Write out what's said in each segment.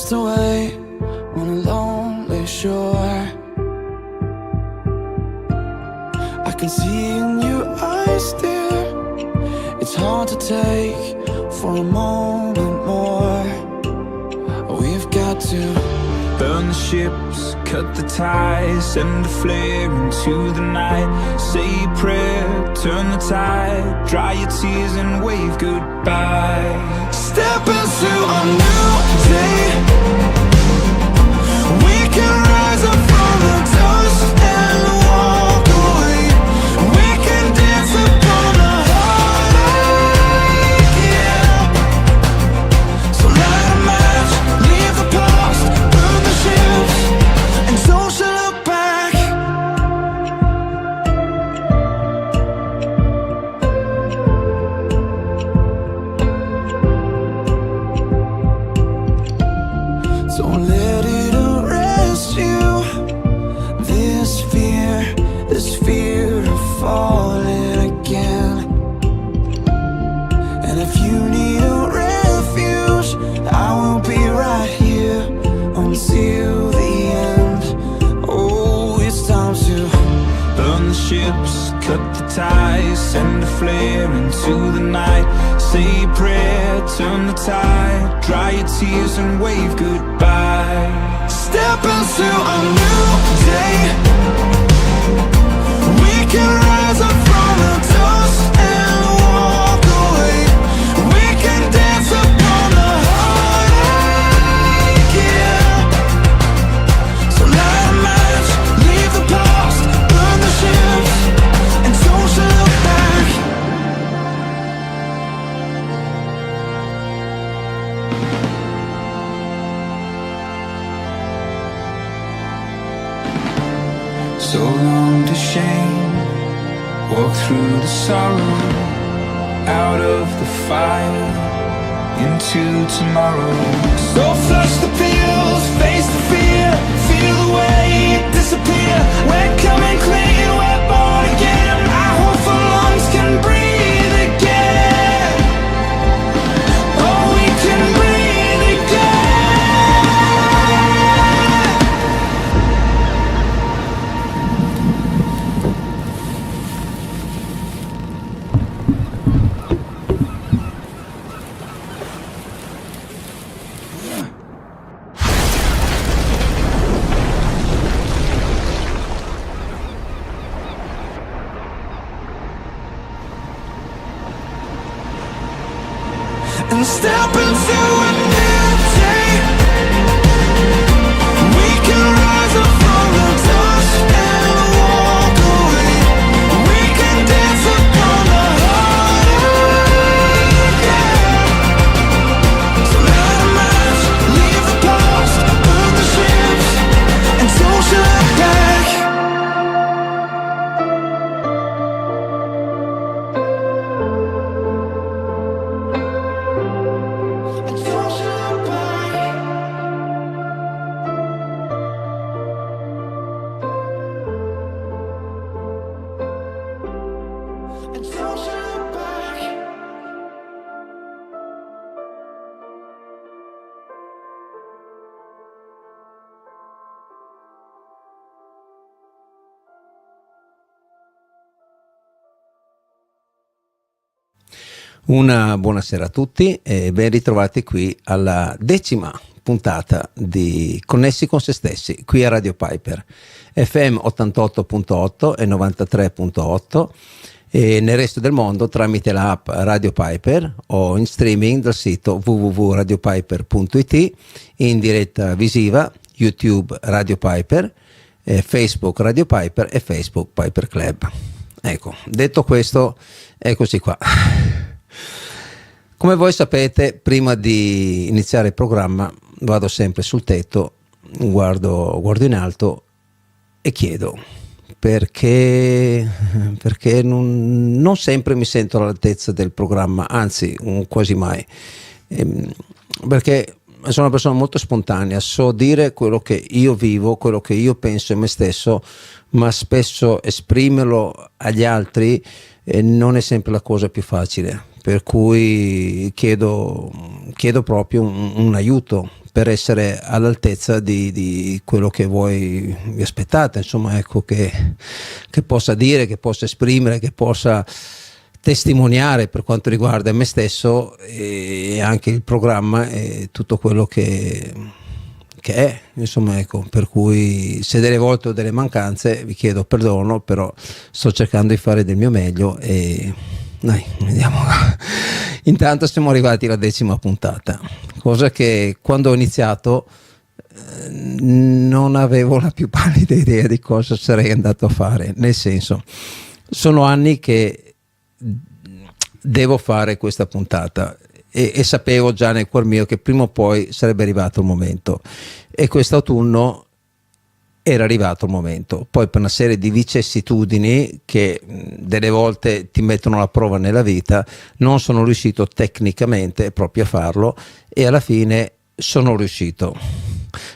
lost away on a lonely shore. I can see in your eyes, dear, it's hard to take for a moment more. We've got to burn the ships, cut the ties, send a flare into the night. Say a prayer, turn the tide, dry your tears and wave goodbye. Step into a new day. We can rise up from the dust and walk away. We can dance upon the heartache, yeah. So light a match, leave the past, burn the ships, and don't you look back. Don't let it arrest you. This fear of falling again. And if you need a refuge, I will be right here until the end. Oh, it's time to burn the ships, cut the ties, send a flare into the night. Say a prayer, turn the tide, dry your tears and wave goodbye. Step into a new day. We can rise up from the dust and walk away. We can dance upon the heartache, yeah. So light a match, leave the past, burn the ships, and don't you look back. So long to shame, walk through the sorrow, out of the fire, into tomorrow. So flush the pills, face the fear, feel the weight disappear. We're coming clean, we're born again. Our hopeful lungs can breathe again. Oh, we can breathe again. And step into a new day. We can rise up from the dust and walk away. We can dance upon the heartache, yeah. So light a match, leave the past, burn the ships, and don't you look back. And don't you look back. And don't you look back. Una buonasera a tutti e ben ritrovati qui alla 10ª puntata di Connessi con se stessi, qui a Radio Piper, FM 88.8 e 93.8 e nel resto del mondo tramite l'app Radio Piper o in streaming dal sito www.radiopiper.it, in diretta visiva YouTube Radio Piper, Facebook Radio Piper e Facebook Piper Club. Ecco, detto questo, eccoci qua. Come voi sapete, prima di iniziare il programma vado sempre sul tetto, guardo in alto e chiedo perché non sempre mi sento all'altezza del programma, anzi quasi mai, perché sono una persona molto spontanea, so dire quello che io vivo, quello che io penso in me stesso, ma spesso esprimerlo agli altri non è sempre la cosa più facile, per cui chiedo proprio un aiuto per essere all'altezza di quello che voi vi aspettate, insomma, ecco, che possa dire, che possa esprimere, che possa testimoniare per quanto riguarda me stesso e anche il programma e tutto quello che è, insomma, ecco, per cui se delle volte ho delle mancanze vi chiedo perdono, però sto cercando di fare del mio meglio e dai, vediamo. Intanto siamo arrivati alla 10ª puntata, cosa che quando ho iniziato non avevo la più pallida idea di cosa sarei andato a fare, nel senso, sono anni che devo fare questa puntata e sapevo già nel cuor mio che prima o poi sarebbe arrivato il momento, e quest'autunno era arrivato il momento. Poi per una serie di vicissitudini che delle volte ti mettono alla prova nella vita, non sono riuscito tecnicamente proprio a farlo, e alla fine sono riuscito.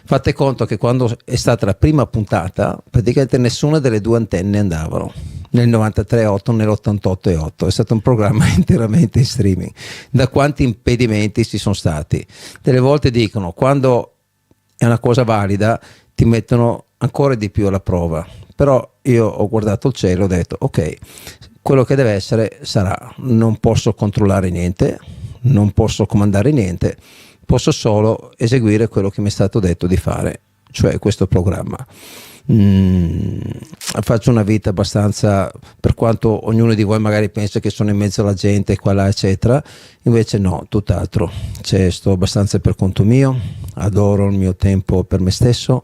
Fate conto che quando è stata la prima puntata praticamente nessuna delle due antenne andavano, nel 93.8, nell'88.8. È stato un programma interamente in streaming. Da quanti impedimenti ci sono stati? Delle volte dicono, quando è una cosa valida ti mettono ancora di più alla prova, però io ho guardato il cielo e ho detto ok, quello che deve essere sarà, non posso controllare niente, non posso comandare niente, posso solo eseguire quello che mi è stato detto di fare, cioè questo programma. Faccio una vita abbastanza, per quanto ognuno di voi magari pensa che sono in mezzo alla gente qua là eccetera, invece no, tutt'altro, cioè, sto abbastanza per conto mio, adoro il mio tempo per me stesso,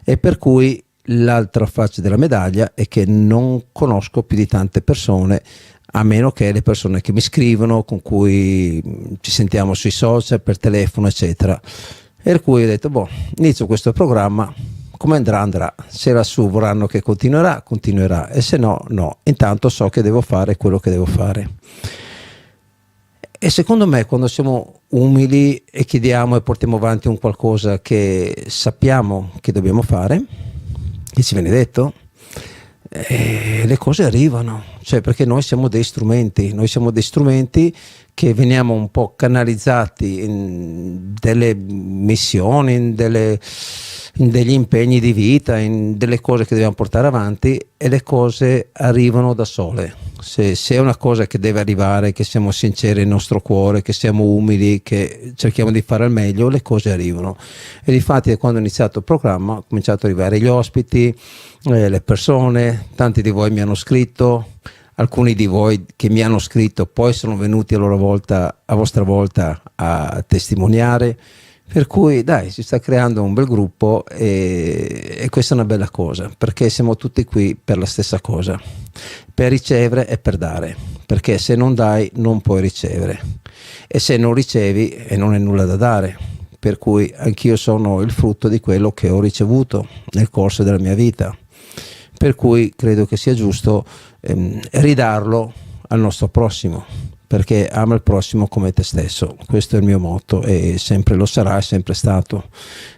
e per cui l'altra faccia della medaglia è che non conosco più di tante persone, a meno che le persone che mi scrivono, con cui ci sentiamo sui social, per telefono eccetera, per cui ho detto boh, inizio questo programma, come andrà, se lassù vorranno che continuerà, e se no, intanto so che devo fare quello che devo fare. E secondo me quando siamo umili e chiediamo e portiamo avanti un qualcosa che sappiamo che dobbiamo fare, che ci viene detto, le cose arrivano, cioè, perché noi siamo dei strumenti che veniamo un po' canalizzati in delle missioni, in degli impegni di vita, in delle cose che dobbiamo portare avanti, e le cose arrivano da sole. Se è una cosa che deve arrivare, che siamo sinceri nel nostro cuore, che siamo umili, che cerchiamo di fare al meglio, le cose arrivano. E difatti quando ho iniziato il programma, ho cominciato ad arrivare gli ospiti, le persone, tanti di voi mi hanno scritto, alcuni di voi che mi hanno scritto poi sono venuti a vostra volta a testimoniare, per cui dai, si sta creando un bel gruppo e questa è una bella cosa, perché siamo tutti qui per la stessa cosa, per ricevere e per dare, perché se non dai non puoi ricevere, e se non ricevi non è nulla da dare, per cui anch'io sono il frutto di quello che ho ricevuto nel corso della mia vita, per cui credo che sia giusto ridarlo al nostro prossimo, perché ama il prossimo come te stesso. Questo è il mio motto e sempre lo sarà, è sempre stato,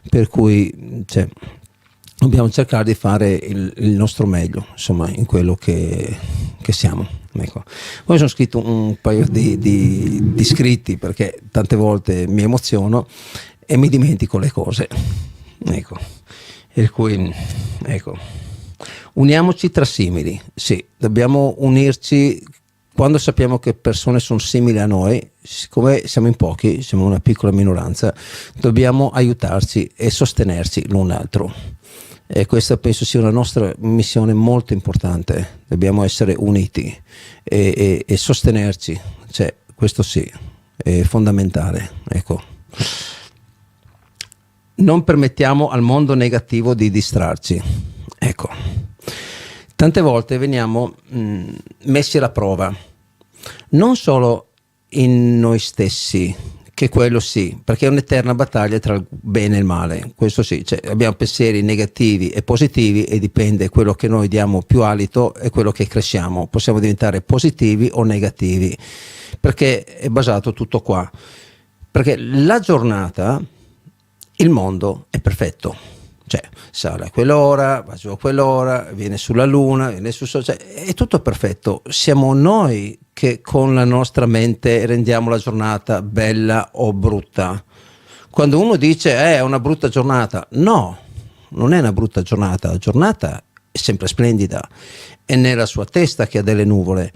per cui dobbiamo cercare di fare il nostro meglio, insomma, in quello che siamo. Ecco. Poi sono scritto un paio di scritti, perché tante volte mi emoziono e mi dimentico le cose, ecco, per cui uniamoci tra simili, sì, dobbiamo unirci quando sappiamo che persone sono simili a noi, siccome siamo in pochi, siamo una piccola minoranza, dobbiamo aiutarci e sostenerci l'un l'altro, e questa penso sia una nostra missione molto importante, dobbiamo essere uniti e sostenerci, cioè, questo sì, è fondamentale, ecco. Non permettiamo al mondo negativo di distrarci, ecco. Tante volte veniamo messi alla prova, non solo in noi stessi, che quello sì, perché è un'eterna battaglia tra il bene e il male, questo sì, cioè, abbiamo pensieri negativi e positivi e dipende quello che noi diamo più alito e quello che cresciamo, possiamo diventare positivi o negativi, perché è basato tutto qua, perché la giornata, il mondo è perfetto, Cioè, sale a quell'ora, va giù a quell'ora, viene sulla luna, viene su Sol, cioè, è tutto perfetto. Siamo noi che con la nostra mente rendiamo la giornata bella o brutta. Quando uno dice è una brutta giornata, no, non è una brutta giornata, la giornata è sempre splendida, è nella sua testa che ha delle nuvole,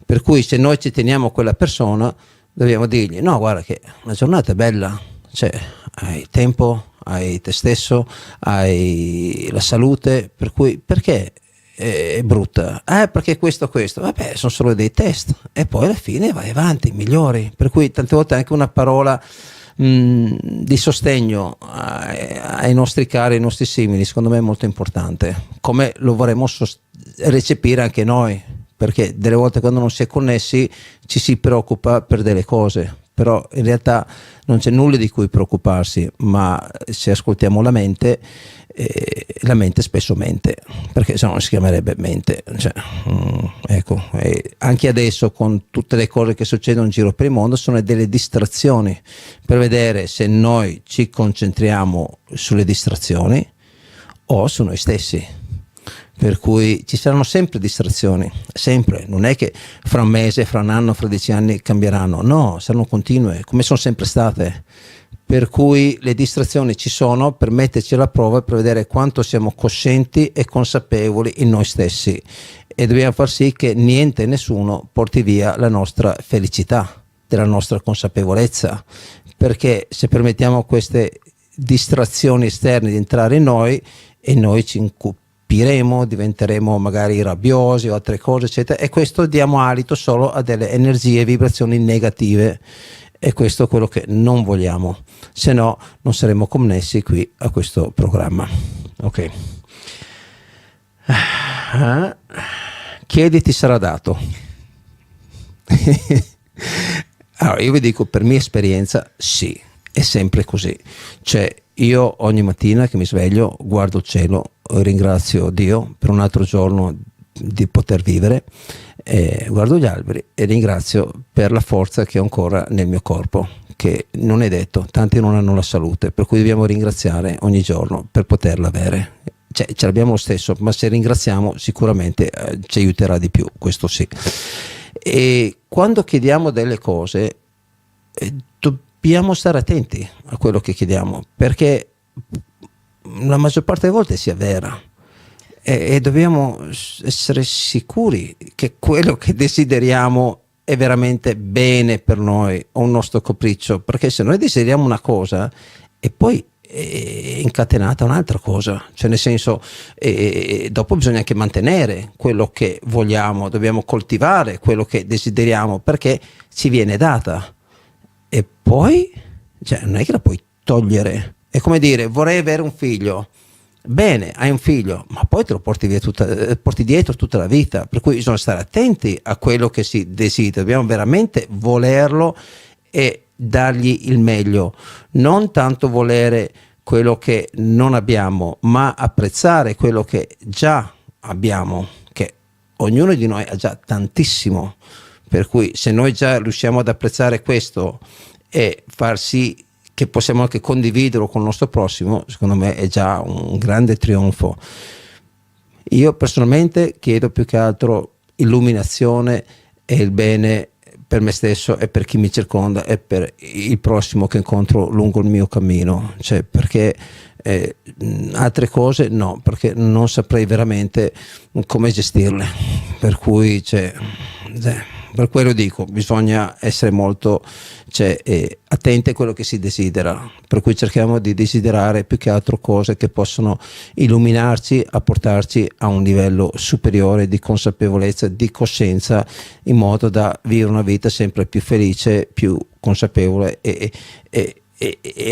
per cui se noi ci teniamo a quella persona dobbiamo dirgli no, guarda che la giornata è bella, cioè hai tempo, hai te stesso, hai la salute, per cui perché è brutta? Perché questo, vabbè, sono solo dei test e poi alla fine vai avanti, migliori, per cui tante volte anche una parola di sostegno ai nostri cari, ai nostri simili, secondo me è molto importante, come lo vorremmo recepire anche noi, perché delle volte quando non si è connessi ci si preoccupa per delle cose, però in realtà non c'è nulla di cui preoccuparsi, ma se ascoltiamo la mente spesso mente, perché se no non si chiamerebbe mente, cioè, ecco, anche adesso con tutte le cose che succedono in giro per il mondo sono delle distrazioni, per vedere se noi ci concentriamo sulle distrazioni o su noi stessi. Per cui ci saranno sempre distrazioni, sempre, non è che fra un mese, fra un anno, fra 10 anni cambieranno, no, saranno continue, come sono sempre state. Per cui le distrazioni ci sono per metterci alla prova, per vedere quanto siamo coscienti e consapevoli in noi stessi, e dobbiamo far sì che niente e nessuno porti via la nostra felicità, della nostra consapevolezza, perché se permettiamo a queste distrazioni esterne di entrare in noi e noi ci incupiremo, diventeremo magari rabbiosi o altre cose eccetera, e questo diamo alito solo a delle energie e vibrazioni negative, e questo è quello che non vogliamo, se no non saremo connessi qui a questo programma. Ok, chiedi ti sarà dato. Allora io vi dico, per mia esperienza sì, è sempre così, cioè io ogni mattina che mi sveglio guardo il cielo, ringrazio Dio per un altro giorno di poter vivere, guardo gli alberi e ringrazio per la forza che ho ancora nel mio corpo, che non è detto, tanti non hanno la salute, per cui dobbiamo ringraziare ogni giorno per poterla avere, cioè ce l'abbiamo lo stesso, ma se ringraziamo sicuramente ci aiuterà di più, questo sì. E quando chiediamo delle cose dobbiamo stare attenti a quello che chiediamo, perché la maggior parte delle volte si avvera, e dobbiamo essere sicuri che quello che desideriamo è veramente bene per noi o un nostro capriccio, perché se noi desideriamo una cosa e poi è incatenata un'altra cosa, cioè nel senso dopo bisogna anche mantenere quello che vogliamo, dobbiamo coltivare quello che desideriamo perché ci viene data, e poi cioè, non è che la puoi togliere. È come dire, vorrei avere un figlio. Bene, hai un figlio, ma poi te lo porti dietro tutta la vita, per cui bisogna stare attenti a quello che si desidera, dobbiamo veramente volerlo e dargli il meglio, non tanto volere quello che non abbiamo, ma apprezzare quello che già abbiamo, che ognuno di noi ha già tantissimo, per cui se noi già riusciamo ad apprezzare questo e far sì che possiamo anche condividerlo con il nostro prossimo, secondo me è già un grande trionfo. Io personalmente chiedo più che altro illuminazione e il bene per me stesso e per chi mi circonda e per il prossimo che incontro lungo il mio cammino, cioè perché altre cose no, perché non saprei veramente come gestirle, per cui per quello dico, bisogna essere molto attenti a quello che si desidera, per cui cerchiamo di desiderare più che altro cose che possono illuminarci, a portarci a un livello superiore di consapevolezza, di coscienza, in modo da vivere una vita sempre più felice, più consapevole e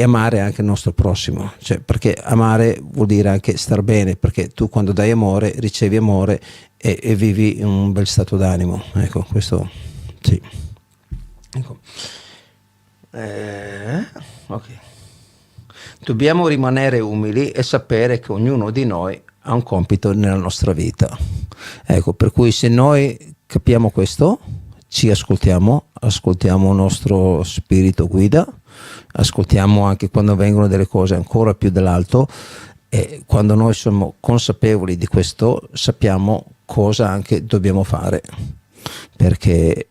amare anche il nostro prossimo, cioè perché amare vuol dire anche star bene, perché tu quando dai amore ricevi amore e vivi in un bel stato d'animo, ecco, questo sì, ecco. Ok, dobbiamo rimanere umili e sapere che ognuno di noi ha un compito nella nostra vita, ecco, per cui se noi capiamo questo, ci ascoltiamo il nostro spirito guida, ascoltiamo anche quando vengono delle cose ancora più dall'alto E quando noi siamo consapevoli di questo, sappiamo cosa anche dobbiamo fare, perché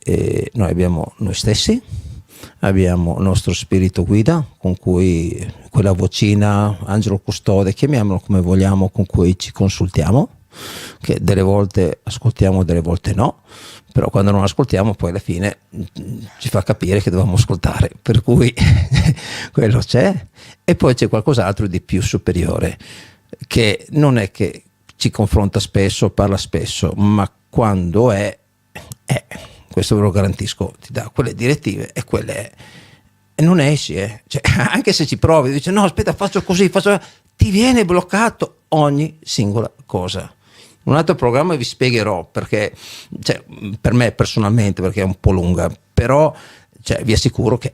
noi abbiamo noi stessi, abbiamo il nostro spirito guida, con cui quella vocina, angelo custode, chiamiamolo come vogliamo, con cui ci consultiamo, che delle volte ascoltiamo, delle volte no, però quando non ascoltiamo poi alla fine ci fa capire che dobbiamo ascoltare, per cui quello c'è. E poi c'è qualcos'altro di più superiore, che non è che ci confronta spesso, parla spesso, ma quando è, questo ve lo garantisco, ti dà quelle direttive e quelle è. E non esci, cioè, anche se ci provi, dici no aspetta faccio così, ti viene bloccato ogni singola cosa. Un altro programma vi spiegherò, perché cioè, per me personalmente, perché è un po' lunga, però cioè, vi assicuro che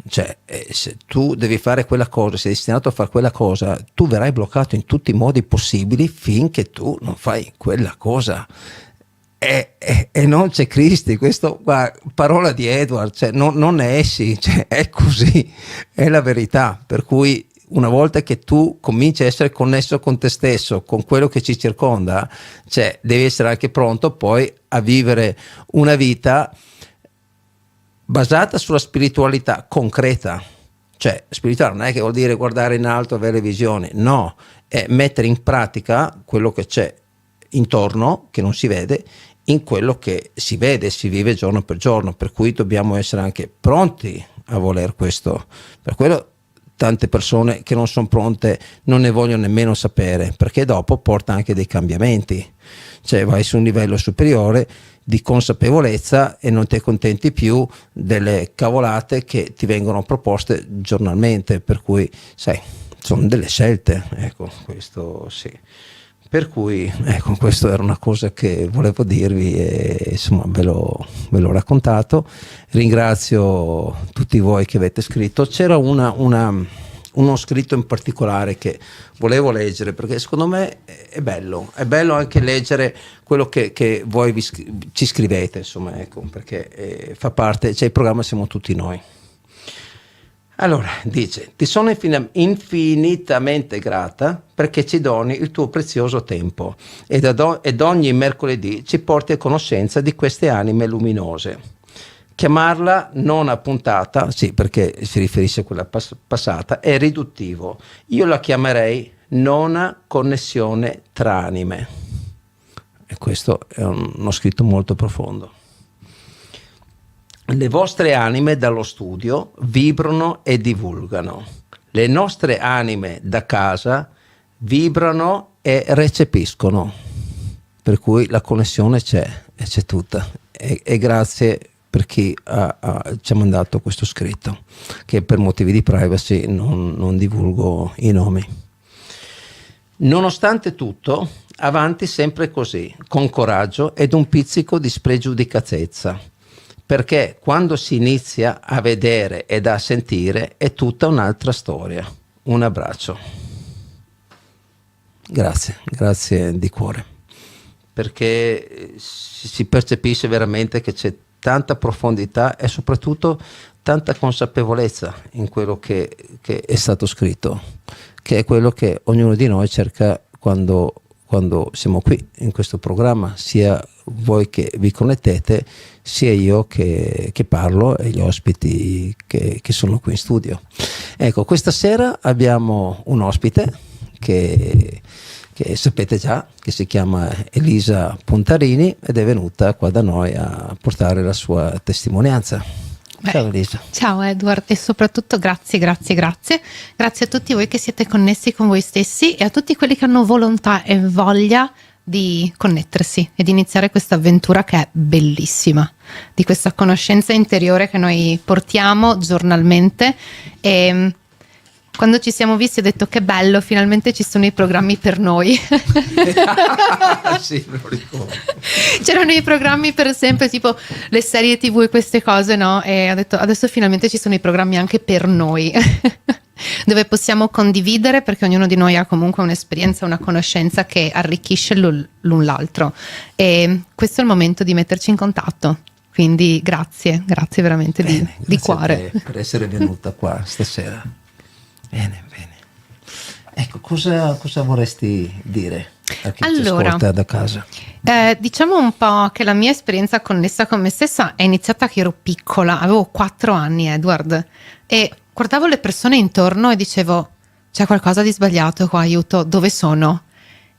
cioè, se tu devi fare quella cosa, sei destinato a fare quella cosa, tu verrai bloccato in tutti i modi possibili finché tu non fai quella cosa. E non c'è Cristi, questo qua, parola di Edward, cioè, non ne esci, cioè, è così, è la verità. Per cui una volta che tu cominci a essere connesso con te stesso, con quello che ci circonda, cioè, devi essere anche pronto poi a vivere una vita basata sulla spiritualità concreta. Cioè, spirituale non è che vuol dire guardare in alto, avere visioni, no, è mettere in pratica quello che c'è intorno, che non si vede, in quello che si vede, si vive giorno per giorno, per cui dobbiamo essere anche pronti a voler questo. Per quello tante persone che non sono pronte non ne vogliono nemmeno sapere, perché dopo porta anche dei cambiamenti, cioè vai su un livello superiore di consapevolezza e non ti accontenti più delle cavolate che ti vengono proposte giornalmente, per cui sai, sono delle scelte, ecco, questo sì. Per cui ecco, questo era una cosa che volevo dirvi e insomma ve l'ho raccontato. Ringrazio tutti voi che avete scritto. C'era uno scritto in particolare che volevo leggere, perché secondo me è bello anche leggere quello che voi ci scrivete, insomma, ecco, perché fa parte, cioè il programma siamo tutti noi. Allora, dice, ti sono infinitamente grata perché ci doni il tuo prezioso tempo ed ogni mercoledì ci porti a conoscenza di queste anime luminose. Chiamarla nona puntata, sì, perché si riferisce a quella passata, è riduttivo. Io la chiamerei nona connessione tra anime. E questo è uno scritto molto profondo. Le vostre anime dallo studio vibrano e divulgano. Le nostre anime da casa vibrano e recepiscono. Per cui la connessione c'è, e c'è tutta. E grazie per chi ci ha mandato questo scritto, che per motivi di privacy non divulgo i nomi. Nonostante tutto, avanti sempre così, con coraggio ed un pizzico di spregiudicatezza. Perché quando si inizia a vedere ed a sentire è tutta un'altra storia. Un abbraccio. Grazie di cuore, perché si percepisce veramente che c'è tanta profondità e soprattutto tanta consapevolezza in quello che è stato scritto, che è quello che ognuno di noi cerca quando siamo qui in questo programma, sia voi che vi connettete, sia io che parlo e gli ospiti che sono qui in studio. Ecco, questa sera abbiamo un ospite che sapete già, che si chiama Elisa Puntarini ed è venuta qua da noi a portare la sua testimonianza. Ciao Elisa. Ciao Edward, e soprattutto grazie a tutti voi che siete connessi con voi stessi e a tutti quelli che hanno volontà e voglia di connettersi ed iniziare questa avventura che è bellissima, di questa conoscenza interiore che noi portiamo giornalmente. E quando ci siamo visti ho detto che bello, finalmente ci sono i programmi per noi. Sì, me lo ricordo. C'erano i programmi per sempre, tipo le serie TV e queste cose, no? E ho detto adesso finalmente ci sono i programmi anche per noi, dove possiamo condividere, perché ognuno di noi ha comunque un'esperienza, una conoscenza che arricchisce l'un l'altro. E questo è il momento di metterci in contatto. Quindi grazie veramente di cuore. Per essere venuta qua stasera. Bene. Ecco, cosa vorresti dire a chi ci Allora, ascolta da casa? diciamo un po' che la mia esperienza connessa con me stessa è iniziata che ero piccola, avevo 4 anni, Edward, e guardavo le persone intorno e dicevo: c'è qualcosa di sbagliato qua, aiuto, dove sono?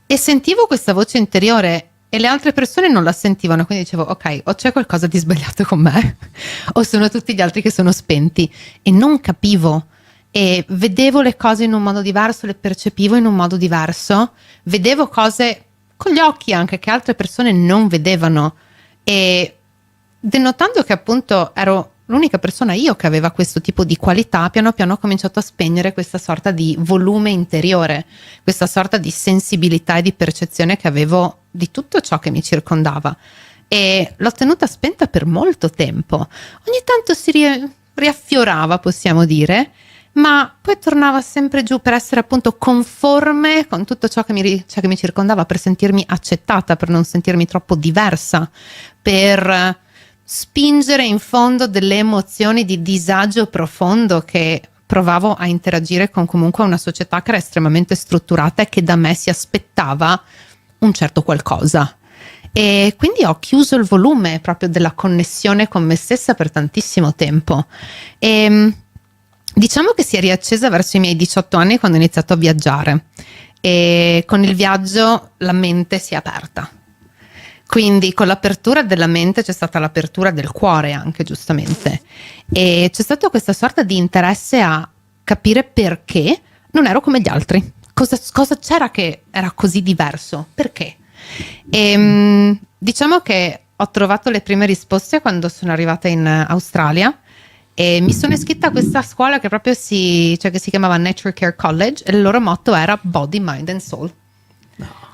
E sentivo questa voce interiore e le altre persone non la sentivano, quindi dicevo: ok, o c'è qualcosa di sbagliato con me o sono tutti gli altri che sono spenti, e non capivo. E vedevo le cose in un modo diverso, le percepivo in un modo diverso, vedevo cose con gli occhi anche che altre persone non vedevano, e denotando che appunto ero l'unica persona io che aveva questo tipo di qualità, piano piano ho cominciato a spegnere questa sorta di volume interiore, questa sorta di sensibilità e di percezione che avevo di tutto ciò che mi circondava, e l'ho tenuta spenta per molto tempo. Ogni tanto si riaffiorava, possiamo dire, ma poi tornava sempre giù per essere appunto conforme con tutto ciò che mi circondava, per sentirmi accettata, per non sentirmi troppo diversa, per spingere in fondo delle emozioni di disagio profondo che provavo a interagire con comunque una società che era estremamente strutturata e che da me si aspettava un certo qualcosa. E quindi ho chiuso il volume proprio della connessione con me stessa per tantissimo tempo. E diciamo che si è riaccesa verso i miei 18 anni, quando ho iniziato a viaggiare, e con il viaggio la mente si è aperta. Quindi con l'apertura della mente c'è stata l'apertura del cuore anche, giustamente, e c'è stata questa sorta di interesse a capire perché non ero come gli altri, cosa c'era che era così diverso, perché. E diciamo che ho trovato le prime risposte quando sono arrivata in Australia e mi sono iscritta a questa scuola che proprio che si chiamava Nature Care College, e il loro motto era Body, Mind and Soul,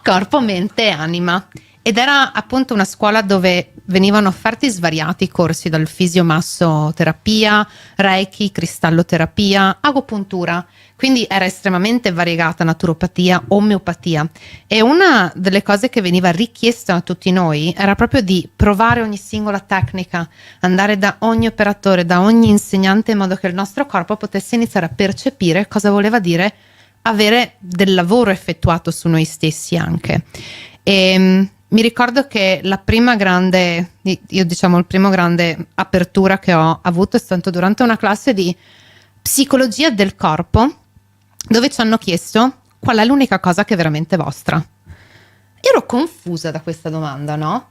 corpo, mente e anima. Ed era appunto una scuola dove venivano offerti svariati corsi, dal fisiomassoterapia, reiki, cristalloterapia, agopuntura, quindi era estremamente variegata, naturopatia, omeopatia. E una delle cose che veniva richiesta a tutti noi era proprio di provare ogni singola tecnica, andare da ogni operatore, da ogni insegnante, in modo che il nostro corpo potesse iniziare a percepire cosa voleva dire avere del lavoro effettuato su noi stessi anche. E mi ricordo che il primo grande apertura che ho avuto è stato durante una classe di psicologia del corpo, dove ci hanno chiesto qual è l'unica cosa che è veramente vostra. Ero confusa da questa domanda, no?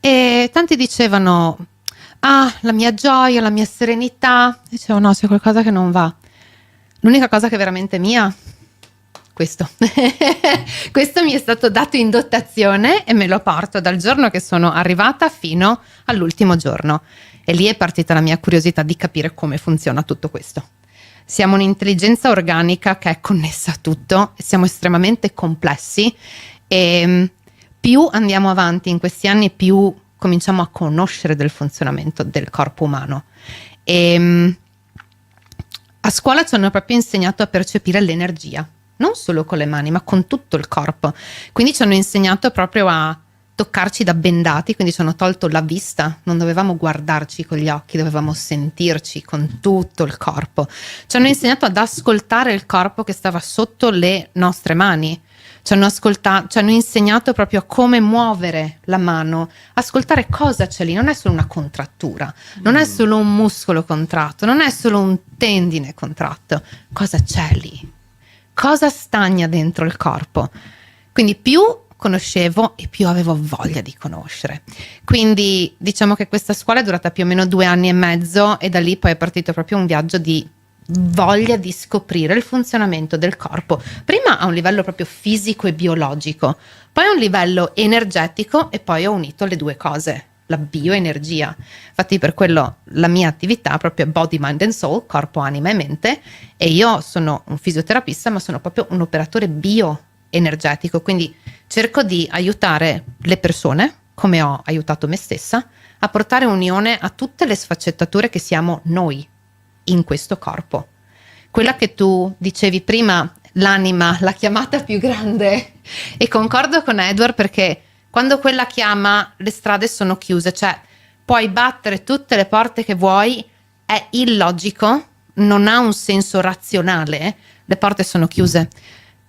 E tanti dicevano: ah, la mia gioia, la mia serenità. Dicevo: no, c'è qualcosa che non va. L'unica cosa che è veramente mia, questo. Questo mi è stato dato in dotazione e me lo porto dal giorno che sono arrivata fino all'ultimo giorno. E lì è partita la mia curiosità di capire come funziona tutto questo. Siamo un'intelligenza organica che è connessa a tutto, siamo estremamente complessi, e più andiamo avanti in questi anni, più cominciamo a conoscere del funzionamento del corpo umano. E a scuola ci hanno proprio insegnato a percepire l'energia, non solo con le mani, ma con tutto il corpo. Quindi ci hanno insegnato proprio a toccarci da bendati, quindi ci hanno tolto la vista, non dovevamo guardarci con gli occhi, dovevamo sentirci con tutto il corpo. Ci hanno insegnato ad ascoltare il corpo che stava sotto le nostre mani. Ci hanno insegnato proprio come muovere la mano, ascoltare cosa c'è lì. Non è solo una contrattura, non è solo un muscolo contratto, non è solo un tendine contratto. Cosa c'è lì? Cosa stagna dentro il corpo? Quindi più conoscevo e più avevo voglia di conoscere. Quindi diciamo che questa scuola è durata più o meno 2 anni e mezzo, e da lì poi è partito proprio un viaggio di voglia di scoprire il funzionamento del corpo, prima a un livello proprio fisico e biologico, poi a un livello energetico, e poi ho unito le due cose, la bioenergia. Infatti per quello la mia attività proprio è Body, Mind and Soul, corpo, anima e mente, e io sono un fisioterapista, ma sono proprio un operatore bioenergetico, quindi cerco di aiutare le persone, come ho aiutato me stessa, a portare unione a tutte le sfaccettature che siamo noi in questo corpo. Quella che tu dicevi prima, l'anima, la chiamata più grande, e concordo con Edward, perché quando quella chiama le strade sono chiuse, cioè puoi battere tutte le porte che vuoi, è illogico, non ha un senso razionale, le porte sono chiuse.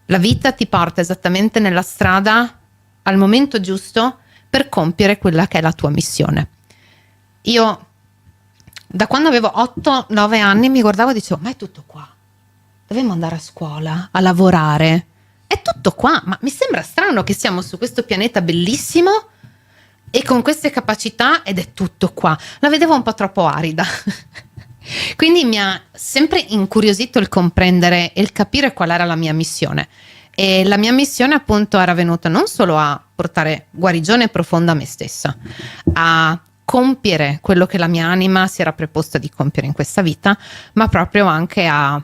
La vita ti porta esattamente nella strada al momento giusto per compiere quella che è la tua missione. Io da quando avevo 8-9 anni mi guardavo e dicevo: ma è tutto qua, dovremmo andare a scuola, a lavorare, è tutto qua, ma mi sembra strano che siamo su questo pianeta bellissimo e con queste capacità ed è tutto qua. La vedevo un po' troppo arida. Quindi mi ha sempre incuriosito il comprendere e il capire qual era la mia missione. E la mia missione appunto era venuta non solo a portare guarigione profonda a me stessa, a compiere quello che la mia anima si era preposta di compiere in questa vita, ma proprio anche a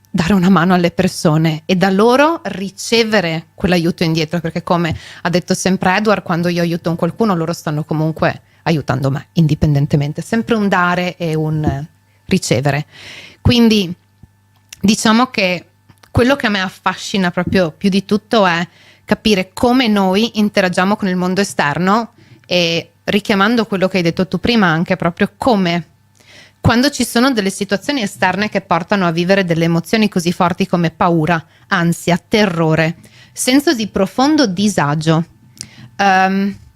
dare una mano alle persone e da loro ricevere quell'aiuto indietro, perché come ha detto sempre Edward, quando io aiuto un qualcuno loro stanno comunque aiutando me, indipendentemente, sempre un dare e un ricevere. Quindi diciamo che quello che a me affascina proprio più di tutto è capire come noi interagiamo con il mondo esterno e richiamando quello che hai detto tu prima, anche proprio come quando ci sono delle situazioni esterne che portano a vivere delle emozioni così forti come paura, ansia, terrore, senso di profondo disagio,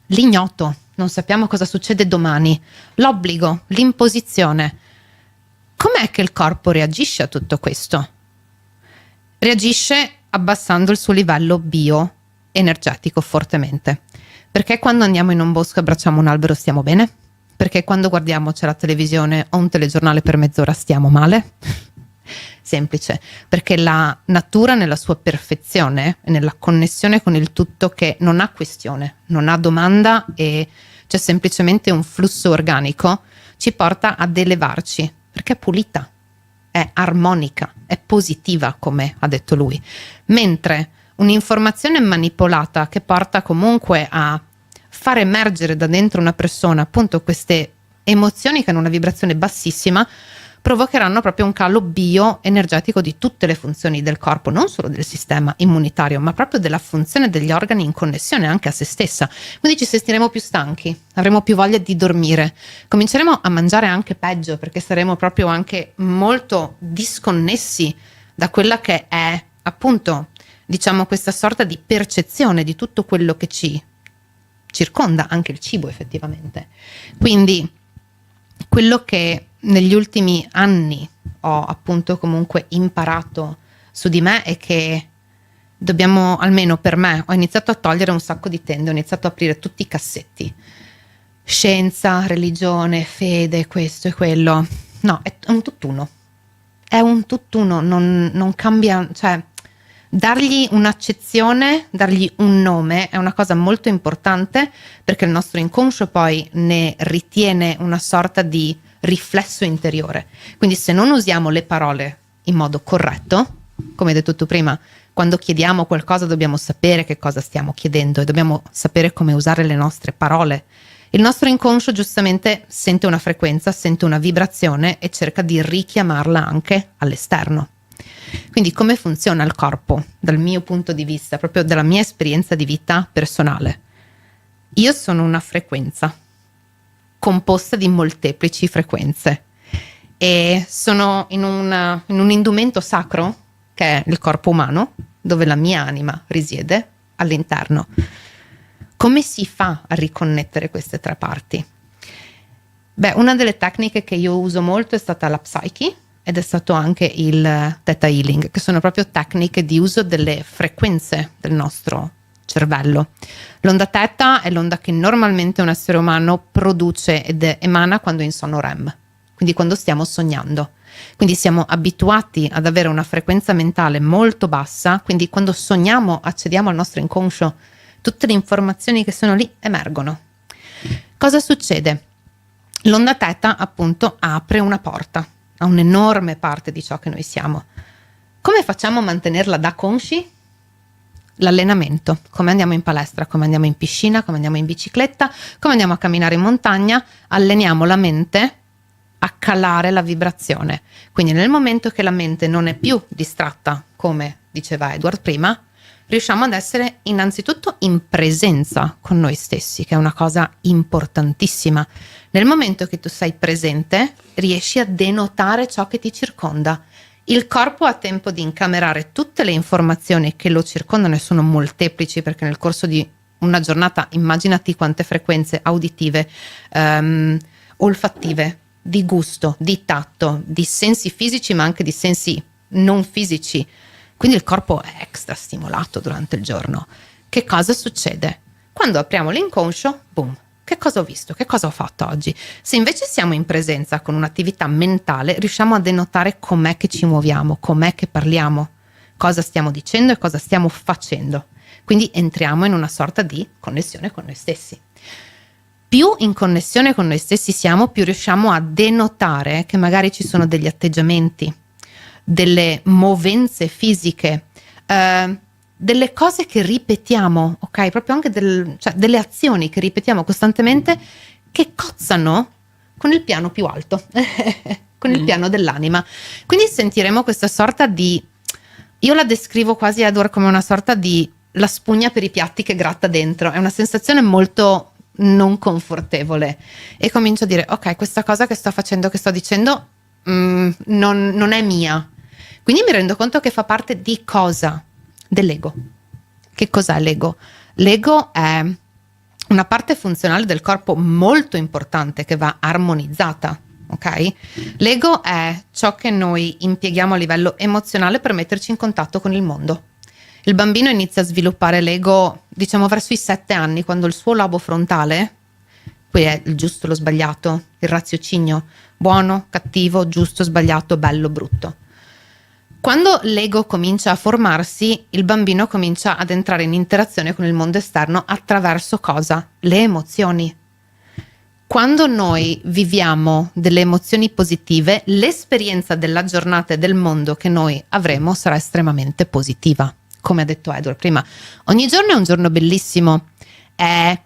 l'ignoto, non sappiamo cosa succede domani, l'obbligo, l'imposizione. Com'è che il corpo reagisce a tutto questo? Reagisce abbassando il suo livello bioenergetico fortemente. Perché quando andiamo in un bosco e abbracciamo un albero stiamo bene? Perché quando guardiamo c'è la televisione o un telegiornale per mezz'ora stiamo male? Semplice, perché la natura nella sua perfezione e nella connessione con il tutto che non ha questione, non ha domanda e c'è semplicemente un flusso organico, ci porta ad elevarci, perché è pulita, è armonica, è positiva, come ha detto lui. Mentre un'informazione manipolata che porta comunque a far emergere da dentro una persona appunto queste emozioni che hanno una vibrazione bassissima provocheranno proprio un calo bioenergetico di tutte le funzioni del corpo, non solo del sistema immunitario, ma proprio della funzione degli organi in connessione anche a se stessa. Quindi ci sentiremo più stanchi, avremo più voglia di dormire, cominceremo a mangiare anche peggio perché saremo proprio anche molto disconnessi da quella che è appunto, diciamo, questa sorta di percezione di tutto quello che ci circonda, anche il cibo effettivamente. Quindi quello che negli ultimi anni ho appunto comunque imparato su di me è che dobbiamo, almeno per me, ho iniziato a togliere un sacco di tende, ho iniziato a aprire tutti i cassetti. Scienza, religione, fede, questo e quello. No, è un tutt'uno. È un tutt'uno, non cambia, cioè dargli un'accezione, dargli un nome è una cosa molto importante perché il nostro inconscio poi ne ritiene una sorta di riflesso interiore. Quindi se non usiamo le parole in modo corretto, come hai detto tu prima, quando chiediamo qualcosa dobbiamo sapere che cosa stiamo chiedendo e dobbiamo sapere come usare le nostre parole. Il nostro inconscio giustamente sente una frequenza, sente una vibrazione e cerca di richiamarla anche all'esterno. Quindi come funziona il corpo dal mio punto di vista, proprio dalla mia esperienza di vita personale? Io sono una frequenza composta di molteplici frequenze e sono in un indumento sacro che è il corpo umano, dove la mia anima risiede all'interno. Come si fa a riconnettere queste tre parti? Beh, una delle tecniche che io uso molto è stata la Psyche ed è stato anche il Theta Healing, che sono proprio tecniche di uso delle frequenze del nostro cervello. L'onda Theta è l'onda che normalmente un essere umano produce ed emana quando è in sonno REM, quindi quando stiamo sognando. Quindi siamo abituati ad avere una frequenza mentale molto bassa, quindi quando sogniamo accediamo al nostro inconscio, tutte le informazioni che sono lì emergono. Cosa succede? L'onda Theta appunto apre una porta a un'enorme parte di ciò che noi siamo. Come facciamo a mantenerla da consci? L'allenamento, come andiamo in palestra, come andiamo in piscina, come andiamo in bicicletta, come andiamo a camminare in montagna, alleniamo la mente a calare la vibrazione. Quindi nel momento che la mente non è più distratta, come diceva Edward prima, riusciamo ad essere innanzitutto in presenza con noi stessi, che è una cosa importantissima. Nel momento che tu sei presente, riesci a denotare ciò che ti circonda. Il corpo ha tempo di incamerare tutte le informazioni che lo circondano e sono molteplici, perché nel corso di una giornata immaginati quante frequenze auditive, olfattive, di gusto, di tatto, di sensi fisici ma anche di sensi non fisici. Quindi il corpo è extra stimolato durante il giorno. Che cosa succede? Quando apriamo l'inconscio, boom, che cosa ho visto? Che cosa ho fatto oggi? Se invece siamo in presenza con un'attività mentale, riusciamo a denotare com'è che ci muoviamo, com'è che parliamo, cosa stiamo dicendo e cosa stiamo facendo. Quindi entriamo in una sorta di connessione con noi stessi. Più in connessione con noi stessi siamo, più riusciamo a denotare che magari ci sono degli atteggiamenti, delle movenze fisiche, delle cose che ripetiamo, ok? Proprio anche delle azioni che ripetiamo costantemente che cozzano con il piano più alto, con il piano dell'anima. Quindi sentiremo questa sorta di, io la descrivo quasi, Edward, come una sorta di la spugna per i piatti che gratta dentro. È una sensazione molto non confortevole e comincio a dire ok, questa cosa che sto facendo, che sto dicendo non è mia. Quindi mi rendo conto che fa parte di cosa? Dell'ego. Che cos'è l'ego? L'ego è una parte funzionale del corpo molto importante che va armonizzata, ok? L'ego è ciò che noi impieghiamo a livello emozionale per metterci in contatto con il mondo. Il bambino inizia a sviluppare l'ego, diciamo, verso i 7 anni, quando il suo lobo frontale, qui è il giusto, lo sbagliato, il raziocinio, buono, cattivo, giusto, sbagliato, bello, brutto. Quando l'ego comincia a formarsi, il bambino comincia ad entrare in interazione con il mondo esterno attraverso cosa? Le emozioni. Quando noi viviamo delle emozioni positive, l'esperienza della giornata e del mondo che noi avremo sarà estremamente positiva. Come ha detto Edward prima, ogni giorno è un giorno bellissimo.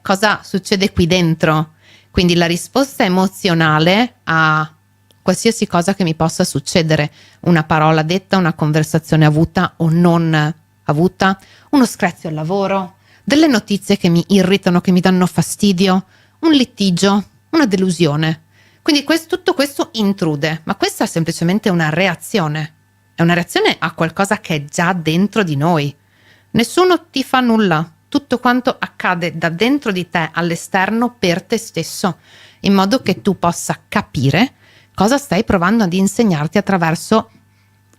Cosa succede qui dentro? Quindi la risposta emozionale a qualsiasi cosa che mi possa succedere, una parola detta, una conversazione avuta o non avuta, uno screzio al lavoro, delle notizie che mi irritano, che mi danno fastidio, un litigio, una delusione. Quindi tutto questo intrude, ma questa è semplicemente una reazione. È una reazione a qualcosa che è già dentro di noi. Nessuno ti fa nulla. Tutto quanto accade da dentro di te all'esterno per te stesso, in modo che tu possa capire cosa stai provando ad insegnarti attraverso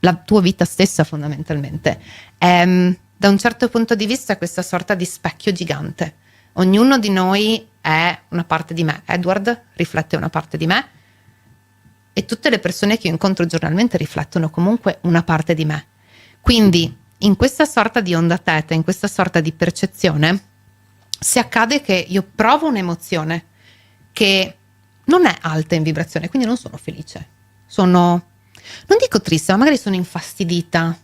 la tua vita stessa, fondamentalmente. Da un certo punto di vista, questa sorta di specchio gigante. Ognuno di noi è una parte di me. Edward riflette una parte di me e tutte le persone che io incontro giornalmente riflettono comunque una parte di me. Quindi, in questa sorta di onda teta, in questa sorta di percezione, se accade che io provo un'emozione che non è alta in vibrazione, quindi non sono felice, non dico triste, ma magari sono infastidita,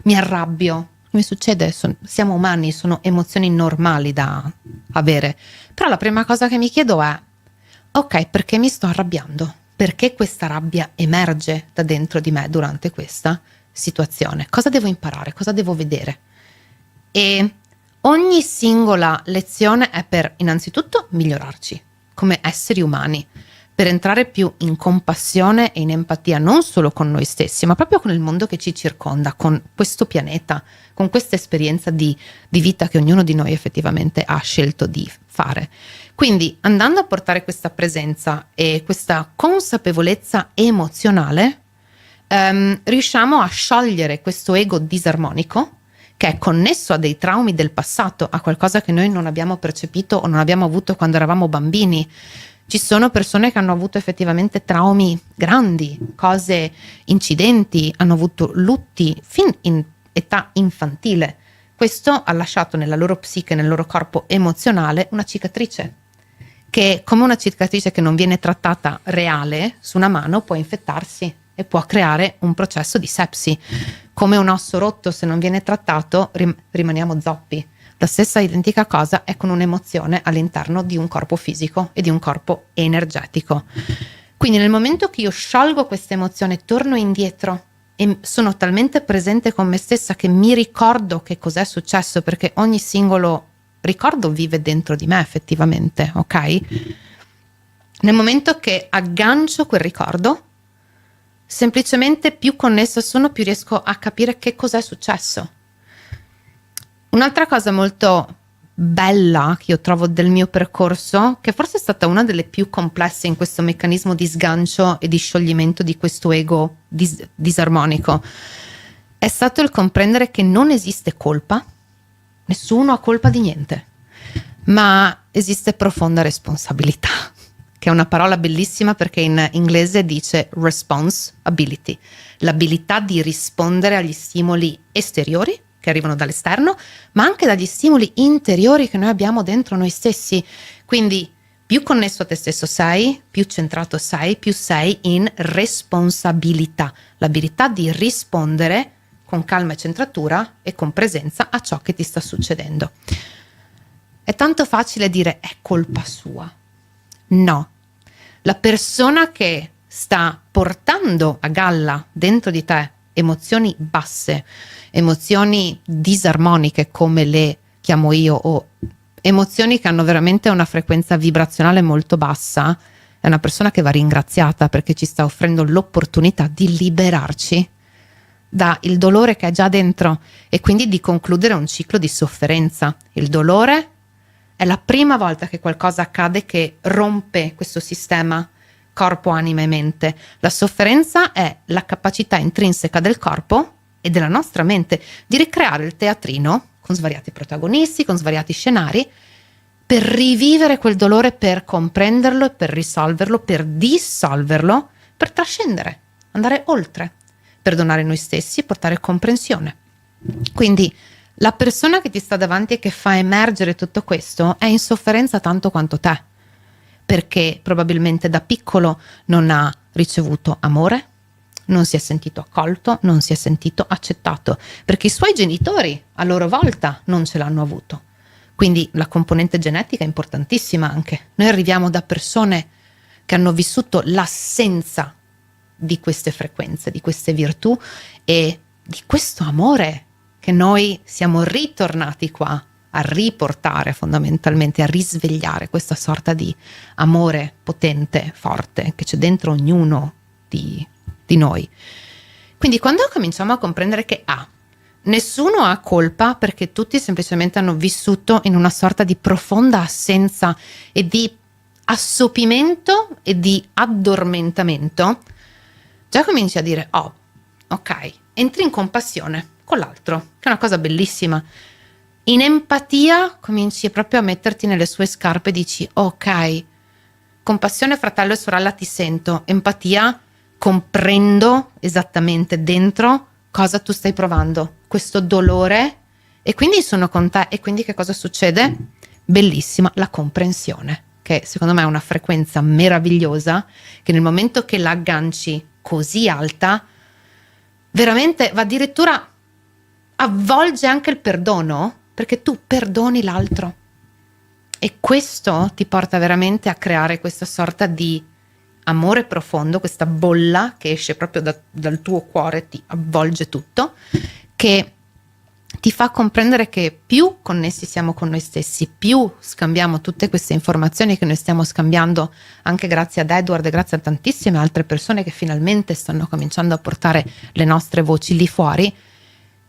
mi arrabbio, mi succede, siamo umani, sono emozioni normali da avere, però la prima cosa che mi chiedo è ok, perché mi sto arrabbiando? Perché questa rabbia emerge da dentro di me durante questa situazione? Cosa devo imparare? Cosa devo vedere? E ogni singola lezione è per innanzitutto migliorarci come esseri umani, per entrare più in compassione e in empatia non solo con noi stessi, ma proprio con il mondo che ci circonda, con questo pianeta, con questa esperienza di vita che ognuno di noi effettivamente ha scelto di fare. Quindi, andando a portare questa presenza e questa consapevolezza emozionale, riusciamo a sciogliere questo ego disarmonico che è connesso a dei traumi del passato, a qualcosa che noi non abbiamo percepito o non abbiamo avuto quando eravamo bambini. Ci sono persone che hanno avuto effettivamente traumi grandi, incidenti, hanno avuto lutti fin in età infantile. Questo ha lasciato nella loro psiche, nel loro corpo emozionale, una cicatrice, che come una cicatrice che non viene trattata reale su una mano può infettarsi e può creare un processo di sepsi. Come un osso rotto, se non viene trattato, rimaniamo zoppi. La stessa identica cosa è con un'emozione all'interno di un corpo fisico e di un corpo energetico. Quindi nel momento che io sciolgo questa emozione, torno indietro e sono talmente presente con me stessa che mi ricordo che cos'è successo, perché ogni singolo ricordo vive dentro di me effettivamente, ok? Nel momento che aggancio quel ricordo, semplicemente più connessa sono, più riesco a capire che cos'è successo. Un'altra cosa molto bella che io trovo del mio percorso, che forse è stata una delle più complesse in questo meccanismo di sgancio e di scioglimento di questo ego disarmonico, è stato il comprendere che non esiste colpa, nessuno ha colpa di niente, ma esiste profonda responsabilità, che è una parola bellissima perché in inglese dice response ability, l'abilità di rispondere agli stimoli esteriori che arrivano dall'esterno, ma anche dagli stimoli interiori che noi abbiamo dentro noi stessi. Quindi più connesso a te stesso sei, più centrato sei, più sei in responsabilità, l'abilità di rispondere con calma e centratura e con presenza a ciò che ti sta succedendo. È tanto facile dire è colpa sua. No, la persona che sta portando a galla dentro di te emozioni basse, emozioni disarmoniche come le chiamo io, o emozioni che hanno veramente una frequenza vibrazionale molto bassa, è una persona che va ringraziata perché ci sta offrendo l'opportunità di liberarci dal dolore che è già dentro e quindi di concludere un ciclo di sofferenza. Il dolore è la prima volta che qualcosa accade che rompe questo sistema corpo, anima e mente. La sofferenza è la capacità intrinseca del corpo e della nostra mente di ricreare il teatrino con svariati protagonisti, con svariati scenari, per rivivere quel dolore, per comprenderlo e per risolverlo, per dissolverlo, per trascendere, andare oltre, perdonare noi stessi e portare comprensione. Quindi la persona che ti sta davanti e che fa emergere tutto questo è in sofferenza tanto quanto te, perché probabilmente da piccolo non ha ricevuto amore, non si è sentito accolto, non si è sentito accettato, perché i suoi genitori a loro volta non ce l'hanno avuto. Quindi la componente genetica è importantissima anche. Noi arriviamo da persone che hanno vissuto l'assenza di queste frequenze, di queste virtù e di questo amore che noi siamo ritornati qua a riportare fondamentalmente, a risvegliare questa sorta di amore potente, forte, che c'è dentro ognuno di noi. Quindi quando cominciamo a comprendere che nessuno ha colpa perché tutti semplicemente hanno vissuto in una sorta di profonda assenza e di assopimento e di addormentamento, già cominci a dire, ok, entri in compassione con l'altro, che è una cosa bellissima. In empatia cominci proprio a metterti nelle sue scarpe e dici, ok, compassione fratello e sorella ti sento, empatia comprendo esattamente dentro cosa tu stai provando, questo dolore, e quindi sono con te. E quindi che cosa succede? Bellissima la comprensione, che secondo me è una frequenza meravigliosa, che nel momento che la agganci così alta, veramente va addirittura, avvolge anche il perdono, perché tu perdoni l'altro. E questo ti porta veramente a creare questa sorta di amore profondo, questa bolla che esce proprio dal tuo cuore, ti avvolge tutto, che ti fa comprendere che più connessi siamo con noi stessi, più scambiamo tutte queste informazioni che noi stiamo scambiando anche grazie ad Edward e grazie a tantissime altre persone che finalmente stanno cominciando a portare le nostre voci lì fuori,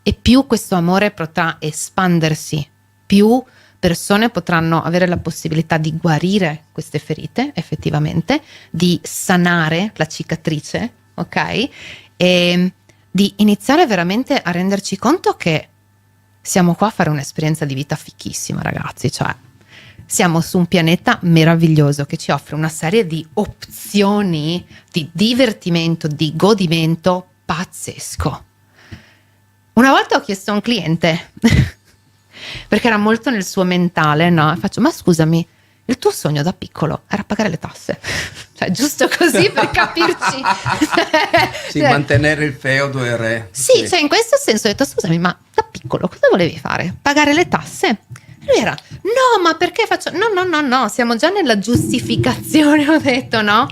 e più questo amore potrà espandersi, più persone potranno avere la possibilità di guarire queste ferite effettivamente, di sanare la cicatrice, ok? E di iniziare veramente a renderci conto che siamo qua a fare un'esperienza di vita fichissima, ragazzi, cioè siamo su un pianeta meraviglioso che ci offre una serie di opzioni di divertimento, di godimento pazzesco. Una volta ho chiesto a un cliente perché era molto nel suo mentale, no? Faccio, ma scusami, il tuo sogno da piccolo era pagare le tasse? Cioè, giusto così per capirci. Sì, mantenere il feudo e il re. Sì, cioè in questo senso ho detto, scusami, ma da piccolo cosa volevi fare? Pagare le tasse? E lui era, no, ma perché faccio? No, siamo già nella giustificazione, ho detto, no?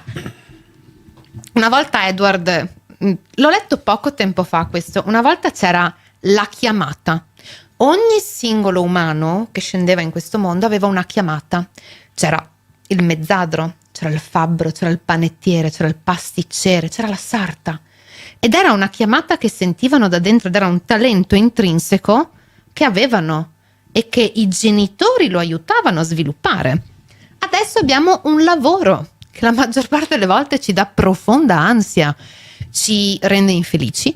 Una volta Edward, l'ho letto poco tempo fa questo, una volta c'era la chiamata. Ogni singolo umano che scendeva in questo mondo aveva una chiamata. C'era il mezzadro, c'era il fabbro, c'era il panettiere, c'era il pasticcere, c'era la sarta. ed era una chiamata che sentivano da dentro ed era un talento intrinseco che avevano e che i genitori lo aiutavano a sviluppare. Adesso abbiamo un lavoro che la maggior parte delle volte ci dà profonda ansia, ci rende infelici,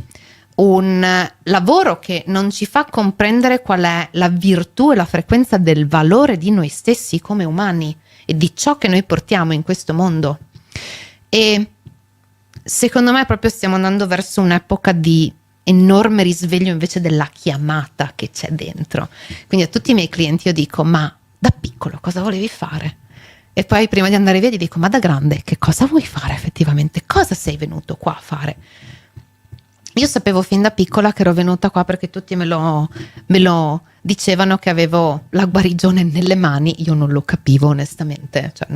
un lavoro che non ci fa comprendere qual è la virtù e la frequenza del valore di noi stessi come umani e di ciò che noi portiamo in questo mondo. E secondo me proprio stiamo andando verso un'epoca di enorme risveglio invece della chiamata che c'è dentro. Quindi a tutti i miei clienti io dico: ma da piccolo cosa volevi fare? E poi prima di andare via gli dico: ma da grande che cosa vuoi fare effettivamente? Cosa sei venuto qua a fare? Io sapevo fin da piccola che ero venuta qua perché tutti me lo dicevano che avevo la guarigione nelle mani. Io non lo capivo onestamente, cioè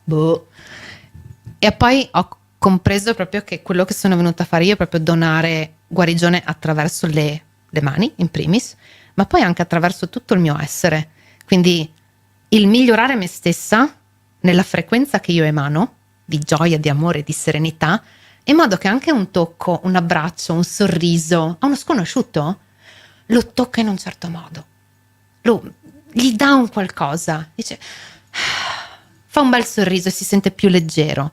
boh. E poi ho compreso proprio che quello che sono venuta a fare io è proprio donare guarigione attraverso le mani in primis, ma poi anche attraverso tutto il mio essere. Quindi il migliorare me stessa nella frequenza che io emano di gioia, di amore, di serenità, in modo che anche un tocco, un abbraccio, un sorriso a uno sconosciuto lo tocca in un certo modo, gli dà un qualcosa, dice, fa un bel sorriso e si sente più leggero.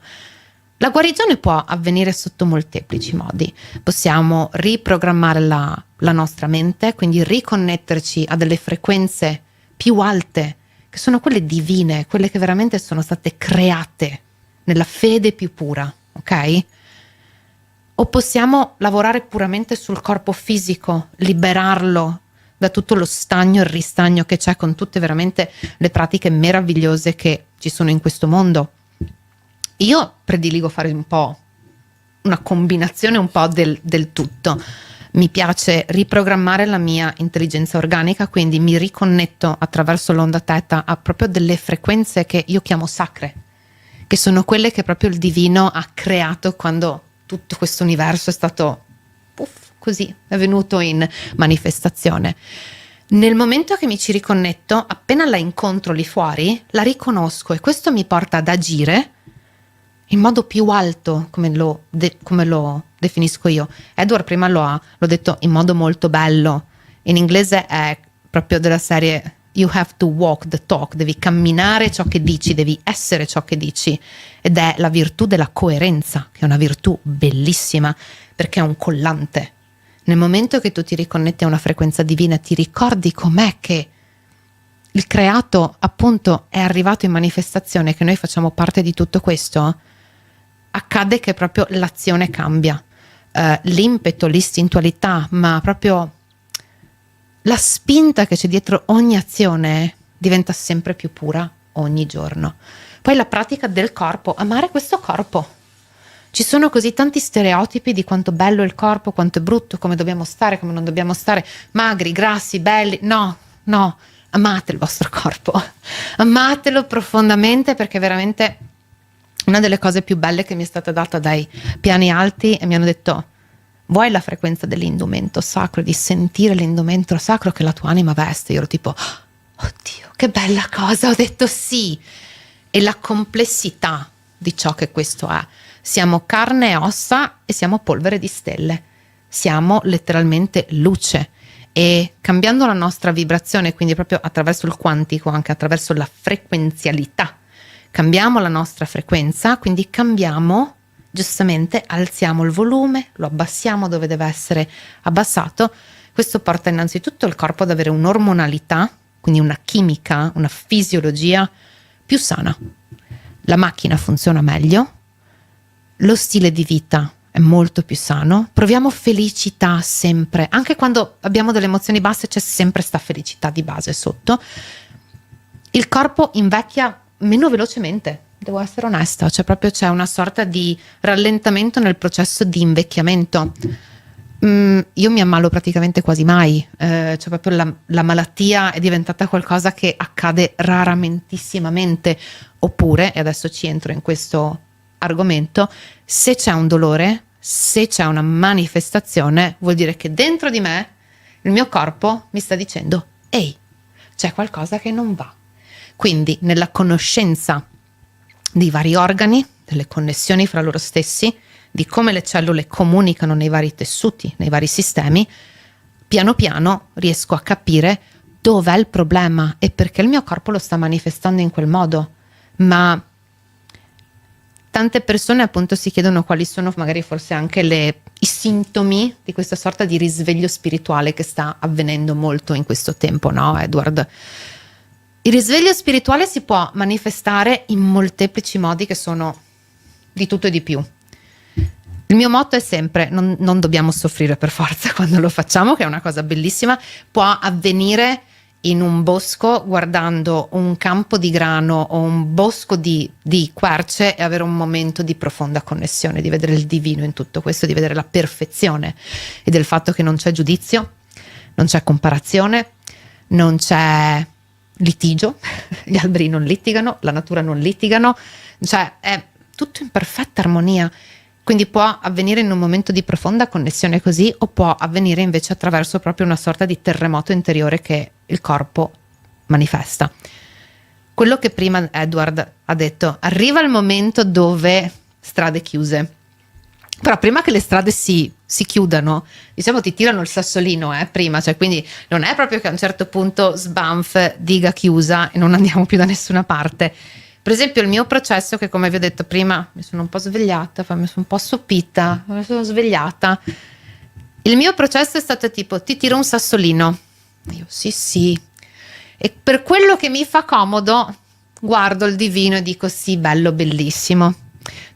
La guarigione può avvenire sotto molteplici modi. Possiamo riprogrammare la nostra mente, quindi riconnetterci a delle frequenze più alte, che sono quelle divine, quelle che veramente sono state create nella fede più pura, ok? O possiamo lavorare puramente sul corpo fisico, liberarlo da tutto lo stagno e il ristagno che c'è con tutte veramente le pratiche meravigliose che ci sono in questo mondo. Io prediligo fare un po' una combinazione un po' del tutto. Mi piace riprogrammare la mia intelligenza organica, quindi mi riconnetto attraverso l'onda theta a proprio delle frequenze che io chiamo sacre, che sono quelle che proprio il divino ha creato quando tutto questo universo è stato così, è venuto in manifestazione. Nel momento che mi ci riconnetto, appena la incontro lì fuori, la riconosco e questo mi porta ad agire in modo più alto, come lo definisco io. Edward prima l'ho detto in modo molto bello. In inglese è proprio della serie you have to walk the talk, devi camminare ciò che dici, devi essere ciò che dici, ed è la virtù della coerenza, che è una virtù bellissima perché è un collante. Nel momento che tu ti riconnetti a una frequenza divina, ti ricordi com'è che il creato appunto è arrivato in manifestazione, che noi facciamo parte di tutto questo, accade che proprio l'azione cambia, l'impeto, l'istintualità, ma proprio la spinta che c'è dietro ogni azione diventa sempre più pura ogni giorno. Poi la pratica del corpo, amare questo corpo. Ci sono così tanti stereotipi di quanto bello è il corpo, quanto è brutto, come dobbiamo stare, come non dobbiamo stare, magri, grassi, belli. No, amate il vostro corpo, amatelo profondamente, perché veramente una delle cose più belle che mi è stata data dai piani alti, e mi hanno detto: vuoi la frequenza dell'indumento sacro, di sentire l'indumento sacro che la tua anima veste? Io ero tipo, oddio, che bella cosa, ho detto sì. E la complessità di ciò che questo è. Siamo carne e ossa e siamo polvere di stelle. Siamo letteralmente luce. E cambiando la nostra vibrazione, quindi proprio attraverso il quantico, anche attraverso la frequenzialità, cambiamo la nostra frequenza, quindi cambiamo, giustamente alziamo il volume, lo abbassiamo dove deve essere abbassato. Questo porta innanzitutto il corpo ad avere un'ormonalità, quindi una chimica, una fisiologia più sana. La macchina funziona meglio, lo stile di vita è molto più sano, proviamo felicità sempre, anche quando abbiamo delle emozioni basse c'è sempre sta felicità di base sotto. Il corpo invecchia meno velocemente, devo essere onesta, c'è una sorta di rallentamento nel processo di invecchiamento. Io mi ammalo praticamente quasi mai, cioè proprio la malattia è diventata qualcosa che accade raramentissimamente. Oppure, e adesso ci entro in questo argomento, se c'è un dolore, se c'è una manifestazione, vuol dire che dentro di me il mio corpo mi sta dicendo: ehi, c'è qualcosa che non va. Quindi nella conoscenza dei vari organi, delle connessioni fra loro stessi, di come le cellule comunicano nei vari tessuti, nei vari sistemi, piano piano riesco a capire dov'è il problema e perché il mio corpo lo sta manifestando in quel modo. Ma tante persone appunto si chiedono quali sono magari forse anche i sintomi di questa sorta di risveglio spirituale che sta avvenendo molto in questo tempo, no, Edward? Il risveglio spirituale si può manifestare in molteplici modi che sono di tutto e di più. Il mio motto è sempre: non dobbiamo soffrire per forza quando lo facciamo, che è una cosa bellissima. Può avvenire in un bosco guardando un campo di grano o un bosco di querce e avere un momento di profonda connessione, di vedere il divino in tutto questo, di vedere la perfezione e del fatto che non c'è giudizio, non c'è comparazione, non c'è litigio, gli alberi non litigano, la natura non litigano, cioè è tutto in perfetta armonia. Quindi può avvenire in un momento di profonda connessione così, o può avvenire invece attraverso proprio una sorta di terremoto interiore che il corpo manifesta. Quello che prima Edward ha detto: arriva il momento dove strade chiuse. Però prima che le strade si chiudano, diciamo, ti tirano il sassolino prima, cioè, quindi non è proprio che a un certo punto sbanf, diga chiusa e non andiamo più da nessuna parte. Per esempio il mio processo, che come vi ho detto prima, mi sono un po' svegliata, mi sono un po' assopita, mi sono svegliata. Il mio processo è stato tipo: ti tiro un sassolino. Io sì. E per quello che mi fa comodo guardo il divino e dico: sì, bello, bellissimo.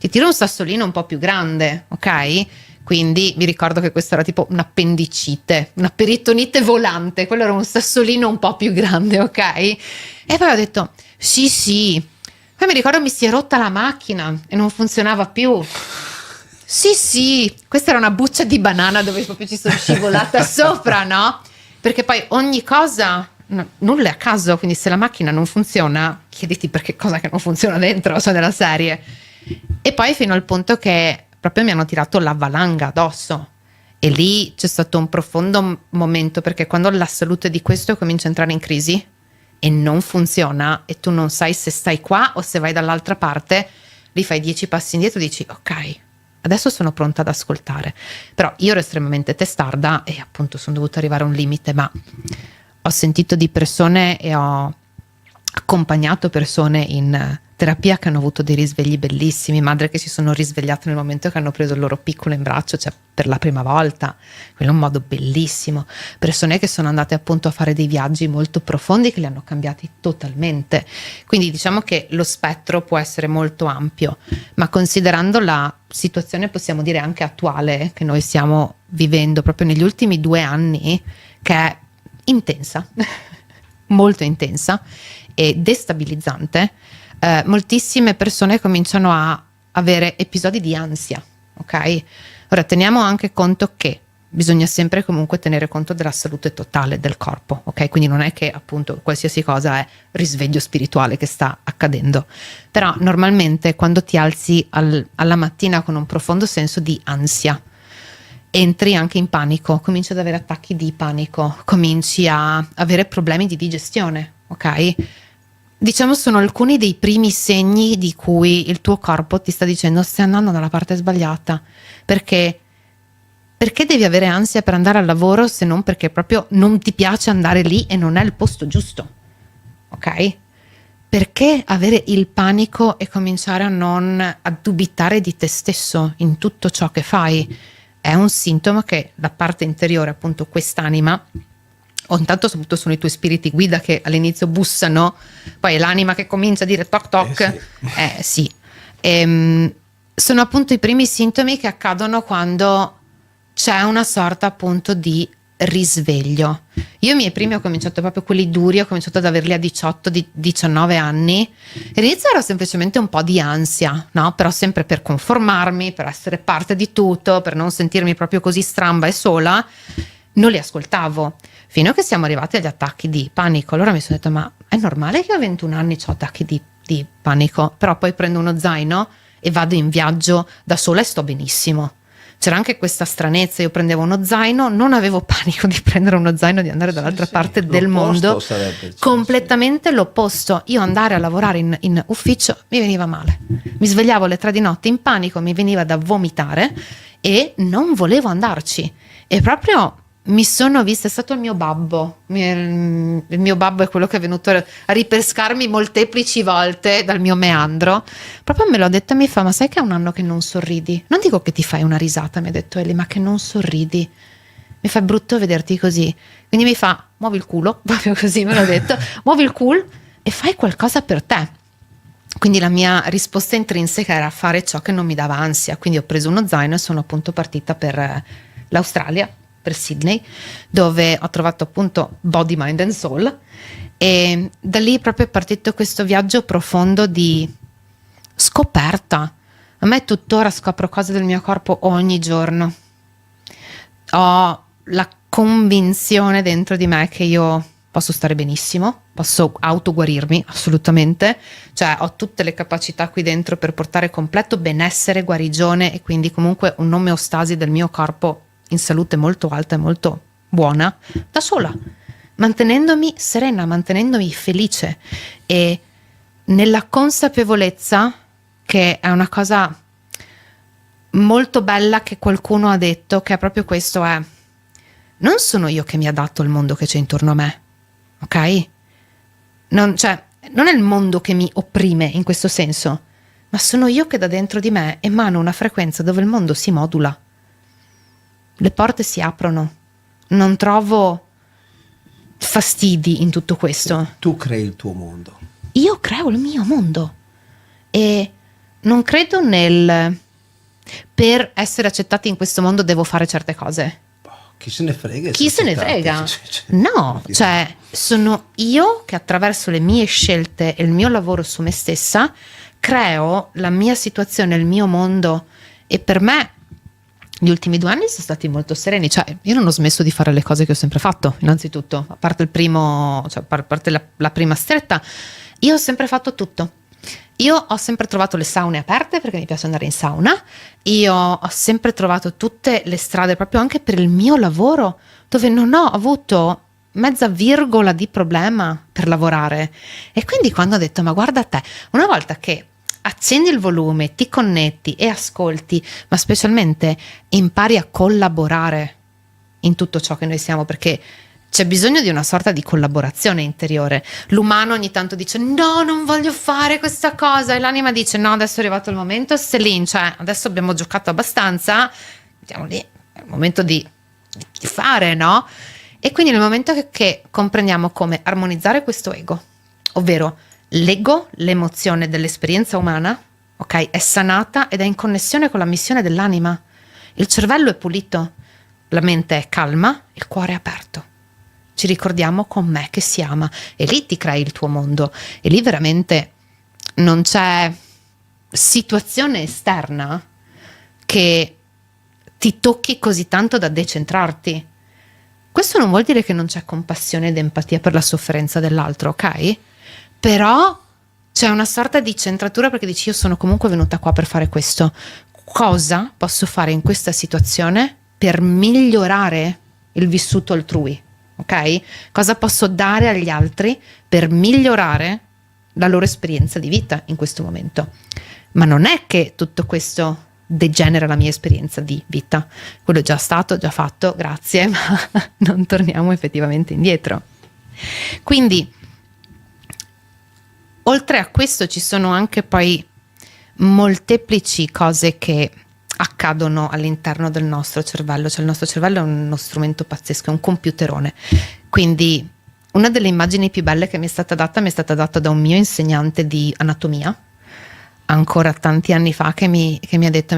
Ti tiro un sassolino un po' più grande, ok? Quindi mi ricordo che questo era tipo un'appendicite, una peritonite volante, quello era un sassolino un po' più grande, ok? E poi ho detto sì. Poi mi ricordo mi si è rotta la macchina e non funzionava più. Sì, questa era una buccia di banana dove proprio ci sono scivolata sopra, no? Perché poi ogni cosa, nulla è a caso, quindi se la macchina non funziona, chiediti perché cosa che non funziona dentro, cioè della serie. E poi fino al punto che proprio mi hanno tirato la valanga addosso. E lì c'è stato un profondo momento, perché quando la salute di questo comincia a entrare in crisi e non funziona e tu non sai se stai qua o se vai dall'altra parte, lì fai 10 passi indietro e dici: ok, adesso sono pronta ad ascoltare. Però io ero estremamente testarda e appunto sono dovuta arrivare a un limite, ma ho sentito di persone e ho accompagnato persone in terapia che hanno avuto dei risvegli bellissimi, madri che si sono risvegliate nel momento che hanno preso il loro piccolo in braccio, cioè per la prima volta, quello è un modo bellissimo, persone che sono andate appunto a fare dei viaggi molto profondi che li hanno cambiati totalmente. Quindi diciamo che lo spettro può essere molto ampio, ma considerando la situazione, possiamo dire anche attuale, che noi stiamo vivendo proprio negli ultimi 2 anni, che è intensa, molto intensa e destabilizzante, moltissime persone cominciano a avere episodi di ansia, ok? Ora teniamo anche conto che bisogna sempre comunque tenere conto della salute totale del corpo, ok? Quindi non è che appunto qualsiasi cosa è risveglio spirituale che sta accadendo, però normalmente quando ti alzi alla mattina con un profondo senso di ansia, entri anche in panico, cominci ad avere attacchi di panico, cominci a avere problemi di digestione, ok? Diciamo sono alcuni dei primi segni di cui il tuo corpo ti sta dicendo: stai andando dalla parte sbagliata. Perché devi avere ansia per andare al lavoro, se non perché proprio non ti piace andare lì e non è il posto giusto, ok? Perché avere il panico e cominciare a dubitare di te stesso in tutto ciò che fai è un sintomo che la parte interiore, appunto quest'anima, o intanto soprattutto sono i tuoi spiriti guida che all'inizio bussano, poi è l'anima che comincia a dire toc toc, sì. Sono appunto i primi sintomi che accadono quando c'è una sorta appunto di risveglio. Io i miei primi ho cominciato proprio quelli duri, ho cominciato ad averli a 18-19 anni e all'inizio era semplicemente un po' di ansia, no? Però sempre per conformarmi, per essere parte di tutto, per non sentirmi proprio così stramba e sola, non li ascoltavo, fino a che siamo arrivati agli attacchi di panico. Allora mi sono detto: ma è normale che a 21 anni ho attacchi di panico, però poi prendo uno zaino e vado in viaggio da sola e sto benissimo. c'era anche questa stranezza, io prendevo uno zaino, non avevo panico di prendere uno zaino, di andare dall'altra parte del mondo, completamente l'opposto. Io andare a lavorare in ufficio mi veniva male, mi svegliavo alle 3 di notte in panico, mi veniva da vomitare e non volevo andarci, e proprio mi sono vista, è stato il mio babbo. Il mio babbo è quello che è venuto a ripescarmi molteplici volte dal mio meandro. Proprio me l'ho detto e mi fa: ma sai che è un anno che non sorridi? Non dico che ti fai una risata, mi ha detto Eli, ma che non sorridi. Mi fa brutto vederti così. Quindi mi fa: muovi il culo, proprio così me l'ha detto, muovi il culo e fai qualcosa per te. Quindi la mia risposta intrinseca era fare ciò che non mi dava ansia. Quindi ho preso uno zaino e sono appunto partita per l'Australia, per Sydney, dove ho trovato appunto Body, Mind and Soul, e da lì proprio è partito questo viaggio profondo di scoperta. A me tuttora scopro cose del mio corpo ogni giorno. Ho la convinzione dentro di me che io posso stare benissimo, posso autoguarirmi assolutamente, cioè ho tutte le capacità qui dentro per portare completo benessere, guarigione e quindi comunque un'omeostasi del mio corpo in salute molto alta e molto buona, da sola, mantenendomi serena, mantenendomi felice e nella consapevolezza, che è una cosa molto bella che qualcuno ha detto, che è proprio questo: è non sono io che mi adatto al mondo che c'è intorno a me, ok? Non è il mondo che mi opprime in questo senso, ma sono io che da dentro di me emano una frequenza dove il mondo si modula. Le porte si aprono, non trovo fastidi in tutto questo. Tu crei il tuo mondo. Io creo il mio mondo e non credo nel per essere accettati in questo mondo devo fare certe cose. Chi se ne frega? Chi se ne frega? No, cioè sono io che attraverso le mie scelte e il mio lavoro su me stessa creo la mia situazione, il mio mondo, e per me gli ultimi 2 anni sono stati molto sereni, cioè io non ho smesso di fare le cose che ho sempre fatto, innanzitutto, a parte il primo, cioè a parte la prima stretta, io ho sempre fatto tutto. Io ho sempre trovato le saune aperte perché mi piace andare in sauna, io ho sempre trovato tutte le strade proprio anche per il mio lavoro dove non ho avuto mezza virgola di problema per lavorare. E quindi quando ho detto ma guarda te, una volta che accendi il volume, ti connetti e ascolti, ma specialmente impari a collaborare in tutto ciò che noi siamo, perché c'è bisogno di una sorta di collaborazione interiore. L'umano ogni tanto dice no, non voglio fare questa cosa, e l'anima dice no, adesso è arrivato il momento, Céline, cioè adesso abbiamo giocato abbastanza, andiamo lì, è il momento di fare, no? E quindi nel momento che comprendiamo come armonizzare questo ego, ovvero l'ego, l'emozione dell'esperienza umana, ok, è sanata ed è in connessione con la missione dell'anima. Il cervello è pulito, la mente è calma, il cuore è aperto. Ci ricordiamo con me che si ama e lì ti crei il tuo mondo e lì veramente non c'è situazione esterna che ti tocchi così tanto da decentrarti. Questo non vuol dire che non c'è compassione ed empatia per la sofferenza dell'altro, ok? Però c'è una sorta di centratura perché dici io sono comunque venuta qua per fare questo. Cosa posso fare in questa situazione per migliorare il vissuto altrui? Ok? Cosa posso dare agli altri per migliorare la loro esperienza di vita in questo momento? Ma non è che tutto questo degenera la mia esperienza di vita. Quello è già stato, già fatto, grazie, ma non torniamo effettivamente indietro. Quindi oltre a questo ci sono anche poi molteplici cose che accadono all'interno del nostro cervello, cioè il nostro cervello è uno strumento pazzesco, è un computerone. Quindi una delle immagini più belle che mi è stata data da un mio insegnante di anatomia, ancora tanti anni fa, che mi ha detto,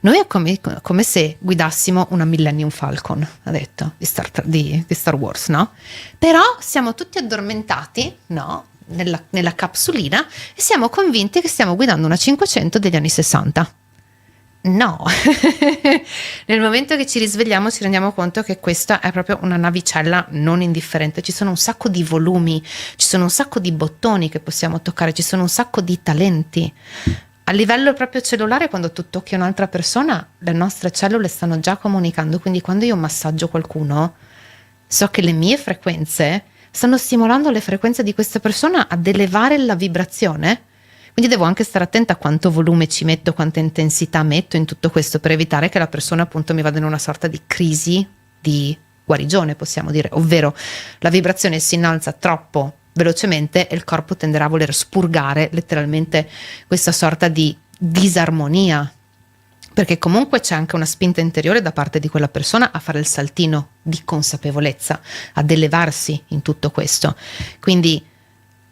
noi è come se guidassimo una Millennium Falcon, ha detto, di Star Wars, no? Però siamo tutti addormentati, no? Nella capsulina e siamo convinti che stiamo guidando una 500 degli anni 60. No, nel momento che ci risvegliamo ci rendiamo conto che questa è proprio una navicella non indifferente, ci sono un sacco di volumi, ci sono un sacco di bottoni che possiamo toccare, ci sono un sacco di talenti a livello proprio cellulare, quando tu tocchi un'altra persona, le nostre cellule stanno già comunicando, quindi quando io massaggio qualcuno, so che le mie frequenze stanno stimolando le frequenze di questa persona ad elevare la vibrazione. Quindi devo anche stare attenta a quanto volume ci metto, quanta intensità metto in tutto questo, per evitare che la persona appunto mi vada in una sorta di crisi di guarigione, possiamo dire, ovvero la vibrazione si innalza troppo velocemente e il corpo tenderà a voler spurgare letteralmente questa sorta di disarmonia, perché comunque c'è anche una spinta interiore da parte di quella persona a fare il saltino di consapevolezza, ad elevarsi in tutto questo. Quindi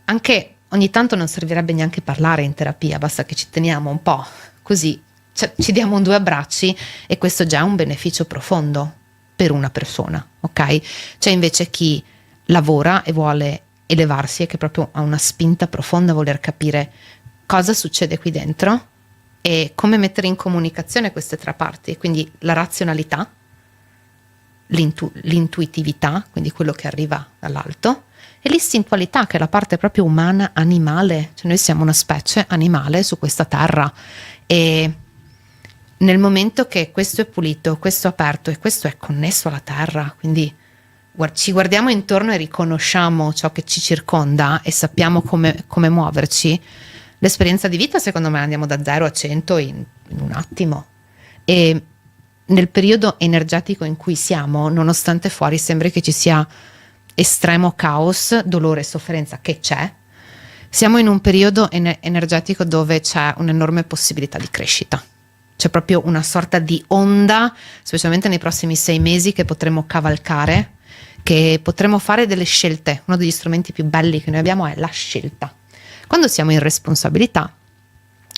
anche ogni tanto non servirebbe neanche parlare in terapia, basta che ci teniamo un po' così, cioè, ci diamo due abbracci e questo già è un beneficio profondo per una persona, ok? C'è invece chi lavora e vuole elevarsi e che proprio ha una spinta profonda a voler capire cosa succede qui dentro e come mettere in comunicazione queste tre parti, quindi la razionalità, l'intuitività, quindi quello che arriva dall'alto, e l'istintualità, che è la parte proprio umana, animale, cioè noi siamo una specie animale su questa terra e nel momento che questo è pulito, questo è aperto e questo è connesso alla terra, quindi ci guardiamo intorno e riconosciamo ciò che ci circonda e sappiamo come muoverci, l'esperienza di vita secondo me andiamo da 0 a 100 in un attimo. E nel periodo energetico in cui siamo, nonostante fuori sembri che ci sia estremo caos, dolore e sofferenza, che c'è, siamo in un periodo energetico dove c'è un'enorme possibilità di crescita. C'è proprio una sorta di onda, specialmente nei prossimi 6 mesi, che potremo cavalcare, che potremo fare delle scelte. Uno degli strumenti più belli che noi abbiamo è la scelta. Quando siamo in responsabilità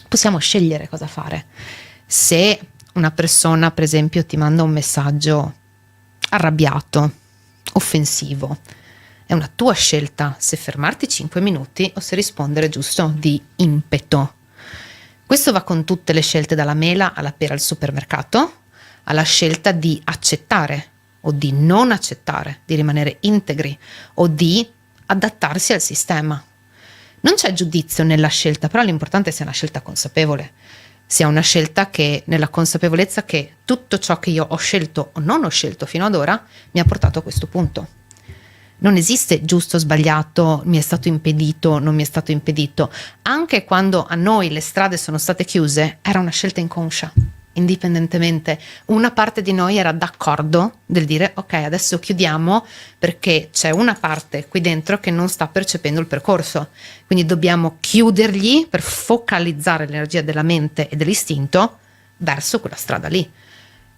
possiamo scegliere cosa fare. Se una persona, per esempio, ti manda un messaggio arrabbiato, offensivo, è una tua scelta se fermarti 5 minuti o se rispondere giusto di impeto. Questo va con tutte le scelte, dalla mela alla pera al supermercato, alla scelta di accettare o di non accettare, di rimanere integri o di adattarsi al sistema. Non c'è giudizio nella scelta, però l'importante è sia una scelta consapevole, sia una scelta che nella consapevolezza che tutto ciò che io ho scelto o non ho scelto fino ad ora mi ha portato a questo punto. Non esiste giusto o sbagliato, mi è stato impedito, non mi è stato impedito. Anche quando a noi le strade sono state chiuse, era una scelta inconscia, indipendentemente. Una parte di noi era d'accordo del dire ok, adesso chiudiamo perché c'è una parte qui dentro che non sta percependo il percorso. Quindi dobbiamo chiudergli per focalizzare l'energia della mente e dell'istinto verso quella strada lì.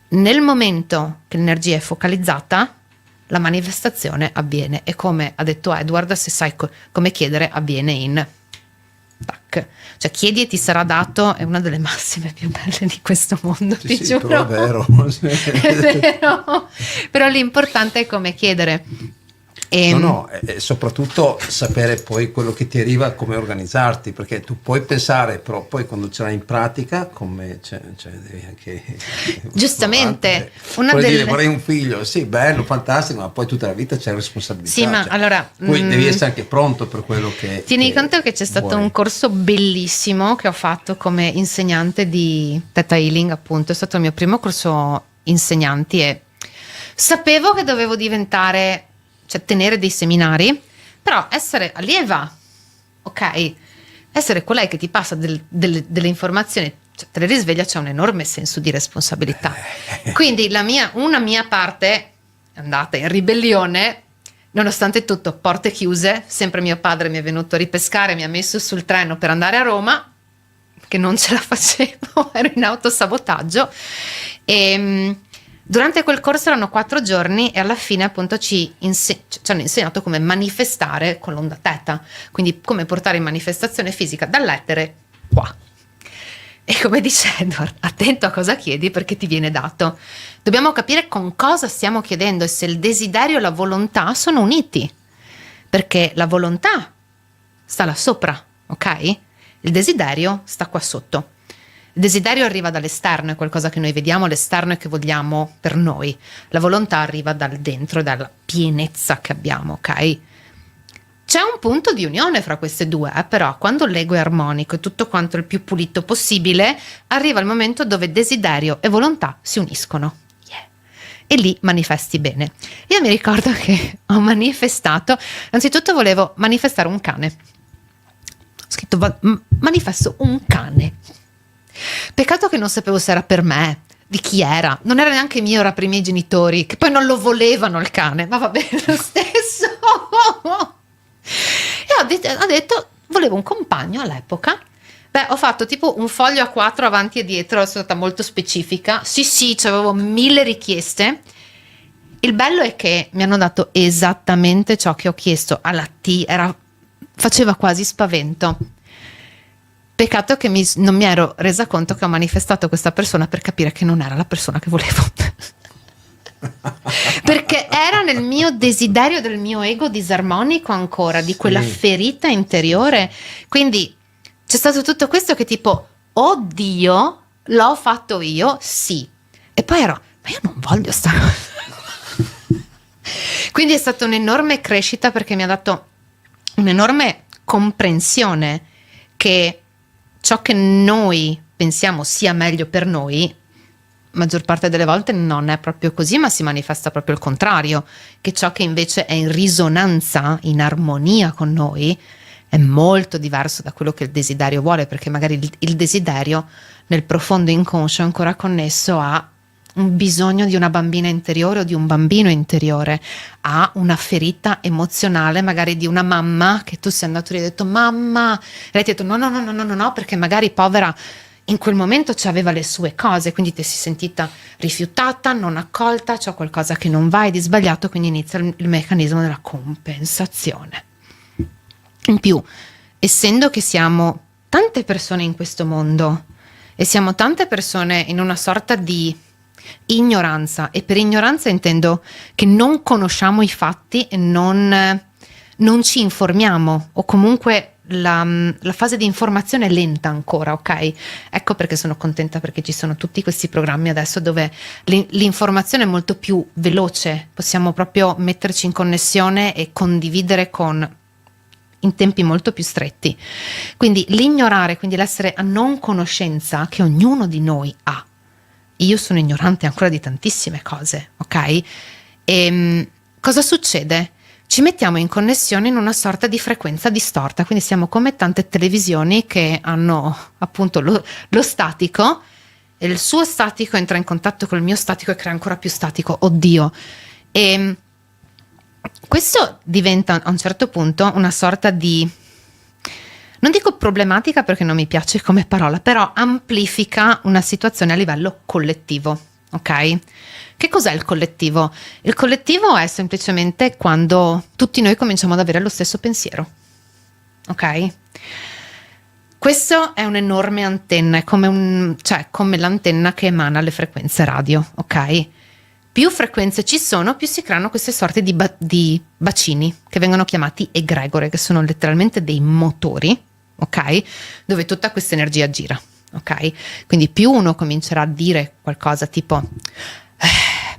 Nel momento che l'energia è focalizzata, la manifestazione avviene e, come ha detto Edward, se sai come chiedere, avviene in tac. Cioè chiedi e ti sarà dato è una delle massime più belle di questo mondo, sì, ti sì, giuro. però è vero. È vero, però l'importante è come chiedere. No, e soprattutto sapere poi quello che ti arriva, come organizzarti, perché tu puoi pensare, però poi quando ce l'hai in pratica, come devi anche giustamente dire vorrei un figlio, sì, bello, fantastico, ma poi tutta la vita c'è responsabilità. Sì, ma allora poi devi essere anche pronto per quello che tieni conto che c'è stato un corso bellissimo che ho fatto come insegnante di Theta Healing, appunto, è stato il mio primo corso insegnanti e sapevo che dovevo diventare, cioè tenere dei seminari, però essere allieva, ok? Essere colei che ti passa delle informazioni, cioè te le risveglia, c'è un enorme senso di responsabilità. Quindi una mia parte è andata in ribellione, nonostante tutto, porte chiuse, sempre mio padre mi è venuto a ripescare, mi ha messo sul treno per andare a Roma, che non ce la facevo, ero in autosabotaggio e durante quel corso erano 4 giorni e alla fine appunto ci hanno insegnato come manifestare con l'onda teta, quindi come portare in manifestazione fisica dall'etere qua. E come dice Edward, attento a cosa chiedi perché ti viene dato. Dobbiamo capire con cosa stiamo chiedendo e se il desiderio e la volontà sono uniti, perché la volontà sta là sopra, ok? Il desiderio sta qua sotto. Il desiderio arriva dall'esterno, è qualcosa che noi vediamo all'esterno e che vogliamo per noi. La volontà arriva dal dentro, dalla pienezza che abbiamo, ok? C'è un punto di unione fra queste due, però quando l'ego è armonico e tutto quanto il più pulito possibile, arriva il momento dove desiderio e volontà si uniscono. E lì manifesti bene. Io mi ricordo che ho manifestato, anzitutto volevo manifestare un cane. Ho scritto manifesto un cane. Peccato che non sapevo se era per me, di chi era. Non era neanche mio, era per i miei genitori, che poi non lo volevano il cane, ma va bene lo stesso. E ho detto, volevo un compagno all'epoca. Beh, ho fatto tipo un foglio A4 avanti e dietro, sono stata molto specifica. Sì, avevo 1000 richieste. Il bello è che mi hanno dato esattamente ciò che ho chiesto alla T, faceva quasi spavento. Peccato che non mi ero resa conto che ho manifestato questa persona per capire che non era la persona che volevo. Perché era nel mio desiderio del mio ego disarmonico ancora, di quella ferita interiore. Quindi c'è stato tutto questo che tipo, oddio, l'ho fatto io, sì. E poi ero, ma io non voglio stare. Quindi è stata un'enorme crescita, perché mi ha dato un'enorme comprensione che ciò che noi pensiamo sia meglio per noi, maggior parte delle volte non è proprio così, ma si manifesta proprio il contrario, che ciò che invece è in risonanza, in armonia con noi, è molto diverso da quello che il desiderio vuole, perché magari il desiderio nel profondo inconscio è ancora connesso a un bisogno di una bambina interiore o di un bambino interiore, a una ferita emozionale magari di una mamma, che tu sei andato lì e hai detto mamma, e lei ti ha detto no, perché magari povera in quel momento aveva le sue cose, quindi ti sei sentita rifiutata, non accolta, c'è qualcosa che non va, è di sbagliato, quindi inizia il meccanismo della compensazione. In più, essendo che siamo tante persone in questo mondo e siamo tante persone in una sorta di ignoranza, e per ignoranza intendo che non conosciamo i fatti e non ci informiamo, o comunque la fase di informazione è lenta ancora, ok? Ecco perché sono contenta, perché ci sono tutti questi programmi adesso dove l'informazione è molto più veloce, possiamo proprio metterci in connessione e condividere in tempi molto più stretti. Quindi l'ignorare, quindi l'essere a non conoscenza che ognuno di noi ha. Io sono ignorante ancora di tantissime cose, ok? E cosa succede? Ci mettiamo in connessione in una sorta di frequenza distorta, quindi siamo come tante televisioni che hanno appunto lo statico, e il suo statico entra in contatto con il mio statico e crea ancora più statico, oddio. E questo diventa a un certo punto una sorta di, non dico problematica perché non mi piace come parola, però amplifica una situazione a livello collettivo, ok? Che cos'è il collettivo? Il collettivo è semplicemente quando tutti noi cominciamo ad avere lo stesso pensiero, ok? Questo è un'enorme antenna, è come l'antenna che emana le frequenze radio, ok? Più frequenze ci sono, più si creano queste sorte di bacini che vengono chiamati egregore, che sono letteralmente dei motori, ok? Dove tutta questa energia gira, ok? Quindi più uno comincerà a dire qualcosa tipo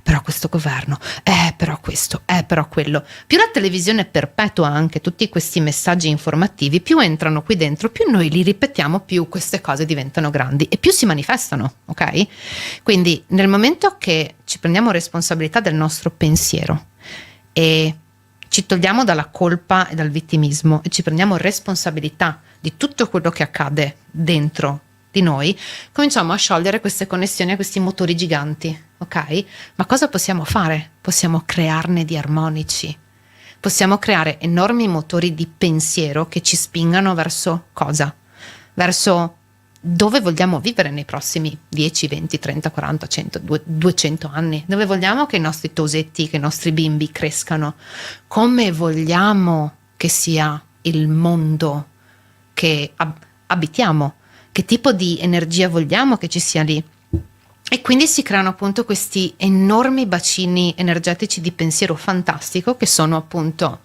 però questo governo, però questo, però quello, più la televisione perpetua anche tutti questi messaggi informativi, più entrano qui dentro, più noi li ripetiamo, più queste cose diventano grandi e più si manifestano, ok? Quindi nel momento che ci prendiamo responsabilità del nostro pensiero e ci togliamo dalla colpa e dal vittimismo e ci prendiamo responsabilità di tutto quello che accade dentro di noi, cominciamo a sciogliere queste connessioni a questi motori giganti, ok? Ma cosa possiamo fare? Possiamo crearne di armonici, possiamo creare enormi motori di pensiero che ci spingano verso cosa? Verso dove vogliamo vivere nei prossimi 10, 20, 30, 40, 100, 200 anni, dove vogliamo che i nostri tosetti, che i nostri bimbi crescano, come vogliamo che sia il mondo che abitiamo, che tipo di energia vogliamo che ci sia lì. E quindi si creano appunto questi enormi bacini energetici di pensiero fantastico, che sono appunto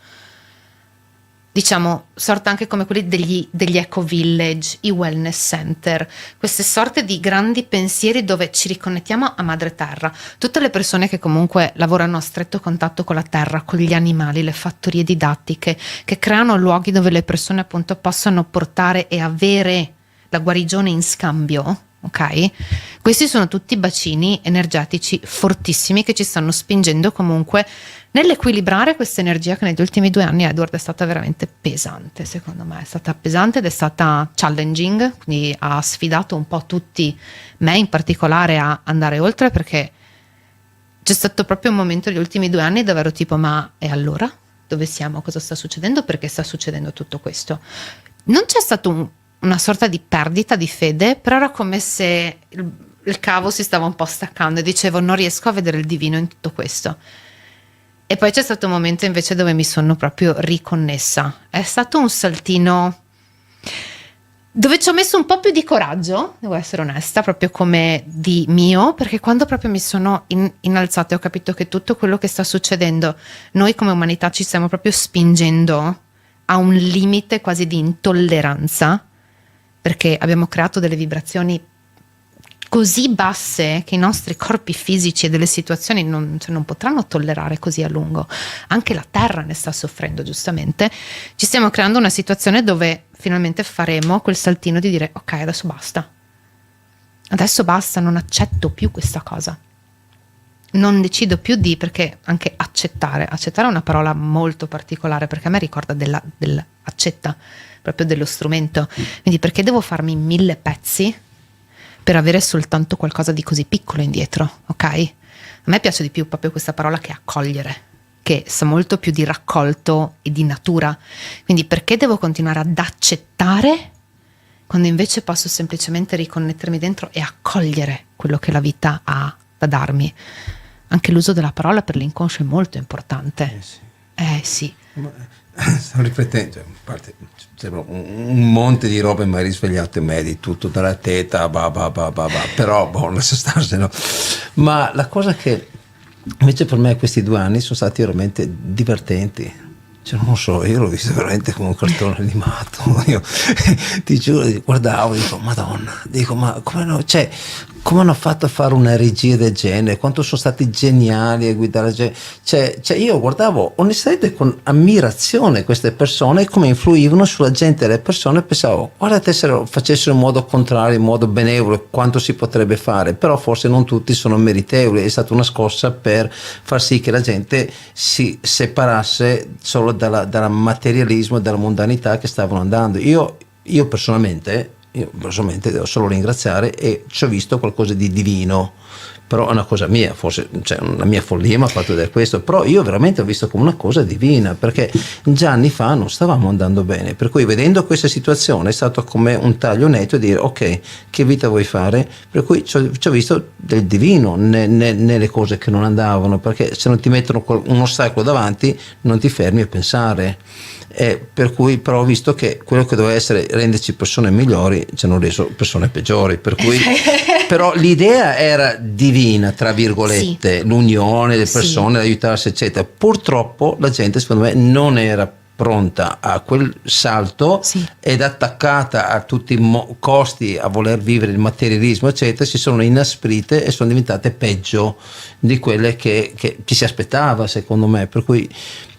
diciamo, sorta anche come quelli degli eco village, i wellness center, queste sorte di grandi pensieri dove ci riconnettiamo a madre terra. Tutte le persone che comunque lavorano a stretto contatto con la terra, con gli animali, le fattorie didattiche, che creano luoghi dove le persone appunto possano portare e avere la guarigione in scambio, ok? Questi sono tutti bacini energetici fortissimi che ci stanno spingendo comunque nell'equilibrare questa energia che negli ultimi 2 anni, Edward, è stata veramente pesante. Secondo me è stata pesante ed è stata challenging, quindi ha sfidato un po' tutti, me in particolare, a andare oltre, perché c'è stato proprio un momento negli ultimi 2 anni dove ero tipo, ma e allora? Dove siamo? Cosa sta succedendo? Perché sta succedendo tutto questo? Non c'è stato una sorta di perdita di fede, però era come se il cavo si stava un po' staccando e dicevo, non riesco a vedere il divino in tutto questo. E poi c'è stato un momento invece dove mi sono proprio riconnessa. È stato un saltino dove ci ho messo un po' più di coraggio, devo essere onesta, proprio come di mio, perché quando proprio mi sono innalzata e ho capito che tutto quello che sta succedendo, noi come umanità ci stiamo proprio spingendo a un limite quasi di intolleranza, perché abbiamo creato delle vibrazioni così basse che i nostri corpi fisici e delle situazioni non potranno tollerare così a lungo. Anche la terra ne sta soffrendo, giustamente. Ci stiamo creando una situazione dove finalmente faremo quel saltino di dire ok, adesso basta, non accetto più questa cosa, non decido più di, perché anche accettare è una parola molto particolare, perché a me ricorda dell'accetta, proprio dello strumento. Quindi perché devo farmi 1000 pezzi per avere soltanto qualcosa di così piccolo indietro, ok? A me piace di più proprio questa parola che accogliere, che sa molto più di raccolto e di natura. Quindi perché devo continuare ad accettare quando invece posso semplicemente riconnettermi dentro e accogliere quello che la vita ha da darmi? Anche l'uso della parola per l'inconscio è molto importante. Sì. Sto riflettendo, a parte, sembra un monte di robe mai risvegliato in me, di tutto dalla teta, però lascia stare, no? Ma la cosa che invece per me questi 2 anni sono stati veramente divertenti. Cioè, non so, io l'ho visto veramente come un cartone animato. Io ti giuro, guardavo, dico, Madonna, ma come no? Cioè, come hanno fatto a fare una regia del genere? Quanto sono stati geniali a guidare gente. Cioè, io guardavo onestamente con ammirazione queste persone, come influivano sulla gente e le persone. Pensavo, guardate, se lo facessero in modo contrario, in modo benevolo, quanto si potrebbe fare. Però forse non tutti sono meritevoli. È stata una scossa per far sì che la gente si separasse solo dalla materialismo e dalla mondanità che stavano andando. Io personalmente devo solo ringraziare, e ci ho visto qualcosa di divino, però è una cosa mia, forse, cioè, una mia follia mi ha fatto vedere questo, però io veramente ho visto come una cosa divina, perché già anni fa non stavamo andando bene, per cui vedendo questa situazione è stato come un taglio netto e dire ok, che vita vuoi fare? Per cui ci ho visto del divino nelle cose che non andavano, perché se non ti mettono un ostacolo davanti non ti fermi a pensare. Per cui però ho visto che quello che doveva essere renderci persone migliori ci hanno reso persone peggiori, per cui però l'idea era divina, tra virgolette, sì, l'unione delle persone, l'aiutarsi eccetera. Purtroppo la gente secondo me non era pronta a quel salto, sì, ed attaccata a tutti i costi a voler vivere il materialismo eccetera, si sono inasprite e sono diventate peggio di quelle che ci si aspettava, secondo me. Per cui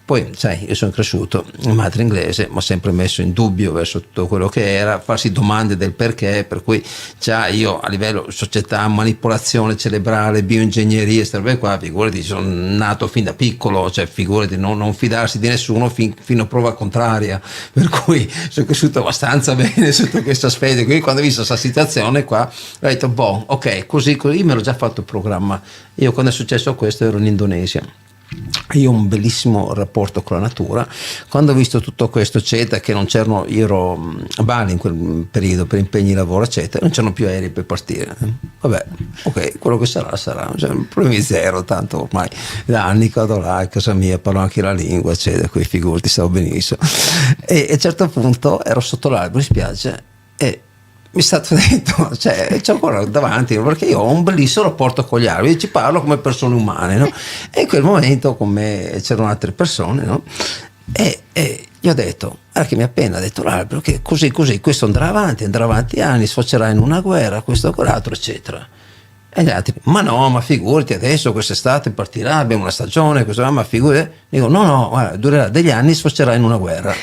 poi, sai, io sono cresciuto in madre inglese, ma ho sempre messo in dubbio verso tutto quello che era, farsi domande del perché, per cui già io a livello società, manipolazione cerebrale, bioingegneria, queste robe qua, figurati, sono nato fin da piccolo, cioè figurati, non fidarsi di nessuno fino a prova contraria, per cui sono cresciuto abbastanza bene sotto questo aspetto. Quindi quando ho visto questa situazione qua, ho detto, ok, così, io me l'ho già fatto il programma. Io quando è successo questo ero in Indonesia. Io ho un bellissimo rapporto con la natura. Quando ho visto tutto questo eccetera, che non c'erano, io ero a Bali in quel periodo per impegni di lavoro eccetera, non c'erano più aerei per partire. Vabbè, ok, quello che sarà, cioè, problemi zero, tanto ormai da anni vado là a casa mia, parlo anche la lingua eccetera, quei figurati, stavo benissimo. E a un certo punto ero sotto l'albero in spiaggia e mi è stato detto, cioè c'ho ancora davanti, perché io ho un bellissimo rapporto con gli alberi, ci parlo come persone umane, no? E in quel momento con me c'erano altre persone, no? E gli ho detto, che mi ha appena detto l'albero, che così, questo andrà avanti anni, sfocerà in una guerra, questo, quell'altro, eccetera. E gli altri, ma no, ma figurati, adesso quest'estate partirà, abbiamo una stagione, ma figurati. Dico, no, guarda, durerà degli anni, sfocerà in una guerra.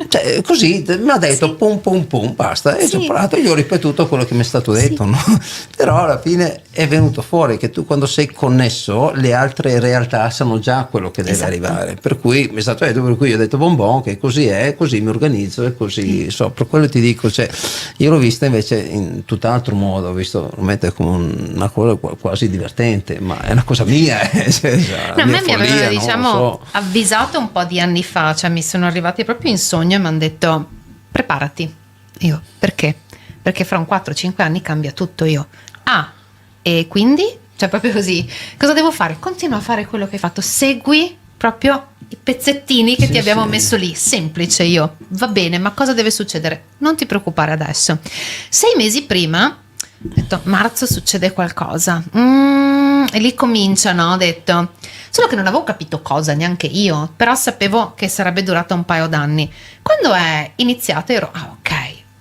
Cioè, così mi ha detto, sì, pum, basta, e sì, ho parlato, gli ho ripetuto quello che mi è stato detto, sì, no? Però alla fine è venuto fuori che tu, quando sei connesso, le altre realtà sanno già quello che deve, esatto, arrivare, per cui mi è stato detto, per cui io ho detto bonbon, che così è, così mi organizzo e così, so, per quello ti dico, cioè, io l'ho vista invece in tutt'altro modo, ho visto veramente come una cosa quasi divertente, ma è una cosa mia, cioè, no, a me mi avevano, diciamo, so, avvisato un po' di anni fa, cioè mi sono arrivati proprio in sogno e mi hanno detto preparati. Io, perché? Perché fra un 4-5 anni cambia tutto. Io, e quindi? Cioè proprio così, cosa devo fare? Continua a fare quello che hai fatto, segui proprio i pezzettini che, sì, ti abbiamo, sì, messo lì, semplice. Io, va bene, ma cosa deve succedere? Non ti preoccupare adesso. 6 mesi prima ho detto, marzo succede qualcosa, e lì comincia, no? Ho detto, solo che non avevo capito cosa neanche io, però sapevo che sarebbe durata un paio d'anni. Quando è iniziata ero, ok,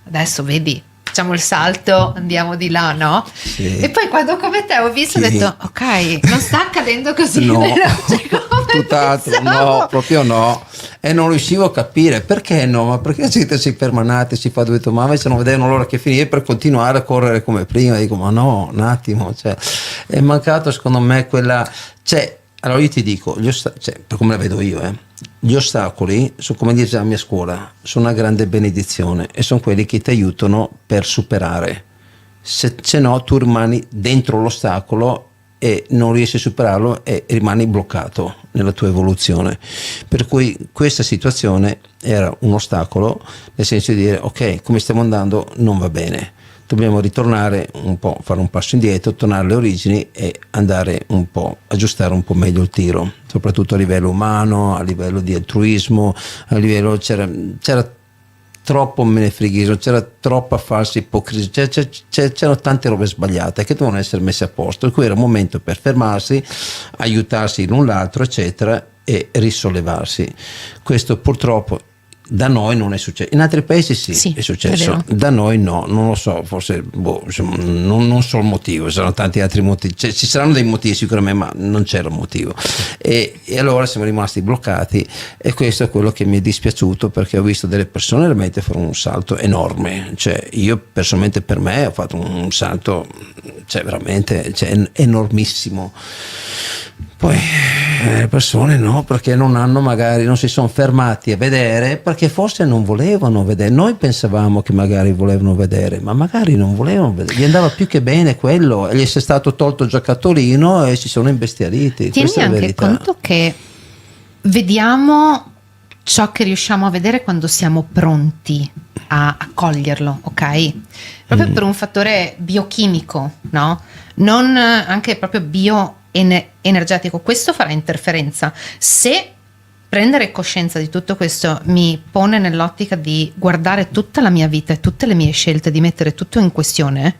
adesso vedi, facciamo il salto, andiamo di là, no? Sì. E poi quando come te ho visto, ho detto, ok, non sta accadendo così, no, cioè, tutt'altro, no, proprio no. E non riuscivo a capire perché no, ma perché si fermanate, si fa due domande, se non vedevano l'ora che finire per continuare a correre come prima. Dico, ma no, un attimo, cioè, è mancato secondo me quella, cioè, allora io ti dico, cioè, per come la vedo io, gli ostacoli sono, come dice la mia scuola, sono una grande benedizione e sono quelli che ti aiutano per superare. Se no tu rimani dentro l'ostacolo e non riesci a superarlo e rimani bloccato nella tua evoluzione. Per cui questa situazione era un ostacolo, nel senso di dire, ok, come stiamo andando non va bene, dobbiamo ritornare un po', fare un passo indietro, tornare alle origini e andare un po', aggiustare un po' meglio il tiro, soprattutto a livello umano, a livello di altruismo, a livello c'era troppo menefreghismo, c'era troppa falsa ipocrisia, c'erano tante robe sbagliate che dovevano essere messe a posto, per cui era un momento per fermarsi, aiutarsi l'un l'altro, eccetera, e risollevarsi. Questo purtroppo da noi non è successo, in altri paesi sì è successo, da noi no, non lo so, forse insomma, non so il motivo, ci saranno tanti altri motivi, cioè, ci saranno dei motivi sicuramente, ma non c'era un motivo, e allora siamo rimasti bloccati, e questo è quello che mi è dispiaciuto, perché ho visto delle persone veramente fare un salto enorme, cioè io personalmente, per me, ho fatto un salto, cioè veramente, cioè, enormissimo. Poi le persone no, perché non hanno, magari non si sono fermati a vedere, perché forse non volevano vedere. Noi pensavamo che magari volevano vedere, ma magari non volevano vedere, gli andava più che bene quello, gli è stato tolto il giocattolino e si sono imbestialiti. Tieni anche conto che vediamo ciò che riusciamo a vedere quando siamo pronti a coglierlo, ok? Proprio per un fattore biochimico, no? Non anche proprio energetico. Questo farà interferenza. Se prendere coscienza di tutto questo mi pone nell'ottica di guardare tutta la mia vita e tutte le mie scelte, di mettere tutto in questione,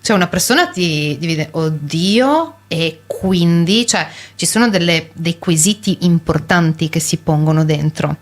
cioè una persona ti divide, oddio, e quindi, cioè, ci sono dei quesiti importanti che si pongono dentro.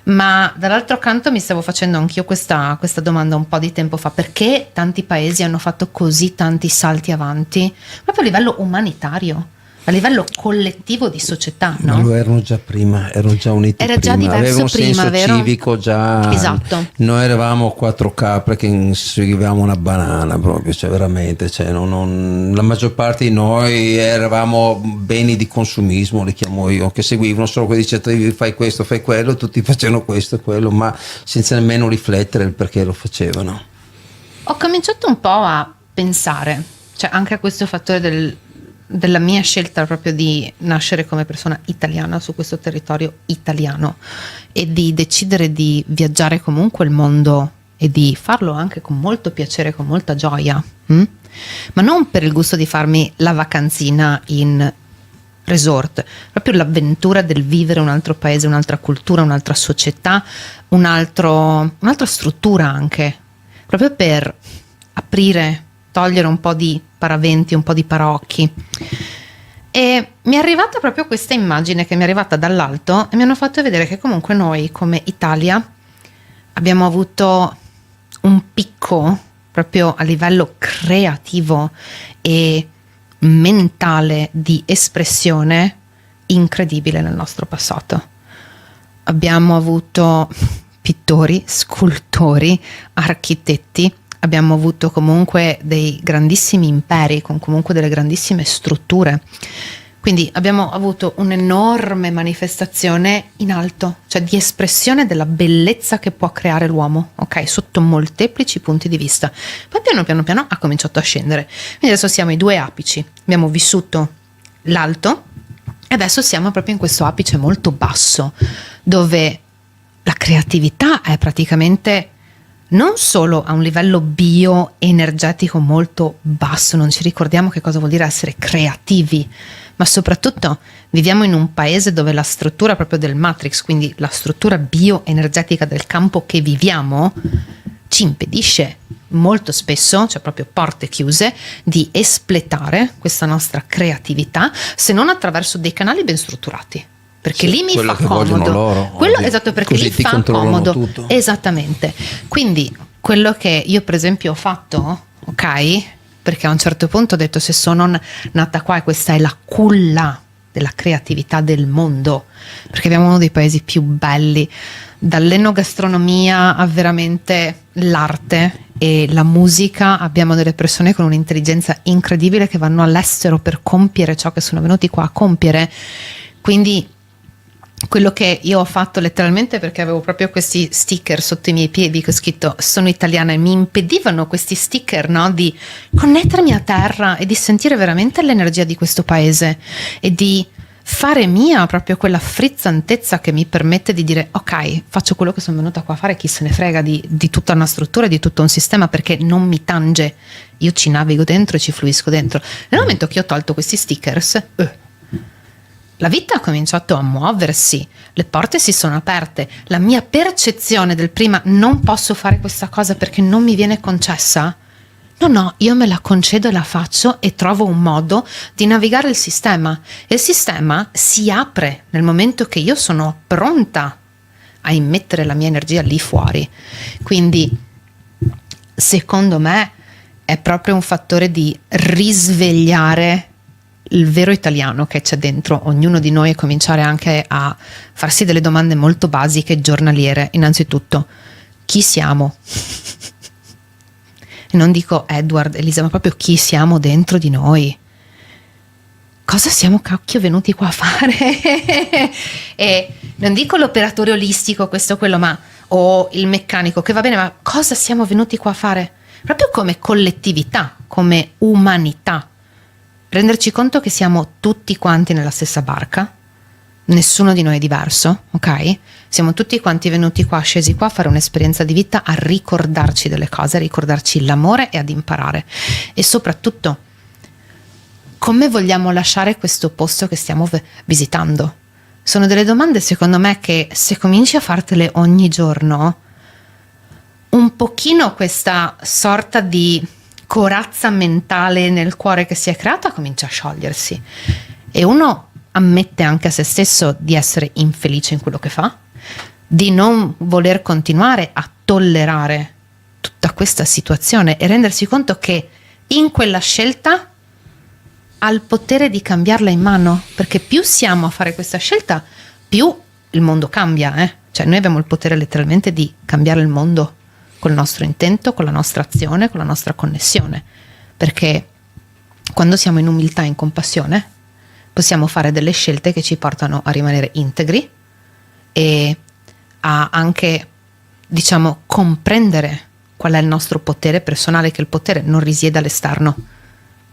Ma dall'altro canto mi stavo facendo anch'io questa domanda un po' di tempo fa: perché tanti paesi hanno fatto così tanti salti avanti proprio a livello umanitario, a livello collettivo di società, no? Ma lo erano già prima, erano già uniti, era prima, già diverso, aveva un prima, senso vero? Civico già. Esatto. Noi eravamo 4 capre che seguivamo una banana proprio, cioè veramente, cioè la maggior parte di noi eravamo beni di consumismo, li chiamo io, che seguivano solo quelli che dicevano fai questo, fai quello, tutti facevano questo e quello, ma senza nemmeno riflettere il perché lo facevano. Ho cominciato un po' a pensare, cioè anche a questo fattore della mia scelta proprio di nascere come persona italiana su questo territorio italiano e di decidere di viaggiare comunque il mondo e di farlo anche con molto piacere, con molta gioia, ma non per il gusto di farmi la vacanzina in resort, proprio l'avventura del vivere un altro paese, un'altra cultura, un'altra società, un'altra struttura anche, proprio per aprire, togliere un po' di paraventi, un po' di paraocchi. E mi è arrivata proprio questa immagine che mi è arrivata dall'alto e mi hanno fatto vedere che comunque noi come Italia abbiamo avuto un picco proprio a livello creativo e mentale di espressione incredibile nel nostro passato. Abbiamo avuto pittori, scultori, architetti, abbiamo avuto comunque dei grandissimi imperi con comunque delle grandissime strutture. Quindi abbiamo avuto un'enorme manifestazione in alto, cioè di espressione della bellezza che può creare l'uomo, ok? Sotto molteplici punti di vista. Poi piano ha cominciato a scendere. Quindi adesso siamo ai due apici. Abbiamo vissuto l'alto e adesso siamo proprio in questo apice molto basso, dove la creatività è praticamente non solo a un livello bioenergetico molto basso, non ci ricordiamo che cosa vuol dire essere creativi, ma soprattutto viviamo in un paese dove la struttura proprio del matrix, quindi la struttura bioenergetica del campo che viviamo, ci impedisce molto spesso, cioè proprio porte chiuse, di espletare questa nostra creatività, se non attraverso dei canali ben strutturati. Perché lì mi fa comodo. Loro, quello esatto, perché così lì fa comodo. Tutto. Esattamente. Quindi quello che io per esempio ho fatto, ok? Perché a un certo punto ho detto, se sono nata qua e questa è la culla della creatività del mondo, perché abbiamo uno dei paesi più belli, dall'enogastronomia a veramente l'arte e la musica, abbiamo delle persone con un'intelligenza incredibile che vanno all'estero per compiere ciò che sono venuti qua a compiere. Quindi quello che io ho fatto letteralmente, perché avevo proprio questi sticker sotto i miei piedi che ho scritto sono italiana, e mi impedivano questi sticker, no, di connettermi a terra e di sentire veramente l'energia di questo paese e di fare mia proprio quella frizzantezza che mi permette di dire ok, faccio quello che sono venuta qua a fare, chi se ne frega di tutta una struttura, di tutto un sistema, perché non mi tange, io ci navigo dentro e ci fluisco dentro. Nel momento che ho tolto questi stickers, la vita ha cominciato a muoversi, le porte si sono aperte, la mia percezione del prima non posso fare questa cosa perché non mi viene concessa, no, io me la concedo e la faccio e trovo un modo di navigare il sistema. E il sistema si apre nel momento che io sono pronta a immettere la mia energia lì fuori. Quindi secondo me è proprio un fattore di risvegliare il vero italiano che c'è dentro ognuno di noi e cominciare anche a farsi delle domande molto basiche, giornaliere. Innanzitutto, chi siamo? E non dico Edward, Elisa, ma proprio chi siamo dentro di noi? Cosa siamo cacchio venuti qua a fare? E non dico l'operatore olistico, questo o quello, ma o il meccanico, che va bene, ma cosa siamo venuti qua a fare? Proprio come collettività, come umanità. Renderci conto che siamo tutti quanti nella stessa barca, nessuno di noi è diverso, ok? Siamo tutti quanti venuti qua, scesi qua a fare un'esperienza di vita, a ricordarci delle cose, a ricordarci l'amore e ad imparare. E soprattutto, come vogliamo lasciare questo posto che stiamo visitando? Sono delle domande, secondo me, che se cominci a fartele ogni giorno, un pochino questa sorta di corazza mentale nel cuore che si è creata comincia a sciogliersi e uno ammette anche a se stesso di essere infelice in quello che fa, di non voler continuare a tollerare tutta questa situazione e rendersi conto che in quella scelta ha il potere di cambiarla in mano, perché più siamo a fare questa scelta, più il mondo cambia, Cioè noi abbiamo il potere letteralmente di cambiare il mondo col nostro intento, con la nostra azione, con la nostra connessione, perché quando siamo in umiltà e in compassione possiamo fare delle scelte che ci portano a rimanere integri e a anche, diciamo, comprendere qual è il nostro potere personale, che il potere non risiede all'esterno,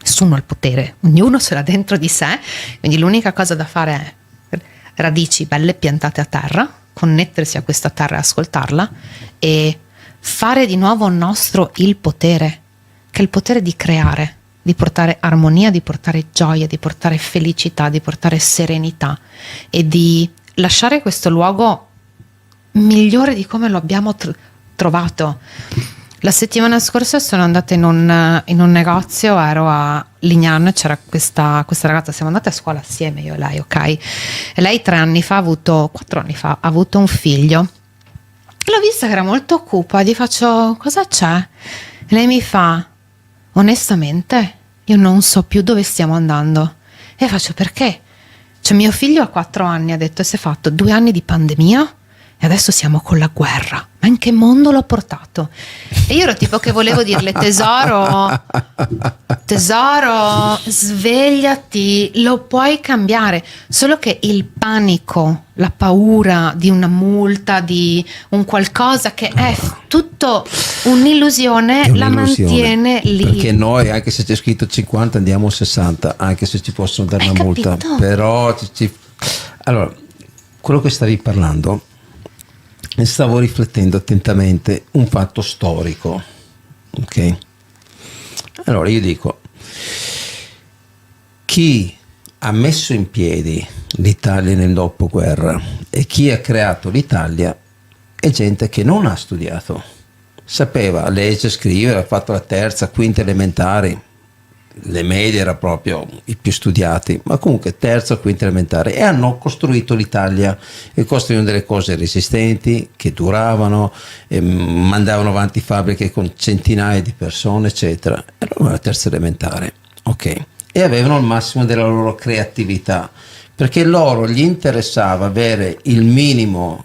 nessuno ha il potere, ognuno ce l'ha dentro di sé, quindi l'unica cosa da fare è radici belle piantate a terra, connettersi a questa terra e ascoltarla e fare di nuovo nostro il potere, che è il potere di creare, di portare armonia, di portare gioia, di portare felicità, di portare serenità e di lasciare questo luogo migliore di come lo abbiamo trovato. La settimana scorsa sono andata in un negozio, ero a Lignano, c'era questa ragazza, siamo andate a scuola assieme io e lei, ok? E lei 4 anni fa ha avuto un figlio. L'ho vista che era molto cupa, gli faccio: cosa c'è? E lei mi fa: onestamente io non so più dove stiamo andando. E faccio: perché? Cioè, mio figlio ha 4 anni, ha detto, e si è fatto 2 anni di pandemia e adesso siamo con la guerra. Ma in che mondo l'ho portato? E io ero tipo che volevo dirle: tesoro, svegliati, lo puoi cambiare. Solo che il panico, la paura di una multa, di un qualcosa che è tutto un'illusione, È la mantiene lì. Perché noi, anche se c'è scritto 50, andiamo a 60, anche se ci possono dare una multa. Però allora, quello che stavi parlando, e stavo riflettendo attentamente un fatto storico, ok? Allora io dico, chi ha messo in piedi l'Italia nel dopoguerra e chi ha creato l'Italia è gente che non ha studiato, sapeva leggere, scrivere, ha fatto la terza, quinta elementari, le medie era proprio i più studiati, ma comunque terza o quinta elementare, e hanno costruito l'Italia e costruivano delle cose resistenti che duravano, mandavano avanti fabbriche con centinaia di persone eccetera. E allora la terza elementare, ok, e avevano il massimo della loro creatività, perché loro gli interessava avere il minimo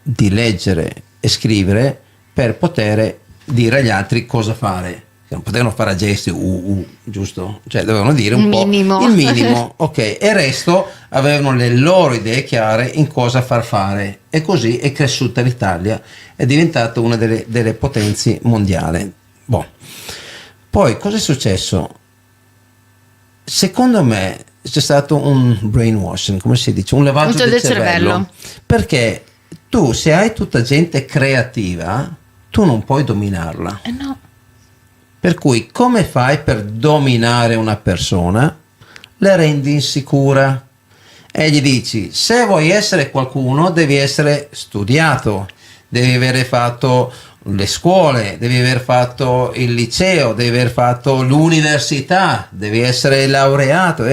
di leggere e scrivere per poter dire agli altri cosa fare. Non potevano fare a gesti, giusto? Cioè dovevano dire un po' il minimo, ok, e il resto avevano le loro idee chiare in cosa far fare, e così è cresciuta l'Italia, è diventata una delle potenze mondiali. Boh. Poi cosa è successo? Secondo me c'è stato un brainwashing, come si dice, un lavaggio del cervello, perché tu, se hai tutta gente creativa, tu non puoi dominarla. No. Per cui come fai per dominare una persona? La rendi insicura e gli dici: se vuoi essere qualcuno devi essere studiato, devi avere fatto le scuole, devi aver fatto il liceo, devi aver fatto l'università, devi essere laureato,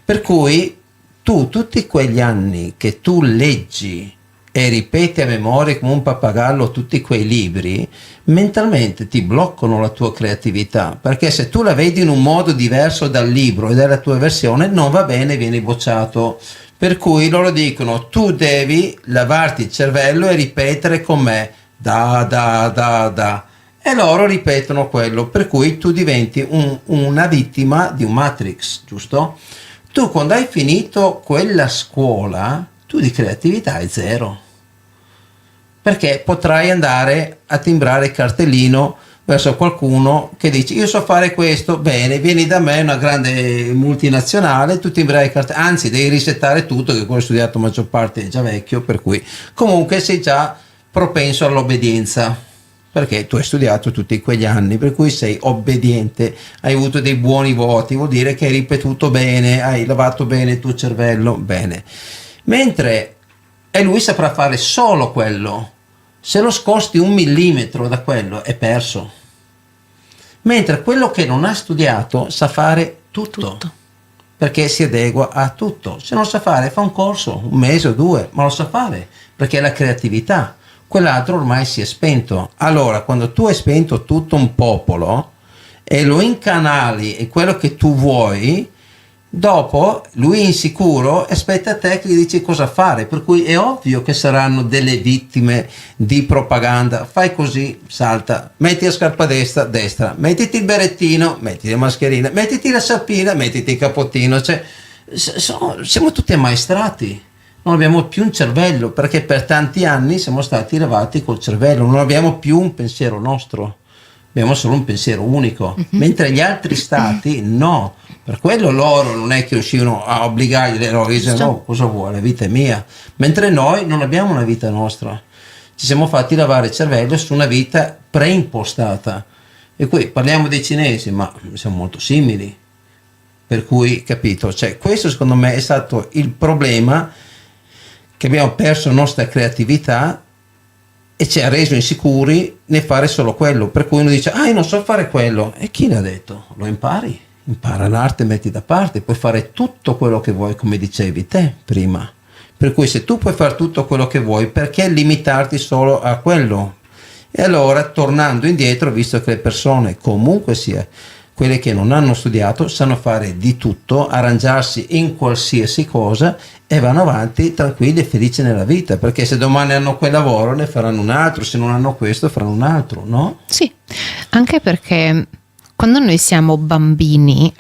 per cui tu tutti quegli anni che tu leggi e ripeti a memoria come un pappagallo tutti quei libri, mentalmente ti bloccano la tua creatività, perché se tu la vedi in un modo diverso dal libro e dalla tua versione non va bene, vieni bocciato. Per cui loro dicono: tu devi lavarti il cervello e ripetere con me da, e loro ripetono quello, per cui tu diventi una vittima di un Matrix, giusto? Tu quando hai finito quella scuola, tu di creatività hai zero, perché potrai andare a timbrare il cartellino verso qualcuno che dice: io so fare questo, bene, vieni da me, una grande multinazionale, tu timbrerai il cartellino, anzi devi risettare tutto, che quello studiato maggior parte è già vecchio, per cui comunque sei già propenso all'obbedienza, perché tu hai studiato tutti quegli anni, per cui sei obbediente, hai avuto dei buoni voti, vuol dire che hai ripetuto bene, hai lavato bene il tuo cervello, bene. Mentre lui saprà fare solo quello, se lo sposti 1 millimetro da quello è perso. Mentre quello che non ha studiato sa fare tutto. Perché si adegua a tutto. Se non sa fare, fa un corso, 1 mese o 2, ma lo sa fare, perché è la creatività. Quell'altro ormai si è spento. Allora, quando tu hai spento tutto un popolo e lo incanali e quello che tu vuoi, dopo lui è insicuro e aspetta a te che gli dici cosa fare, per cui è ovvio che saranno delle vittime di propaganda. Fai così, salta, metti la scarpa destra, mettiti il berrettino, mettiti la mascherina, mettiti la sciarpina, mettiti il capottino, cioè siamo tutti ammaestrati, non abbiamo più un cervello, perché per tanti anni siamo stati lavati col cervello, non abbiamo più un pensiero nostro, abbiamo solo un pensiero unico, mentre gli altri stati no. Per quello loro non è che riuscivano a obbligargli le loro, dicevano: no, cosa vuole, la vita è mia, mentre noi non abbiamo una vita nostra, ci siamo fatti lavare il cervello su una vita preimpostata. E qui parliamo dei cinesi, ma siamo molto simili, per cui, capito, cioè questo secondo me è stato il problema, che abbiamo perso la nostra creatività e ci ha reso insicuri nel fare solo quello, per cui uno dice io non so fare quello, e chi l'ha detto? Lo impara l'arte, metti da parte, puoi fare tutto quello che vuoi, come dicevi te prima, per cui se tu puoi fare tutto quello che vuoi, perché limitarti solo a quello? E allora, tornando indietro, visto che le persone, comunque sia quelle che non hanno studiato, sanno fare di tutto, arrangiarsi in qualsiasi cosa e vanno avanti tranquilli e felici nella vita, perché se domani hanno quel lavoro ne faranno un altro, se non hanno questo faranno un altro, no? Sì, anche perché quando noi siamo bambini,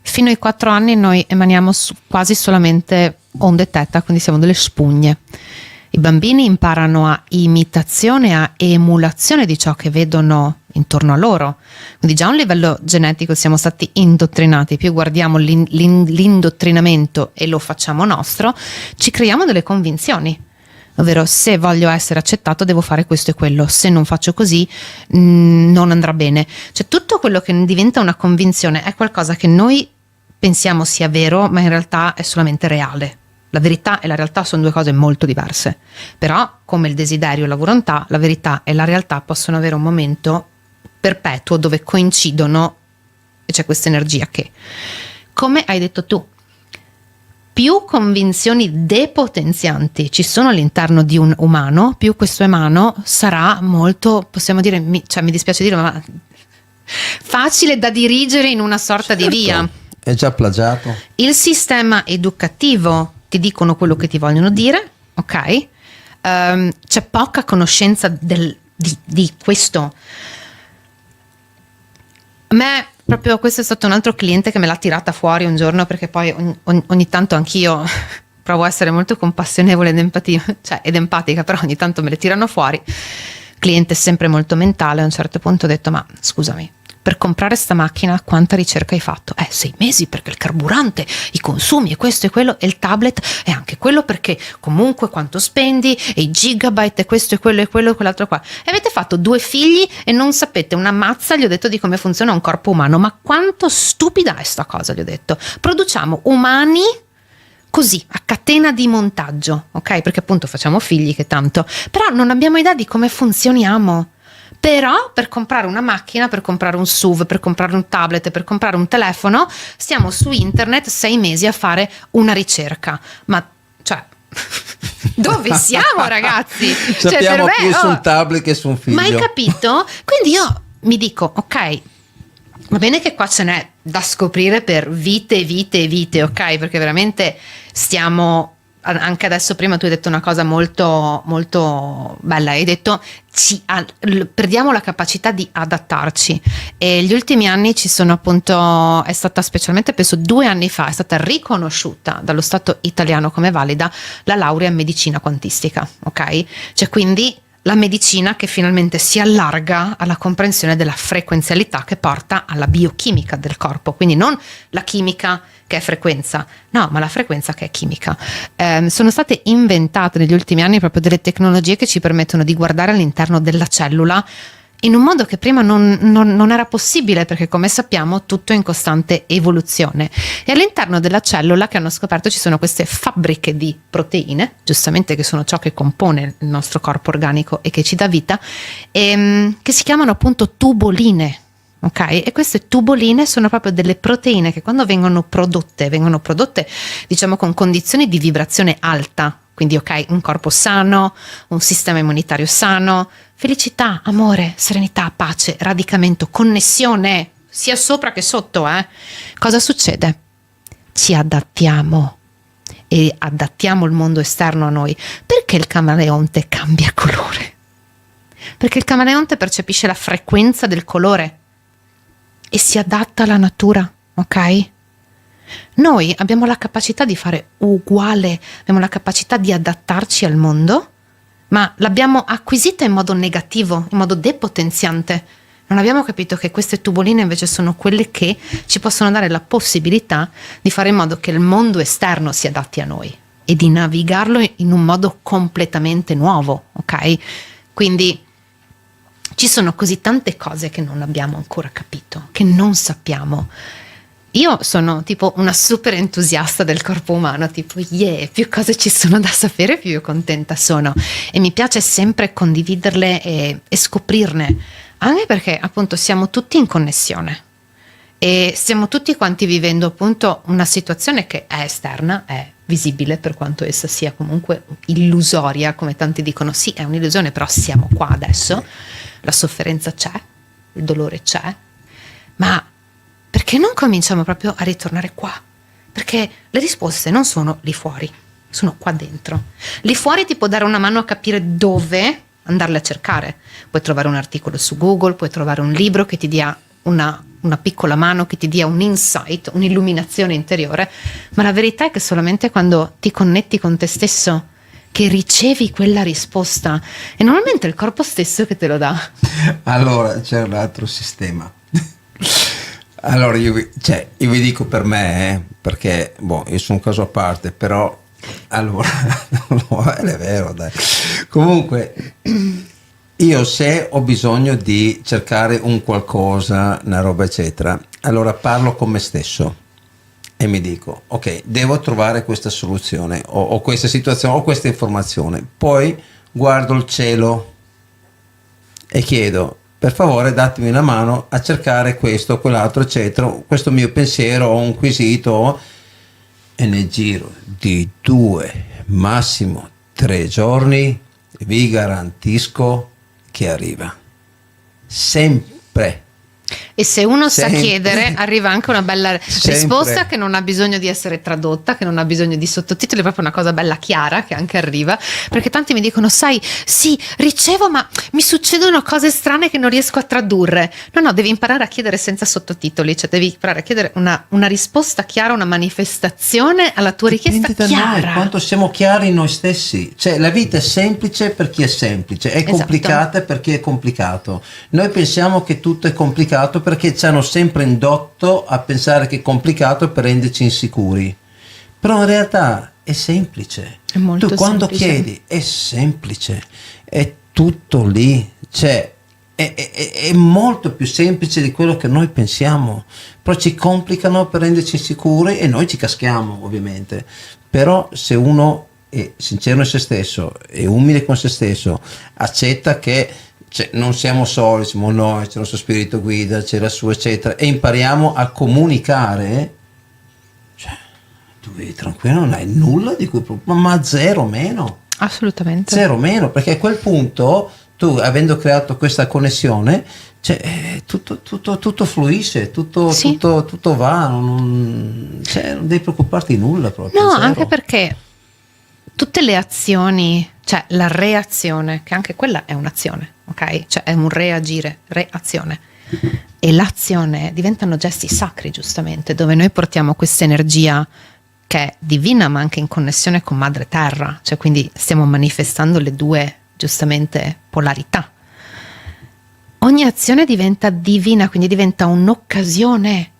fino ai 4 anni noi emaniamo quasi solamente onde theta, quindi siamo delle spugne. I bambini imparano a imitazione, a emulazione di ciò che vedono intorno a loro, quindi già a un livello genetico siamo stati indottrinati, più guardiamo l'indottrinamento e lo facciamo nostro, ci creiamo delle convinzioni, ovvero se voglio essere accettato devo fare questo e quello, se non faccio così non andrà bene. Cioè tutto quello che diventa una convinzione è qualcosa che noi pensiamo sia vero, ma in realtà è solamente reale. La verità e la realtà sono due cose molto diverse, però come il desiderio e la volontà, la verità e la realtà possono avere un momento perpetuo dove coincidono e c'è questa energia che, come hai detto tu, più convinzioni depotenzianti ci sono all'interno di un umano, più questo umano sarà molto, possiamo dire, mi dispiace dirlo, ma facile da dirigere in una sorta di via. È già plagiato. Il sistema educativo ti dicono quello che ti vogliono dire, ok? C'è poca conoscenza di questo. A me proprio questo è stato un altro cliente che me l'ha tirata fuori un giorno, perché poi ogni tanto anch'io provo a essere molto compassionevole ed empatica, però ogni tanto me le tirano fuori. Cliente sempre molto mentale, a un certo punto ho detto: ma scusami, per comprare sta macchina quanta ricerca hai fatto? 6 mesi, perché il carburante, i consumi e questo e quello, e il tablet e anche quello, perché comunque quanto spendi, e i gigabyte e questo e quello e quello e quell'altro qua. E avete fatto 2 figli e non sapete una mazza, gli ho detto, di come funziona un corpo umano. Ma quanto stupida è sta cosa, gli ho detto. Produciamo umani così, a catena di montaggio, ok? Perché appunto facciamo figli, che tanto, però non abbiamo idea di come funzioniamo. Però per comprare una macchina, per comprare un SUV, per comprare un tablet, per comprare un telefono, stiamo su internet 6 mesi a fare una ricerca. Ma cioè dove siamo, ragazzi? Sappiamo più su un tablet che su un figlio. Ma hai capito? Quindi io mi dico, ok, va bene che qua ce n'è da scoprire per vite e vite e vite, ok? Perché veramente stiamo... Anche adesso prima tu hai detto una cosa molto molto bella, hai detto perdiamo la capacità di adattarci, e gli ultimi anni ci sono appunto, è stata specialmente penso 2 anni fa, è stata riconosciuta dallo Stato italiano come valida la laurea in medicina quantistica, ok? Cioè quindi la medicina che finalmente si allarga alla comprensione della frequenzialità che porta alla biochimica del corpo, quindi non la chimica che è frequenza, no, ma la frequenza che è chimica. Sono state inventate negli ultimi anni proprio delle tecnologie che ci permettono di guardare all'interno della cellula in un modo che prima non era possibile, perché come sappiamo tutto è in costante evoluzione, e all'interno della cellula, che hanno scoperto, ci sono queste fabbriche di proteine, giustamente, che sono ciò che compone il nostro corpo organico e che ci dà vita, che si chiamano appunto tuboline. Ok, e queste tuboline sono proprio delle proteine che quando vengono prodotte diciamo con condizioni di vibrazione alta, quindi ok, un corpo sano, un sistema immunitario sano, felicità, amore, serenità, pace, radicamento, connessione, sia sopra che sotto, cosa succede? Ci adattiamo e adattiamo il mondo esterno a noi. Perché il camaleonte cambia colore? Perché il camaleonte percepisce la frequenza del colore e si adatta alla natura, ok? Noi abbiamo la capacità di fare uguale, abbiamo la capacità di adattarci al mondo, ma l'abbiamo acquisita in modo negativo, in modo depotenziante. Non abbiamo capito che queste tuboline invece sono quelle che ci possono dare la possibilità di fare in modo che il mondo esterno si adatti a noi e di navigarlo in un modo completamente nuovo, ok? Quindi ci sono così tante cose che non abbiamo ancora capito, che non sappiamo. Io sono tipo una super entusiasta del corpo umano, tipo più cose ci sono da sapere, più contenta sono, e mi piace sempre condividerle e scoprirne, anche perché appunto siamo tutti in connessione e stiamo tutti quanti vivendo appunto una situazione che è esterna, è visibile, per quanto essa sia comunque illusoria, come tanti dicono. Sì, è un'illusione, però siamo qua adesso, la sofferenza c'è, il dolore c'è, ma perché non cominciamo proprio a ritornare qua? Perché le risposte non sono lì fuori, sono qua dentro. Lì fuori ti può dare una mano a capire dove andarle a cercare. Puoi trovare un articolo su Google, puoi trovare un libro che ti dia una piccola mano, che ti dia un insight, un'illuminazione interiore, ma la verità è che solamente quando ti connetti con te stesso che ricevi quella risposta, e normalmente è il corpo stesso che te lo dà. Allora c'è un altro sistema. Allora io vi dico per me, perché io sono un caso a parte, però allora è vero, dai. Comunque io, se ho bisogno di cercare un qualcosa, una roba eccetera, allora parlo con me stesso e mi dico: ok, devo trovare questa soluzione o questa situazione o questa informazione. Poi guardo il cielo e chiedo: per favore datemi una mano a cercare questo, quell'altro eccetera, questo mio pensiero o un quesito, e nel giro di 2, massimo 3 giorni vi garantisco che arriva sempre. E se uno sa Sempre. chiedere, arriva anche una bella risposta Sempre. che non ha bisogno di essere tradotta, che non ha bisogno di sottotitoli, è proprio una cosa bella chiara che anche arriva. Perché tanti mi dicono: sai, sì, ricevo, ma mi succedono cose strane che non riesco a tradurre. No, devi imparare a chiedere senza sottotitoli, cioè devi imparare a chiedere una risposta chiara, una manifestazione alla tua richiesta Dipende da chiara. noi, quanto siamo chiari noi stessi. Cioè la vita è semplice per chi è semplice, è Esatto. complicata per chi è complicato. Noi pensiamo che tutto è complicato perché ci hanno sempre indotto a pensare che è complicato per renderci insicuri, però in realtà è semplice. È molto Tu quando semplice. chiedi è semplice, è tutto lì, cioè è molto più semplice di quello che noi pensiamo, però ci complicano per renderci insicuri e noi ci caschiamo ovviamente. Però se uno è sincero in se stesso, è umile con se stesso, accetta che non siamo soli, siamo noi, c'è il nostro spirito guida, c'è la sua eccetera, e impariamo a comunicare, cioè tu vivi tranquillo, non hai nulla di cui ma zero meno, Assolutamente. zero meno, perché a quel punto tu, avendo creato questa connessione, tutto fluisce, Sì. tutto va, non devi preoccuparti di nulla proprio. No, zero. anche perché tutte le azioni, cioè la reazione, che anche quella è un'azione, ok? Cioè è un reagire, reazione. E l'azione diventano gesti sacri, giustamente, dove noi portiamo questa energia che è divina, ma anche in connessione con Madre Terra, cioè quindi stiamo manifestando le due, giustamente, polarità. Ogni azione diventa divina, quindi diventa un'occasione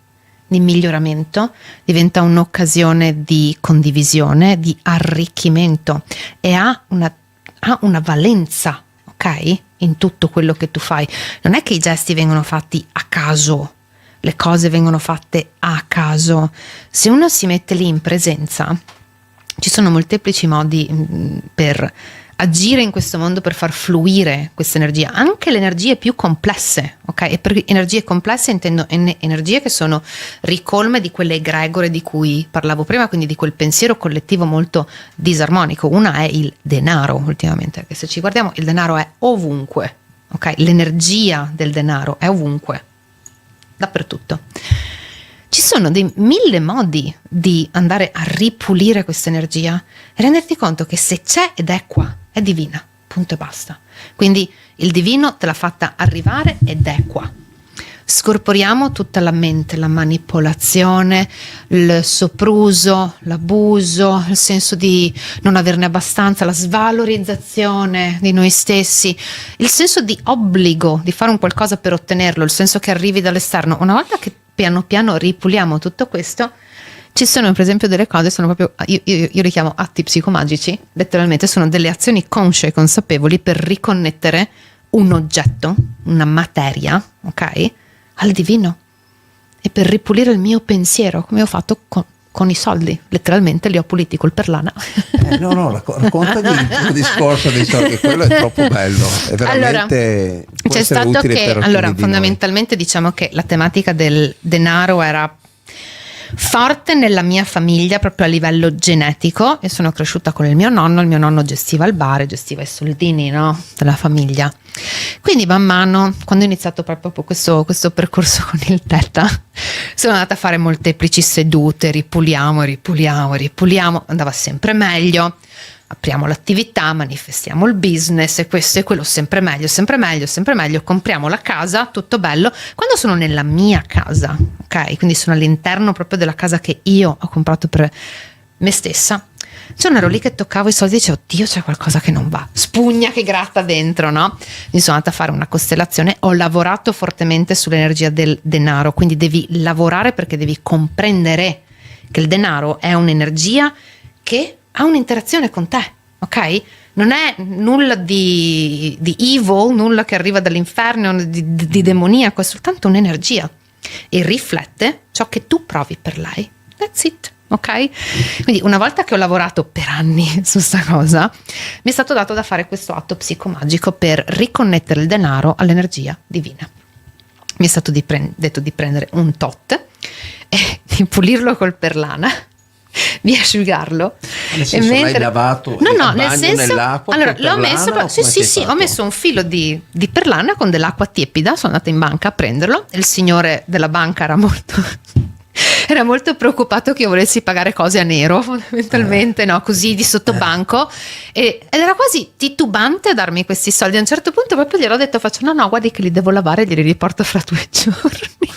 di miglioramento, diventa un'occasione di condivisione, di arricchimento, e ha una valenza, ok? In tutto quello che tu fai. Non è che i gesti vengono fatti a caso, le cose vengono fatte a caso. Se uno si mette lì in presenza, ci sono molteplici modi per agire in questo mondo, per far fluire questa energia, anche le energie più complesse, ok? E per energie complesse intendo energie che sono ricolme di quelle egregore di cui parlavo prima, quindi di quel pensiero collettivo molto disarmonico. Una è il denaro, ultimamente, perché se ci guardiamo il denaro è ovunque, ok? L'energia del denaro è ovunque, dappertutto. Ci sono dei 1000 modi di andare a ripulire questa energia e renderti conto che se c'è ed è qua, è divina, punto e basta. Quindi il divino te l'ha fatta arrivare ed è qua. Scorporiamo tutta la mente, la manipolazione, il sopruso, l'abuso, il senso di non averne abbastanza, la svalorizzazione di noi stessi, il senso di obbligo di fare un qualcosa per ottenerlo, il senso che arrivi dall'esterno. Una volta che piano piano ripuliamo tutto questo, ci sono per esempio delle cose, sono proprio, io li chiamo atti psicomagici, letteralmente sono delle azioni consce e consapevoli per riconnettere un oggetto, una materia, ok, al divino. E per ripulire il mio pensiero, come ho fatto con i soldi, letteralmente li ho puliti col perlana. Raccontami il tuo discorso dei soldi, quello è troppo bello, è veramente può c'è essere stato utile che per alcuni di noi. fondamentalmente diciamo che la tematica del denaro era forte nella mia famiglia proprio a livello genetico. Io sono cresciuta con il mio nonno gestiva il bar, gestiva i soldini, no, della famiglia. Quindi man mano, quando ho iniziato proprio questo percorso con il teta, sono andata a fare molteplici sedute, ripuliamo, andava sempre meglio. Apriamo l'attività, manifestiamo il business e questo e quello, sempre meglio, compriamo la casa, tutto bello. Quando sono nella mia casa, ok? Quindi sono all'interno proprio della casa che io ho comprato per me stessa. Cioè ero lì che toccavo i soldi e dicevo, oddio, c'è qualcosa che non va, spugna che gratta dentro, no? Mi sono andata a fare una costellazione, ho lavorato fortemente sull'energia del denaro, quindi devi lavorare perché devi comprendere che il denaro è un'energia che ha un'interazione con te, ok? Non è nulla di evil, nulla che arriva dall'inferno, di demoniaco, è soltanto un'energia e riflette ciò che tu provi per lei. That's it, ok? Quindi una volta che ho lavorato per anni su sta cosa, mi è stato dato da fare questo atto psicomagico per riconnettere il denaro all'energia divina. Mi è stato detto di prendere un tot e di pulirlo col perlana, di asciugarlo. Nel senso, l'hai lavato nel senso, nell'acqua? Allora l'ho messo, sì, ho messo un filo di perlana con dell'acqua tiepida. Sono andata in banca a prenderlo. Il signore della banca era molto preoccupato che io volessi pagare cose a nero, fondamentalmente, no, così di sottobanco, ed era quasi titubante a darmi questi soldi. A un certo punto proprio gliel'ho detto, no, guardi che li devo lavare e glieli riporto fra 2 giorni.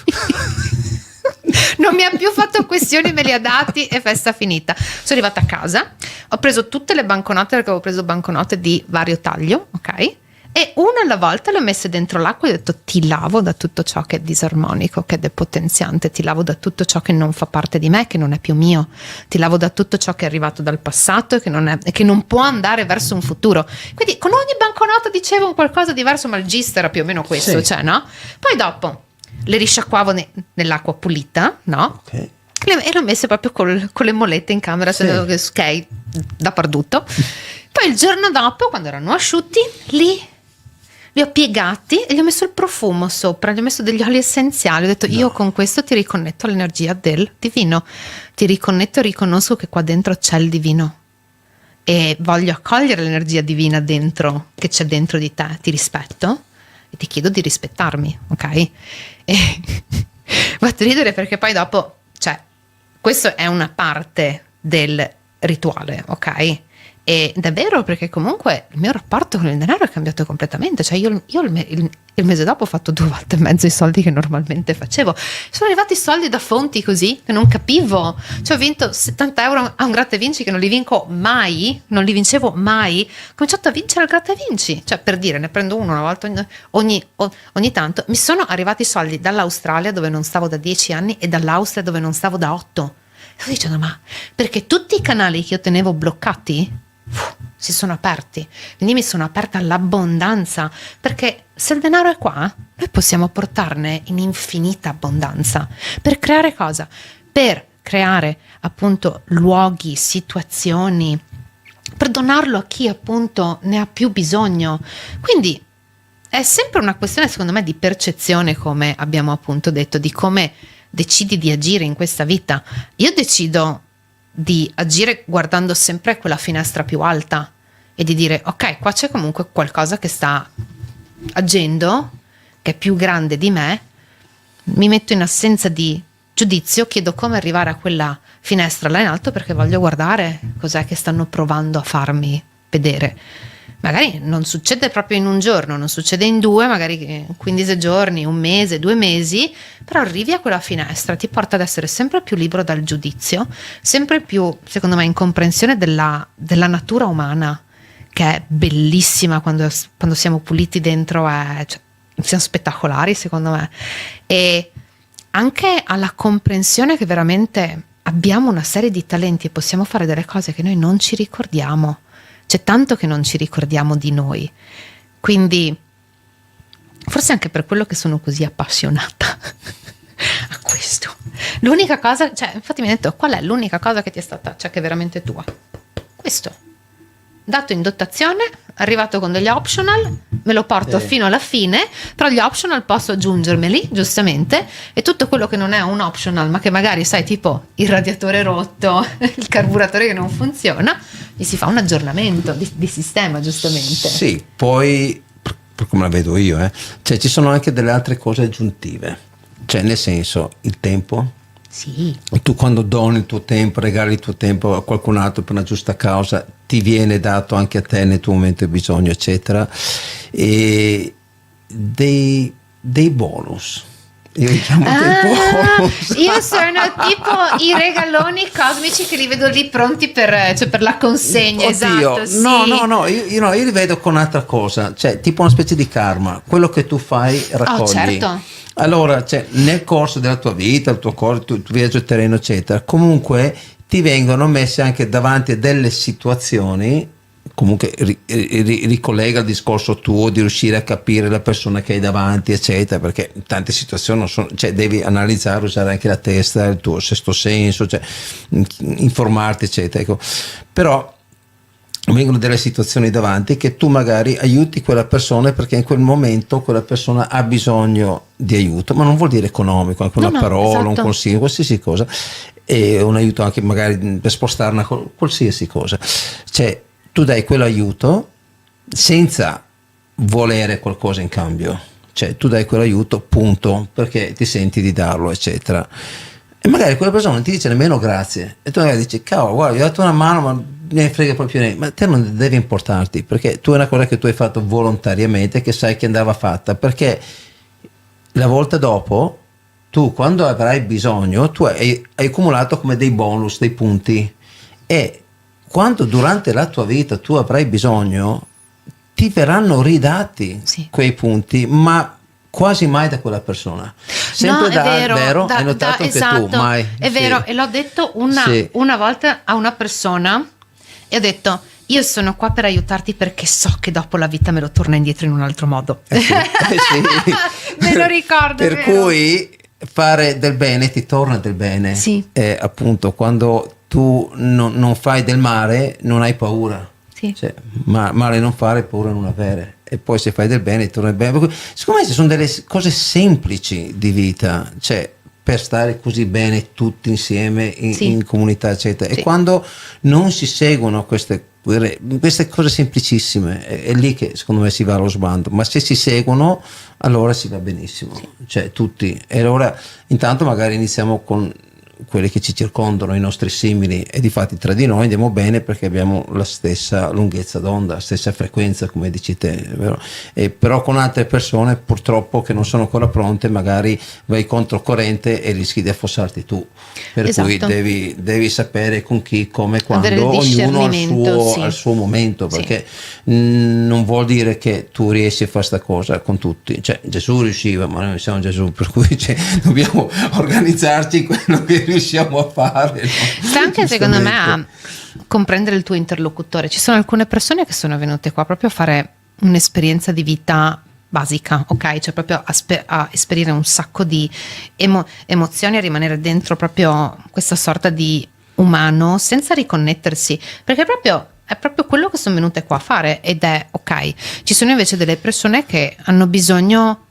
Non mi ha più fatto questioni, me li ha dati e festa finita. Sono arrivata a casa, ho preso tutte le banconote, perché avevo preso banconote di vario taglio, ok? E una alla volta le ho messe dentro l'acqua e ho detto, ti lavo da tutto ciò che è disarmonico, che è depotenziante, ti lavo da tutto ciò che non fa parte di me, che non è più mio, ti lavo da tutto ciò che è arrivato dal passato e che non può andare verso un futuro. Quindi con ogni banconota dicevo qualcosa diverso, ma il gist era più o meno questo, sì. Cioè, no? Poi dopo le risciacquavo nell'acqua pulita, no? Okay. E le ho messe proprio con le mollette in camera, Sì. ok, dappertutto. Poi il giorno dopo, quando erano asciutti, li ho piegati e gli ho messo il profumo sopra, gli ho messo degli oli essenziali. Ho detto, io con questo ti riconnetto all'energia del divino, ti riconnetto e riconosco che qua dentro c'è il divino e voglio accogliere l'energia divina dentro, che c'è dentro di te. Ti rispetto e ti chiedo di rispettarmi, ok? E fatto ridere perché poi dopo, cioè, questo è una parte del rituale, ok? Ed è vero, perché comunque il mio rapporto con il denaro è cambiato completamente. Cioè io il mese dopo ho fatto 2 volte e mezzo i soldi che normalmente facevo. Sono arrivati soldi da fonti così che non capivo. Cioè ho vinto 70 euro a un gratta e vinci che non li vincevo mai. Ho cominciato a vincere il gratta e vinci. Cioè, per dire, ne prendo uno una volta ogni tanto. Mi sono arrivati soldi dall'Australia, dove non stavo da 10 anni, e dall'Austria, dove non stavo da 8. Sto dicendo, ma perché tutti i canali che io tenevo bloccati si sono aperti, quindi mi sono aperta all'abbondanza, perché se il denaro è qua, noi possiamo portarne in infinita abbondanza. Per creare cosa? Per creare appunto luoghi, situazioni, per donarlo a chi appunto ne ha più bisogno. Quindi è sempre una questione, secondo me, di percezione, come abbiamo appunto detto, di come decidi di agire in questa vita. Io decido di agire guardando sempre quella finestra più alta e di dire, ok, qua c'è comunque qualcosa che sta agendo, che è più grande di me. Mi metto in assenza di giudizio, chiedo come arrivare a quella finestra là in alto, perché voglio guardare cos'è che stanno provando a farmi vedere. Magari non succede proprio in un giorno, non succede in 2, magari 15 giorni, 1 mese, 2 mesi, però arrivi a quella finestra, ti porta ad essere sempre più libero dal giudizio, sempre più, secondo me, in comprensione della natura umana, che è bellissima quando siamo puliti dentro, cioè, siamo spettacolari, secondo me, e anche alla comprensione che veramente abbiamo una serie di talenti e possiamo fare delle cose che noi non ci ricordiamo. C'è tanto che non ci ricordiamo di noi, quindi forse anche per quello che sono così appassionata a questo. L'unica cosa, cioè, infatti mi ha detto, qual è l'unica cosa che ti è stata, cioè, che è veramente tua? Questo. Dato in dotazione, arrivato con degli optional, me lo porto fino alla fine, tra gli optional posso aggiungermeli, giustamente, e tutto quello che non è un optional, ma che magari sai, tipo il radiatore rotto, il carburatore che non funziona, gli si fa un aggiornamento di sistema, giustamente. Sì, poi, per come la vedo io, cioè ci sono anche delle altre cose aggiuntive, cioè nel senso, il tempo. Sì. Tu quando doni il tuo tempo, regali il tuo tempo a qualcun altro per una giusta causa, ti viene dato anche a te nel tuo momento di bisogno, eccetera. E dei bonus. Io li chiamo dei bonus. Io sono tipo i regaloni cosmici che li vedo lì pronti per la consegna. Oddio, esatto. No, io li vedo con un'altra cosa, cioè tipo una specie di karma, quello che tu fai raccogli. Oh, certo. Allora, cioè, nel corso della tua vita, il tuo corso, il tuo viaggio terreno, eccetera, comunque ti vengono messe anche davanti a delle situazioni, comunque ricollega il discorso tuo di riuscire a capire la persona che hai davanti, eccetera, perché in tante situazioni non sono, cioè, devi analizzare, usare anche la testa, il tuo sesto senso, cioè, informarti, eccetera. Ecco. Però vengono delle situazioni davanti che tu magari aiuti quella persona perché in quel momento quella persona ha bisogno di aiuto, ma non vuol dire economico, anche una parola, esatto. Un consiglio, qualsiasi cosa, e un aiuto anche magari per spostare una qualsiasi cosa, cioè tu dai quell'aiuto senza volere qualcosa in cambio, cioè tu dai quell'aiuto punto perché ti senti di darlo, eccetera, e magari quella persona non ti dice nemmeno grazie e tu magari dici cavolo guarda, gli ho dato una mano ma ne frega proprio niente, ma te non deve importarti perché tu è una cosa che tu hai fatto volontariamente, che sai che andava fatta, perché la volta dopo tu quando avrai bisogno tu hai accumulato come dei bonus, dei punti, e quando durante la tua vita tu avrai bisogno ti verranno ridati quei punti, ma quasi mai da quella persona, sempre vero, hai notato anche tu, mai. È vero, e l'ho detto una volta a una persona e ho detto io sono qua per aiutarti perché so che dopo la vita me lo torna indietro in un altro modo. Sì. Me lo ricordo. Per cui fare del bene ti torna del bene. Sì. Appunto quando tu non fai del male non hai paura. Sì. Cioè, male non fare, paura non avere, e poi se fai del bene ti torna il bene. Secondo me ci sono delle cose semplici di vita, cioè per stare così bene tutti insieme in comunità, eccetera. E quando non si seguono queste cose semplicissime, è lì che secondo me si va allo sbando, ma se si seguono allora si va benissimo, cioè tutti. E allora intanto magari iniziamo con quelli che ci circondano, i nostri simili, e difatti tra di noi andiamo bene perché abbiamo la stessa lunghezza d'onda, la stessa frequenza, come dici te, vero? E però con altre persone purtroppo che non sono ancora pronte magari vai controcorrente e rischi di affossarti tu, per cui devi sapere con chi, come, quando, ognuno al suo momento, perché non vuol dire che tu riesci a fare sta cosa con tutti, cioè Gesù riusciva, ma noi non siamo Gesù, per cui dobbiamo organizzarci in quello che riusciamo a fare, no? Sta anche secondo me a comprendere il tuo interlocutore. Ci sono alcune persone che sono venute qua proprio a fare un'esperienza di vita basica, ok? Cioè proprio a esperire un sacco di emozioni, a rimanere dentro proprio questa sorta di umano senza riconnettersi, perché è proprio quello che sono venute qua a fare, ed è ok. Ci sono invece delle persone che hanno bisogno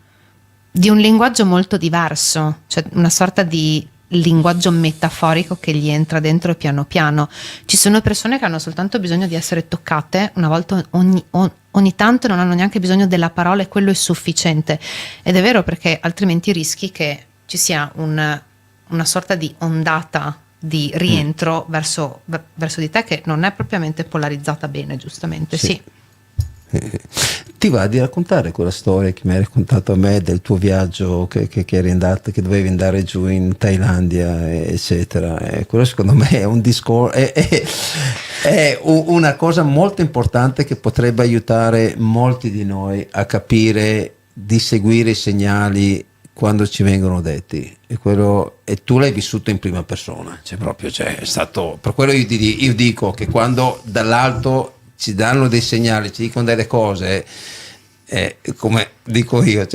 di un linguaggio molto diverso, cioè una sorta di linguaggio metaforico che gli entra dentro piano piano. Ci sono persone che hanno soltanto bisogno di essere toccate una volta ogni tanto, non hanno neanche bisogno della parola, e quello è sufficiente. Ed è vero, perché altrimenti rischi che ci sia una sorta di ondata di rientro verso di te che non è propriamente polarizzata bene, giustamente. Sì. Ti va di raccontare quella storia che mi hai raccontato a me del tuo viaggio che eri andato, che dovevi andare giù in Thailandia, eccetera? Quello secondo me è un discorso, è una cosa molto importante che potrebbe aiutare molti di noi a capire di seguire i segnali quando ci vengono detti, e tu l'hai vissuto in prima persona, è stato per quello io dico che quando dall'alto ci danno dei segnali, ci dicono delle cose, come dico io,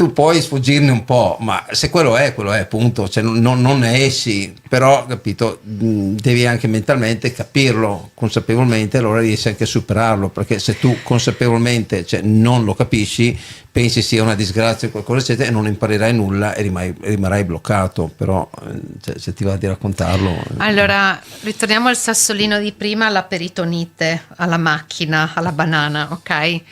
tu puoi sfuggirne un po', ma se quello è, punto. Cioè, non ne esci, però, capito, devi anche mentalmente capirlo consapevolmente, allora riesci anche a superarlo, perché se tu consapevolmente, cioè, non lo capisci, pensi sia una disgrazia o qualcosa eccetera, e non imparerai nulla e rimarrai bloccato. Però cioè, se ti va di raccontarlo. Allora, ritorniamo al sassolino di prima, alla peritonite, alla macchina, alla banana, ok?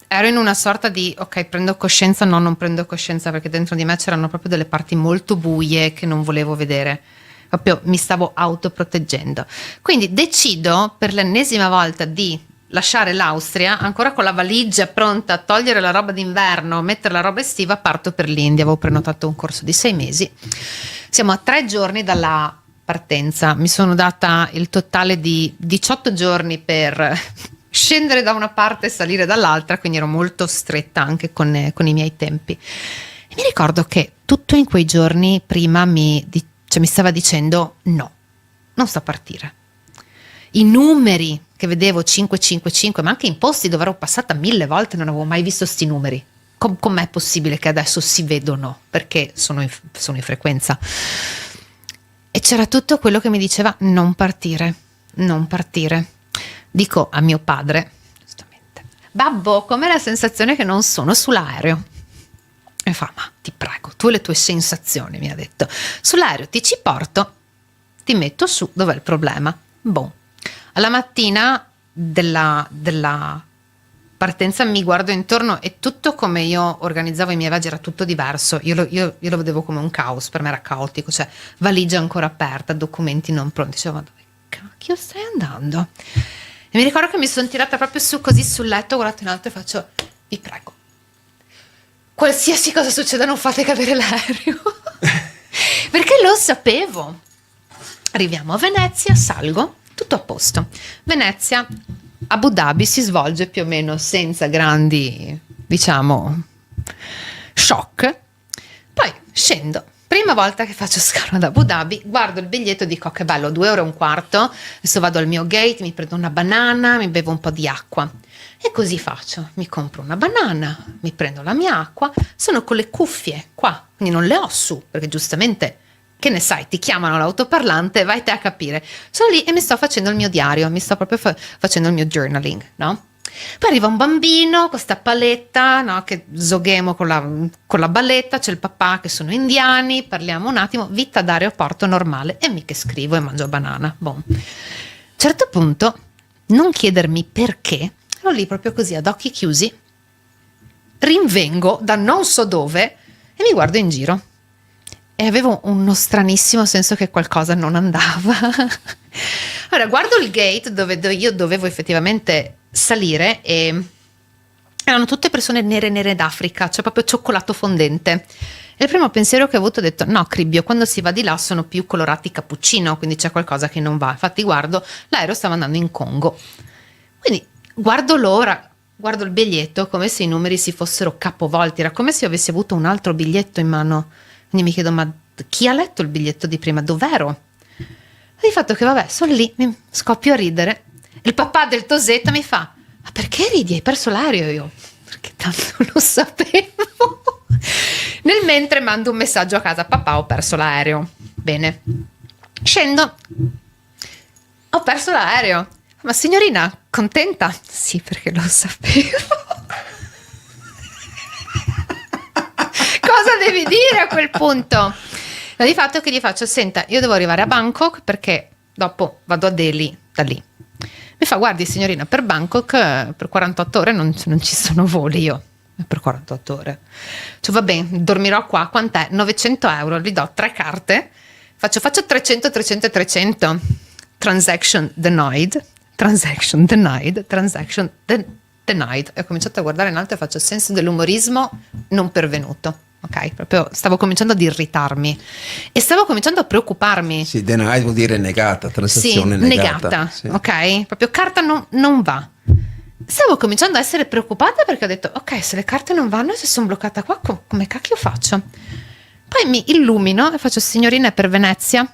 Ero in una sorta di, ok, prendo coscienza, no, non prendo coscienza, perché dentro di me c'erano proprio delle parti molto buie che non volevo vedere. Proprio mi stavo autoproteggendo. Quindi decido per l'ennesima volta di lasciare l'Austria, ancora con la valigia pronta a togliere la roba d'inverno, mettere la roba estiva, parto per l'India. Avevo prenotato un corso di 6 mesi. Siamo a 3 giorni dalla partenza. Mi sono data il totale di 18 giorni per scendere da una parte e salire dall'altra, quindi ero molto stretta anche con i miei tempi. E mi ricordo che tutto in quei giorni prima mi stava dicendo no, non sto a partire. I numeri che vedevo 555, ma anche in posti dove ero passata 1000 volte non avevo mai visto sti numeri. Com'è possibile che adesso si vedono? Perché sono in frequenza. E c'era tutto quello che mi diceva non partire, non partire. Dico a mio padre, giustamente, babbo, com'è la sensazione che non sono sull'aereo? E fa, ma ti prego, tu e le tue sensazioni, mi ha detto. Sull'aereo ti ci porto, ti metto su, dov'è il problema? Boh. Alla mattina della partenza mi guardo intorno e tutto come io organizzavo i miei viaggi era tutto diverso. Io lo vedevo come un caos, per me era caotico, cioè valigia ancora aperta, documenti non pronti. Dicevo, ma dove cacchio stai andando? E mi ricordo che mi sono tirata proprio su così sul letto, guardate in alto e faccio, vi prego, qualsiasi cosa succeda non fate cadere l'aereo. Perché lo sapevo. Arriviamo a Venezia, salgo, tutto a posto. Venezia, Abu Dhabi si svolge più o meno senza grandi, diciamo, shock. Poi scendo. Prima volta che faccio scalo ad Abu Dhabi, guardo il biglietto e dico che bello, 2,15 €, adesso vado al mio gate, mi prendo una banana, mi bevo un po' di acqua. E così faccio, mi compro una banana, mi prendo la mia acqua, sono con le cuffie qua, quindi non le ho su, perché giustamente, che ne sai, ti chiamano l'autoparlante, vai te a capire. Sono lì e mi sto facendo il mio diario, mi sto proprio facendo il mio journaling, no? Poi arriva un bambino con sta paletta, no, che zoghemo con la balletta, c'è il papà che sono indiani, parliamo un attimo, vita d'aeroporto normale, e mica scrivo e mangio banana. Boh. A un certo punto, non chiedermi perché, ero lì proprio così ad occhi chiusi, rinvengo da non so dove e mi guardo in giro. E avevo uno stranissimo senso che qualcosa non andava. Allora, guardo il gate dove io dovevo effettivamente salire e erano tutte persone nere d'Africa, cioè proprio cioccolato fondente. E il primo pensiero che ho avuto, ho detto, no, Cribbio, quando si va di là sono più colorati cappuccino, quindi c'è qualcosa che non va. Infatti guardo, l'aereo stava andando in Congo. Quindi guardo l'ora, guardo il biglietto, come se i numeri si fossero capovolti, era come se io avessi avuto un altro biglietto in mano. Quindi mi chiedo, ma chi ha letto il biglietto di prima? Dov'ero? E di fatto che vabbè, sono lì, mi scoppio a ridere. Il papà del Tosetta mi fa, ma perché ridi? Hai perso l'aereo? Io, perché tanto lo sapevo. Nel mentre mando un messaggio a casa, papà, ho perso l'aereo. Bene. Scendo. Ho perso l'aereo. Ma signorina, contenta? Sì, perché lo sapevo. Cosa devi dire a quel punto? Di fatto che gli faccio, senta, io devo arrivare a Bangkok perché dopo vado a Delhi da lì. Mi fa, guardi signorina, per Bangkok per 48 ore non ci sono voli. Io, per 48 ore? Cioè va bene, dormirò qua, quant'è? 900 €, gli do 3 carte, faccio 300, 300 e 300. Transaction denied, transaction denied, transaction denied. E ho cominciato a guardare in alto e faccio senso dell'umorismo non pervenuto. Ok, proprio stavo cominciando ad irritarmi e stavo cominciando a preoccuparmi. Sì, denied vuol dire negata, transazione sì, negata. Sì. Ok, proprio carta non va. Stavo cominciando a essere preoccupata perché ho detto, ok, se le carte non vanno e se sono bloccata qua, come cacchio faccio? Poi mi illumino e faccio, signorina, è per Venezia?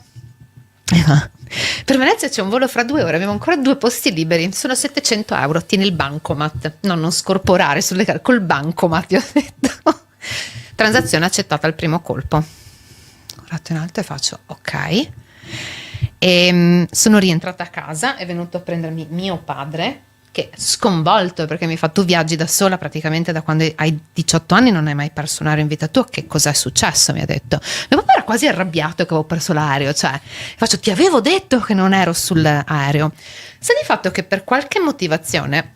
Per Venezia c'è un volo fra 2 ore, abbiamo ancora 2 posti liberi, sono 700 euro, tieni il bancomat, no, non scorporare sulle carte, col bancomat, ti ho detto. Transazione accettata al primo colpo. Guardo in alto e faccio ok. E sono rientrata a casa, è venuto a prendermi mio padre, che è sconvolto perché mi fa: tu viaggi da sola praticamente da quando hai 18 anni, non hai mai perso un aereo in vita tua, che cos'è successo? Mi ha detto. Mio papà era quasi arrabbiato che avevo perso l'aereo, cioè faccio: ti avevo detto che non ero sull'aereo. Sta di fatto che per qualche motivazione,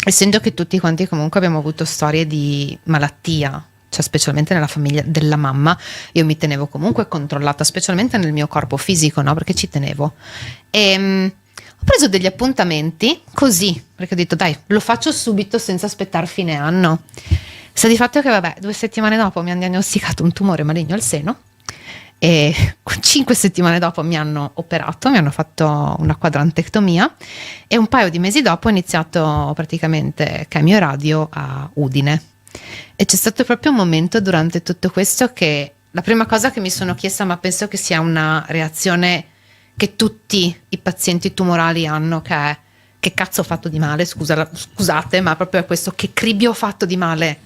essendo che tutti quanti comunque abbiamo avuto storie di malattia, cioè specialmente nella famiglia della mamma, io mi tenevo comunque controllata, specialmente nel mio corpo fisico, no? Perché ci tenevo. Ho preso degli appuntamenti così, perché ho detto dai, lo faccio subito senza aspettare fine anno. Sta di fatto che vabbè, 2 settimane dopo mi hanno diagnosticato un tumore maligno al seno e 5 settimane dopo mi hanno operato, mi hanno fatto una quadrantectomia e un paio di mesi dopo ho iniziato praticamente chemio e radio a Udine. E c'è stato proprio un momento durante tutto questo che la prima cosa che mi sono chiesta, ma penso che sia una reazione che tutti i pazienti tumorali hanno, che è: che cazzo ho fatto di male? Scusate, ma proprio è questo: che cribbio ho fatto di male?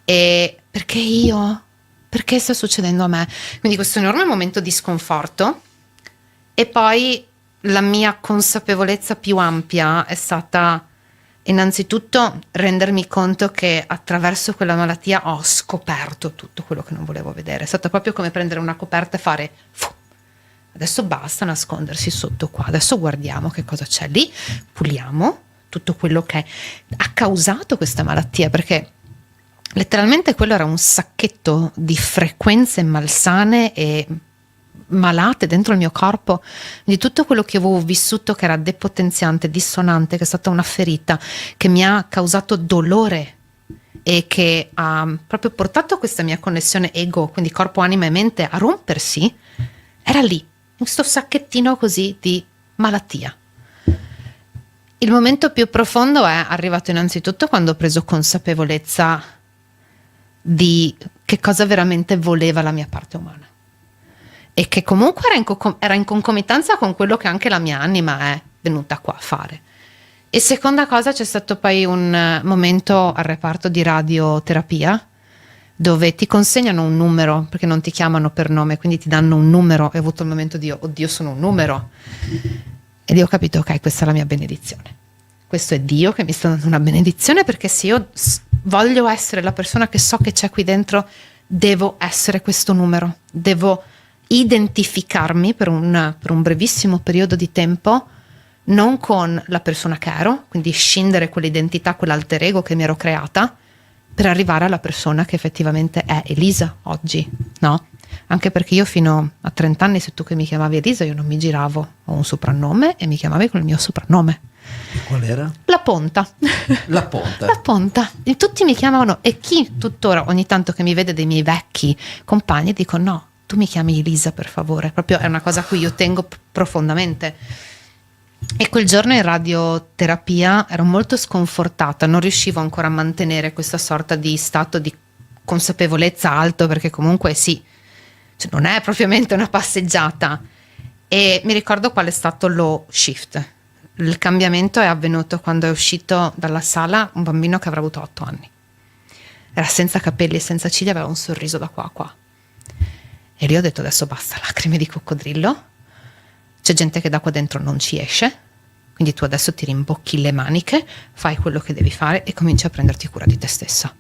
E perché io? Perché sta succedendo a me? Quindi questo enorme momento di sconforto, e poi la mia consapevolezza più ampia è stata innanzitutto rendermi conto che attraverso quella malattia ho scoperto tutto quello che non volevo vedere. È stato proprio come prendere una coperta e fare adesso basta nascondersi sotto qua, adesso guardiamo che cosa c'è lì, puliamo tutto quello che ha causato questa malattia, perché letteralmente quello era un sacchetto di frequenze malsane e malate dentro il mio corpo, di tutto quello che avevo vissuto, che era depotenziante, dissonante, che è stata una ferita che mi ha causato dolore e che ha proprio portato questa mia connessione ego, quindi corpo, anima e mente, a rompersi. Era lì, in questo sacchettino così di malattia. Il momento più profondo è arrivato innanzitutto quando ho preso consapevolezza di che cosa veramente voleva la mia parte umana, e che comunque era in concomitanza con quello che anche la mia anima è venuta qua a fare. E seconda cosa, c'è stato poi un momento al reparto di radioterapia dove ti consegnano un numero, perché non ti chiamano per nome, quindi ti danno un numero, e ho avuto il momento di oddio, sono un numero, ed io ho capito, ok, questa è la mia benedizione, questo è Dio che mi sta dando una benedizione, perché se io voglio essere la persona che so che c'è qui dentro, devo essere questo numero, devo identificarmi per un brevissimo periodo di tempo non con la persona che ero, quindi scindere quell'identità, quell'alter ego che mi ero creata, per arrivare alla persona che effettivamente è Elisa oggi, no? Anche perché io fino a 30 anni, se tu che mi chiamavi Elisa, io non mi giravo, ho un soprannome e mi chiamavi con il mio soprannome. Qual era? La Ponta. La Ponta. La Ponta. E tutti mi chiamavano, e chi tuttora ogni tanto che mi vede dei miei vecchi compagni dico: no, tu mi chiami Elisa per favore, proprio è una cosa a cui io tengo profondamente. E quel giorno in radioterapia ero molto sconfortata, non riuscivo ancora a mantenere questa sorta di stato di consapevolezza alto, perché comunque sì, cioè non è propriamente una passeggiata. E mi ricordo qual è stato lo shift. Il cambiamento è avvenuto quando è uscito dalla sala un bambino che avrà avuto 8 anni. Era senza capelli e senza ciglia, aveva un sorriso da qua a qua. E lì ho detto: adesso basta, lacrime di coccodrillo. C'è gente che da qua dentro non ci esce, quindi tu adesso ti rimbocchi le maniche, fai quello che devi fare e cominci a prenderti cura di te stessa.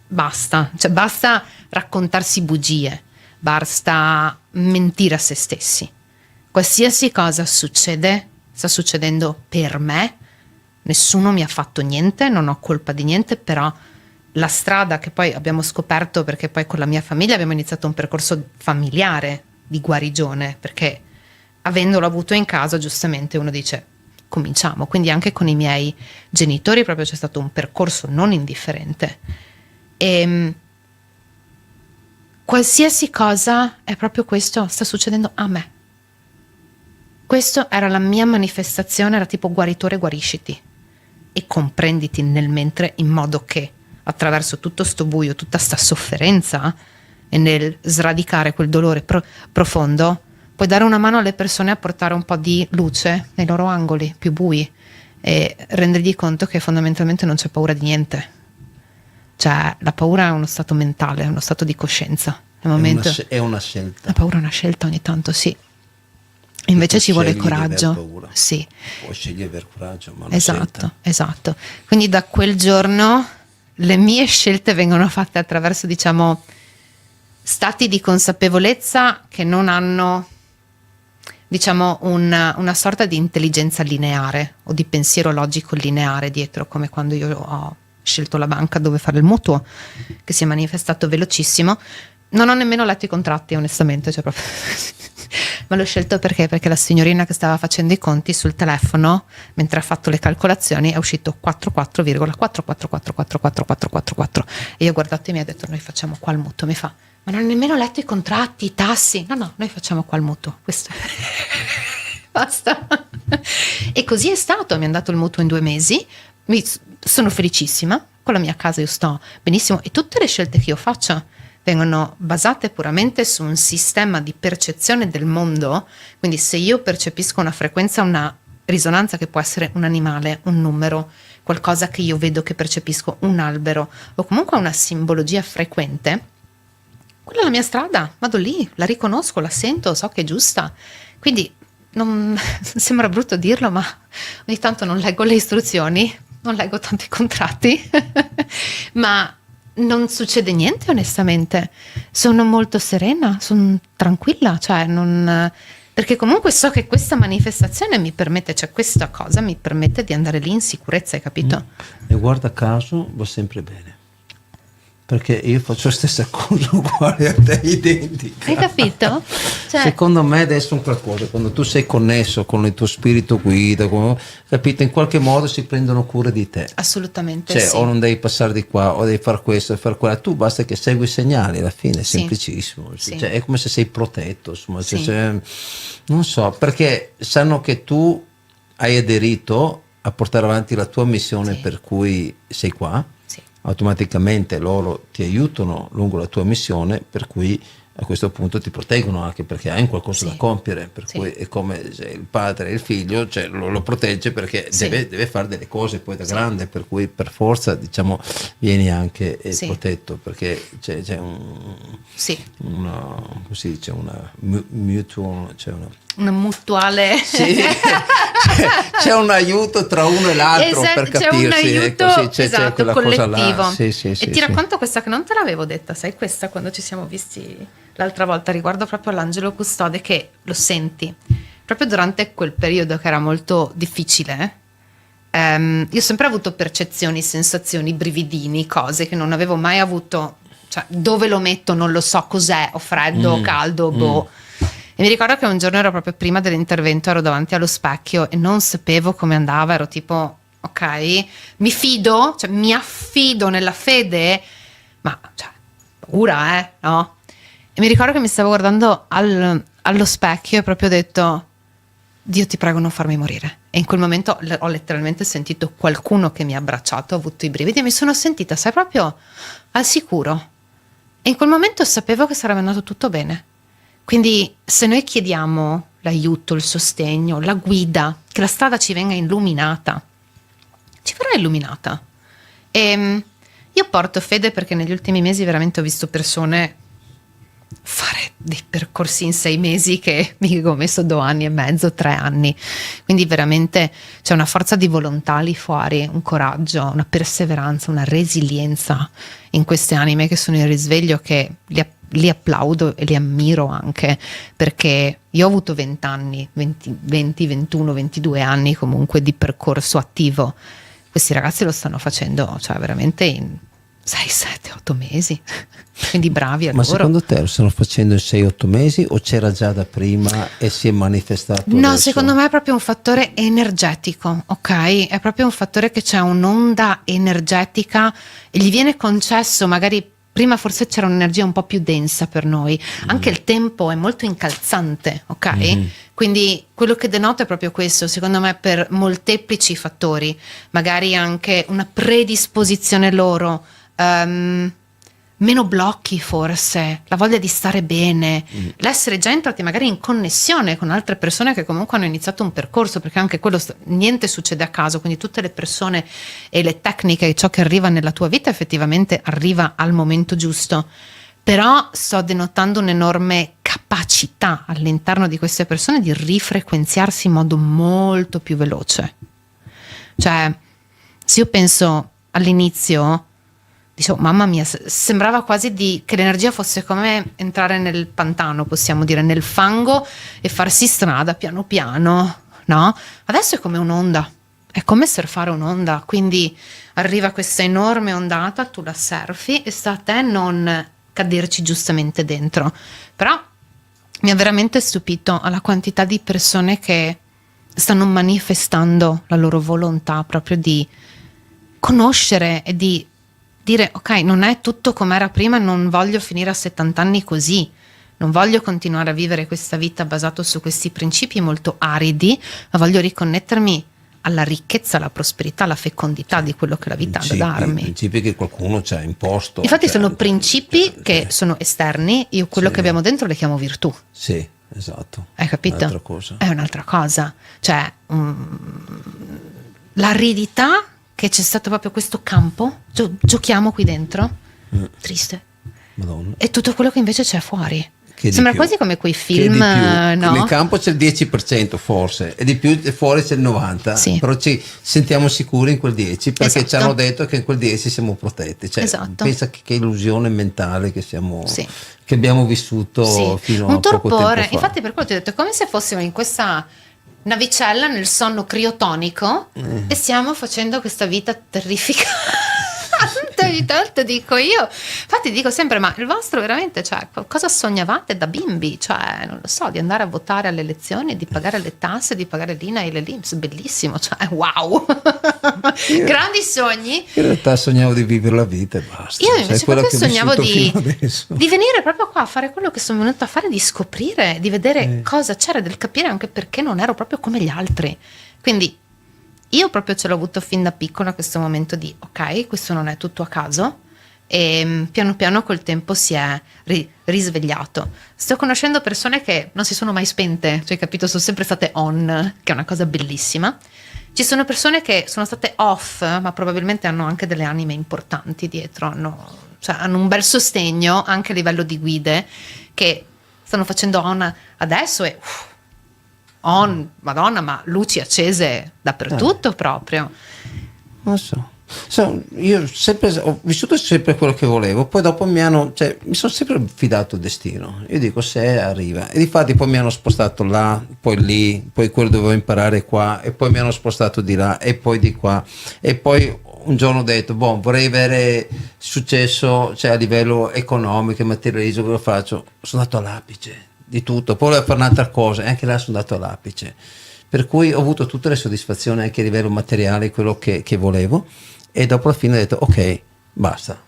Basta, cioè basta raccontarsi bugie, basta mentire a se stessi. Qualsiasi cosa succede, sta succedendo per me, nessuno mi ha fatto niente, non ho colpa di niente, però la strada che poi abbiamo scoperto, perché poi con la mia famiglia abbiamo iniziato un percorso familiare di guarigione, perché avendolo avuto in casa, giustamente uno dice cominciamo, quindi anche con i miei genitori proprio c'è stato un percorso non indifferente. E qualsiasi cosa è proprio questo, sta succedendo a me. Questo era la mia manifestazione, era tipo guaritore, guarisciti e comprenditi nel mentre, in modo che attraverso tutto sto buio, tutta sta sofferenza, e nel sradicare quel dolore profondo, puoi dare una mano alle persone a portare un po' di luce nei loro angoli più bui e rendergli conto che fondamentalmente non c'è paura di niente. Cioè, la paura è uno stato mentale, è uno stato di coscienza. Nel momento, è una scelta. la paura è una scelta ogni tanto, sì. Invece ci vuole coraggio. Sì. Puoi scegliere di aver coraggio, ma una Esatto, scelta. esatto. Quindi da quel giorno le mie scelte vengono fatte attraverso, diciamo, stati di consapevolezza che non hanno, diciamo, una sorta di intelligenza lineare o di pensiero logico lineare dietro, come quando io ho scelto la banca dove fare il mutuo, che si è manifestato velocissimo. Non ho nemmeno letto i contratti, onestamente, cioè proprio ma l'ho scelto perché la signorina che stava facendo i conti sul telefono, mentre ha fatto le calcolazioni, è uscito 44,444444444 e io ho guardato e mi ha detto: noi facciamo qua il mutuo. Mi fa: ma non ho nemmeno letto i contratti, i tassi. No, noi facciamo qua il mutuo, questo basta. E così è stato, mi hanno dato il mutuo in 2 mesi, sono felicissima, con la mia casa io sto benissimo e tutte le scelte che io faccio vengono basate puramente su un sistema di percezione del mondo. Quindi se io percepisco una frequenza, una risonanza che può essere un animale, un numero, qualcosa che io vedo, che percepisco, un albero o comunque una simbologia frequente, quella è la mia strada, vado lì, la riconosco, la sento, so che è giusta. Quindi non sembra brutto dirlo, ma ogni tanto non leggo le istruzioni, non leggo tanti contratti, ma non succede niente, onestamente. Sono molto serena, sono tranquilla, cioè non, perché comunque so che questa manifestazione mi permette, cioè questa cosa mi permette di andare lì in sicurezza, hai capito? E guarda caso va sempre bene, perché io faccio la stessa cosa uguale a te, identica. Hai capito? Cioè, secondo me adesso è un qualcosa, quando tu sei connesso con il tuo spirito guida, capito, in qualche modo si prendono cura di te. Assolutamente, cioè, sì. o non devi passare di qua, o devi fare questo e fare quello, tu basta che segui i segnali, alla fine è Sì. semplicissimo. Sì. Cioè, è come se sei protetto, insomma. Sì. Non so, perché sanno che tu hai aderito a portare avanti la tua missione, Sì. per cui sei qua. Sì. Automaticamente loro ti aiutano lungo la tua missione, per cui a questo punto ti proteggono anche perché hai un qualcosa Sì. da compiere, per Sì. cui è come se il padre e il figlio, cioè, lo protegge perché Sì. deve fare delle cose poi da Sì. grande, per cui per forza, diciamo, vieni anche Sì. protetto, perché c'è Sì. una, come si dice, una mutual, c'è Una mutuale. sì, c'è un aiuto tra uno e l'altro, Esatto, per capirsi, c'è un aiuto, ecco, sì, c'è esatto, quella cosa collettivo. là. Sì, e sì, ti racconto questa che non te l'avevo detta, sai, questa quando ci siamo visti l'altra volta riguardo proprio all'angelo custode, che lo senti proprio durante quel periodo che era molto difficile. Io ho sempre avuto percezioni, sensazioni, brividini, cose che non avevo mai avuto, cioè dove lo metto non lo so, cos'è, o freddo o caldo, boh. E mi ricordo che un giorno ero proprio prima dell'intervento, ero davanti allo specchio e non sapevo come andava, ero tipo, ok, mi fido, cioè mi affido nella fede, ma cioè, paura, no? E mi ricordo che mi stavo guardando allo specchio e proprio ho detto: Dio, ti prego, non farmi morire. E in quel momento ho letteralmente sentito qualcuno che mi ha abbracciato, ho avuto i brividi e mi sono sentita, sai, proprio al sicuro. E in quel momento sapevo che sarebbe andato tutto bene. Quindi se noi chiediamo l'aiuto, il sostegno, la guida, che la strada ci venga illuminata, ci verrà illuminata. E io porto fede perché negli ultimi mesi veramente ho visto persone fare dei percorsi in 6 mesi che mi ho messo 2 anni e mezzo, 3 anni. Quindi veramente c'è una forza di volontà lì fuori, un coraggio, una perseveranza, una resilienza in queste anime che sono in risveglio, che li applaudo e li ammiro anche, perché io ho avuto 20 anni, 20, 21, 22 anni comunque di percorso attivo. Questi ragazzi lo stanno facendo, cioè veramente in 6, 7, 8 mesi, quindi bravi a Ma loro. secondo te lo stanno facendo in 6-8 mesi o c'era già da prima e si è manifestato No, adesso? secondo me è proprio un fattore energetico, ok? È proprio un fattore che c'è un'onda energetica e gli viene concesso, magari prima forse c'era un'energia un po' più densa per noi, anche il tempo è molto incalzante, ok? Quindi quello che denota è proprio questo, secondo me, per molteplici fattori, magari anche una predisposizione loro meno blocchi forse, la voglia di stare bene, l'essere già entrati magari in connessione con altre persone che comunque hanno iniziato un percorso, perché anche quello niente succede a caso, quindi tutte le persone e le tecniche, ciò che arriva nella tua vita effettivamente arriva al momento giusto. Però sto denotando un'enorme capacità all'interno di queste persone di rifrequenziarsi in modo molto più veloce. Cioè, se io penso all'inizio, dicevo, mamma mia, sembrava quasi che l'energia fosse come entrare nel pantano, possiamo dire, nel fango e farsi strada piano piano, no? Adesso è come un'onda, è come surfare un'onda, quindi arriva questa enorme ondata, tu la surfi e sta a te non caderci giustamente dentro. Però mi ha veramente stupito alla quantità di persone che stanno manifestando la loro volontà proprio di conoscere e di dire ok, non è tutto come era prima, non voglio finire a 70 anni così, non voglio continuare a vivere questa vita basata su questi principi molto aridi, ma voglio riconnettermi alla ricchezza, alla prosperità, alla fecondità di quello che la vita ha da darmi. Principi che qualcuno ci ha imposto. Infatti sono principi che sono esterni, io quello che abbiamo dentro le chiamo virtù. Sì, esatto. Hai capito? Un'altra cosa. È un'altra cosa. Cioè, l'aridità che c'è stato proprio questo campo, giochiamo qui dentro, triste. Madonna. E tutto quello che invece c'è fuori. Che Sembra di più. quasi come quei Che film, di più. no? Nel campo c'è il 10% forse, e di più fuori c'è il 90%, Sì. però ci sentiamo sicuri in quel 10% perché Esatto. ci hanno detto che in quel 10% siamo protetti. Cioè, Esatto. pensa che illusione mentale che siamo, Sì. che abbiamo vissuto Sì. fino Un a poco tempo torpore. fa. Infatti per quello ti ho detto, è come se fossimo in questa navicella nel sonno criotonico e stiamo facendo questa vita terrificante. Te dico io, infatti dico sempre, ma il vostro veramente, cioè, cosa sognavate da bimbi? Cioè, non lo so, di andare a votare alle elezioni, di pagare le tasse, di pagare l'INAIL e l'INPS, bellissimo, cioè wow. Grandi sogni. In realtà sognavo di vivere la vita e basta. Io Sai, invece quella proprio che ho sognavo vissuto fino adesso. di venire proprio qua a fare quello che sono venuta a fare, di scoprire, di vedere cosa c'era, del capire anche perché non ero proprio come gli altri. Quindi io proprio ce l'ho avuto fin da piccola questo momento di ok, questo non è tutto a caso, e piano piano col tempo si è risvegliato. Sto conoscendo persone che non si sono mai spente, cioè capito, sono sempre state on, che è una cosa bellissima. Ci sono persone che sono state off, ma probabilmente hanno anche delle anime importanti dietro, hanno un bel sostegno anche a livello di guide che stanno facendo on adesso e on, madonna, ma luci accese dappertutto proprio. Non so. Io ho vissuto sempre quello che volevo, poi dopo mi sono sempre fidato al destino. Io dico se arriva, e difatti poi mi hanno spostato là, poi lì, poi quello dovevo imparare qua, e poi mi hanno spostato di là e poi di qua, e poi un giorno ho detto vorrei avere successo, cioè a livello economico e materialismo, cosa faccio? Sono andato all'apice di tutto, poi volevo fare un'altra cosa e anche là sono andato all'apice, per cui ho avuto tutte le soddisfazioni anche a livello materiale, quello che volevo. E dopo alla fine ho detto ok, basta,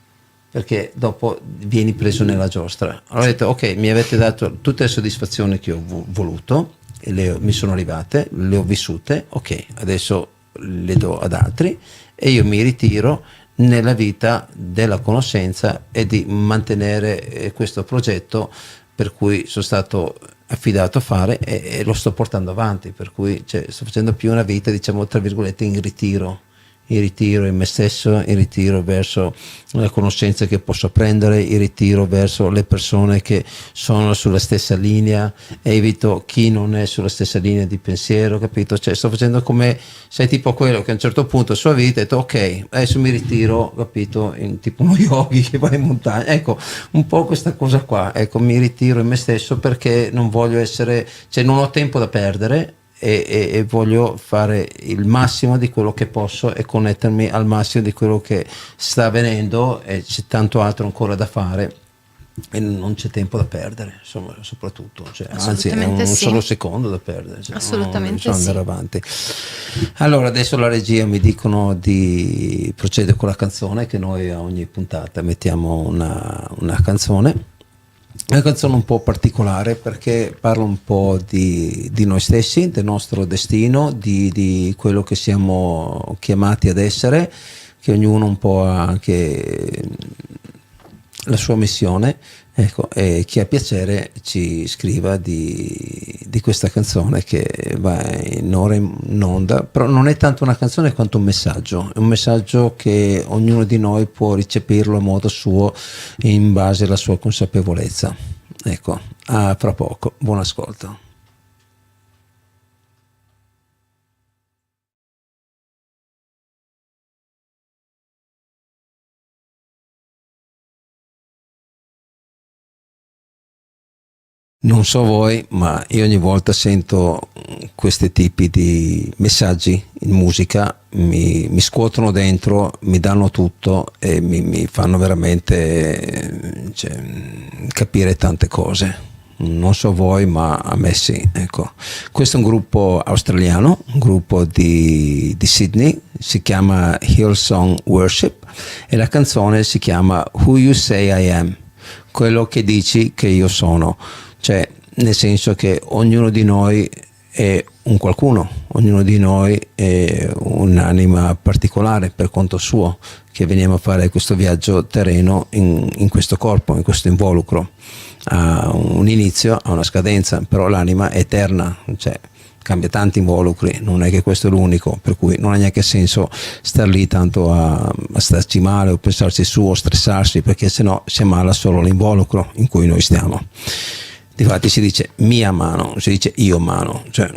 perché dopo vieni preso nella giostra. Allora ho detto ok, mi avete dato tutte le soddisfazioni che ho voluto e mi sono arrivate, le ho vissute, ok, adesso le do ad altri e io mi ritiro nella vita della conoscenza e di mantenere questo progetto per cui sono stato affidato a fare e lo sto portando avanti, per cui sto facendo più una vita, diciamo tra virgolette, in ritiro in me stesso, in ritiro verso le conoscenze che posso prendere, in ritiro verso le persone che sono sulla stessa linea, evito chi non è sulla stessa linea di pensiero, capito? Cioè sto facendo come, sei tipo quello che a un certo punto della sua vita ha detto ok, adesso mi ritiro, capito? In tipo uno yogi che va in montagna, ecco, un po' questa cosa qua, ecco, mi ritiro in me stesso perché non voglio essere, cioè non ho tempo da perdere, e voglio fare il massimo di quello che posso e connettermi al massimo di quello che sta avvenendo, e c'è tanto altro ancora da fare e non c'è tempo da perdere, insomma, soprattutto, anzi è un solo secondo da perdere, assolutamente non andare avanti. Allora adesso la regia mi dicono di procedere con la canzone, che noi a ogni puntata mettiamo una canzone. È una canzone un po' particolare perché parla un po' di noi stessi, del nostro destino, di quello che siamo chiamati ad essere, che ognuno un po' ha anche la sua missione. Ecco, e chi ha piacere ci scriva di questa canzone che va in ora in onda, però non è tanto una canzone quanto un messaggio che ognuno di noi può ricepirlo a modo suo in base alla sua consapevolezza. Ecco, a fra poco, buon ascolto. Non so voi, ma io ogni volta sento questi tipi di messaggi in musica, mi scuotono dentro, mi danno tutto e mi fanno veramente, cioè, capire tante cose. Non so voi, ma a me sì. Ecco. Questo è un gruppo australiano, un gruppo di Sydney, si chiama Hillsong Worship e la canzone si chiama Who You Say I Am, quello che dici che io sono. Cioè, nel senso che ognuno di noi è un qualcuno, ognuno di noi è un'anima particolare per conto suo, che veniamo a fare questo viaggio terreno in questo corpo, in questo involucro. Ha un inizio, ha una scadenza, però l'anima è eterna, cioè cambia tanti involucri, non è che questo è l'unico, per cui non ha neanche senso star lì tanto a starci male o pensarci su o stressarsi, perché sennò si ammala solo l'involucro in cui noi stiamo. Difatti si dice mia mano, si dice io mano, cioè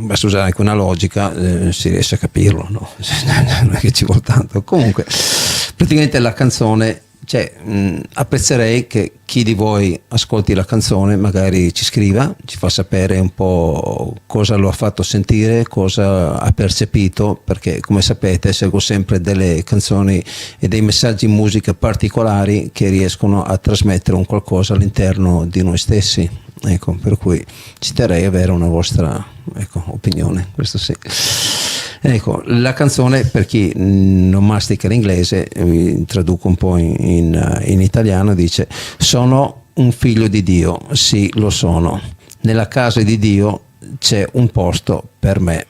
basta usare anche una logica, si riesce a capirlo, no? Non è che ci vuole tanto. Comunque, praticamente la canzone, cioè, apprezzerei che chi di voi ascolti la canzone magari ci scriva, ci fa sapere un po' cosa lo ha fatto sentire, cosa ha percepito, perché come sapete seguo sempre delle canzoni e dei messaggi in musica particolari che riescono a trasmettere un qualcosa all'interno di noi stessi. Ecco, per cui ci terrei avere una vostra, ecco, opinione, questo sì. Ecco, la canzone, per chi non mastica l'inglese, vi traduco un po' in italiano, dice: sono un figlio di Dio, sì lo sono, nella casa di Dio c'è un posto per me,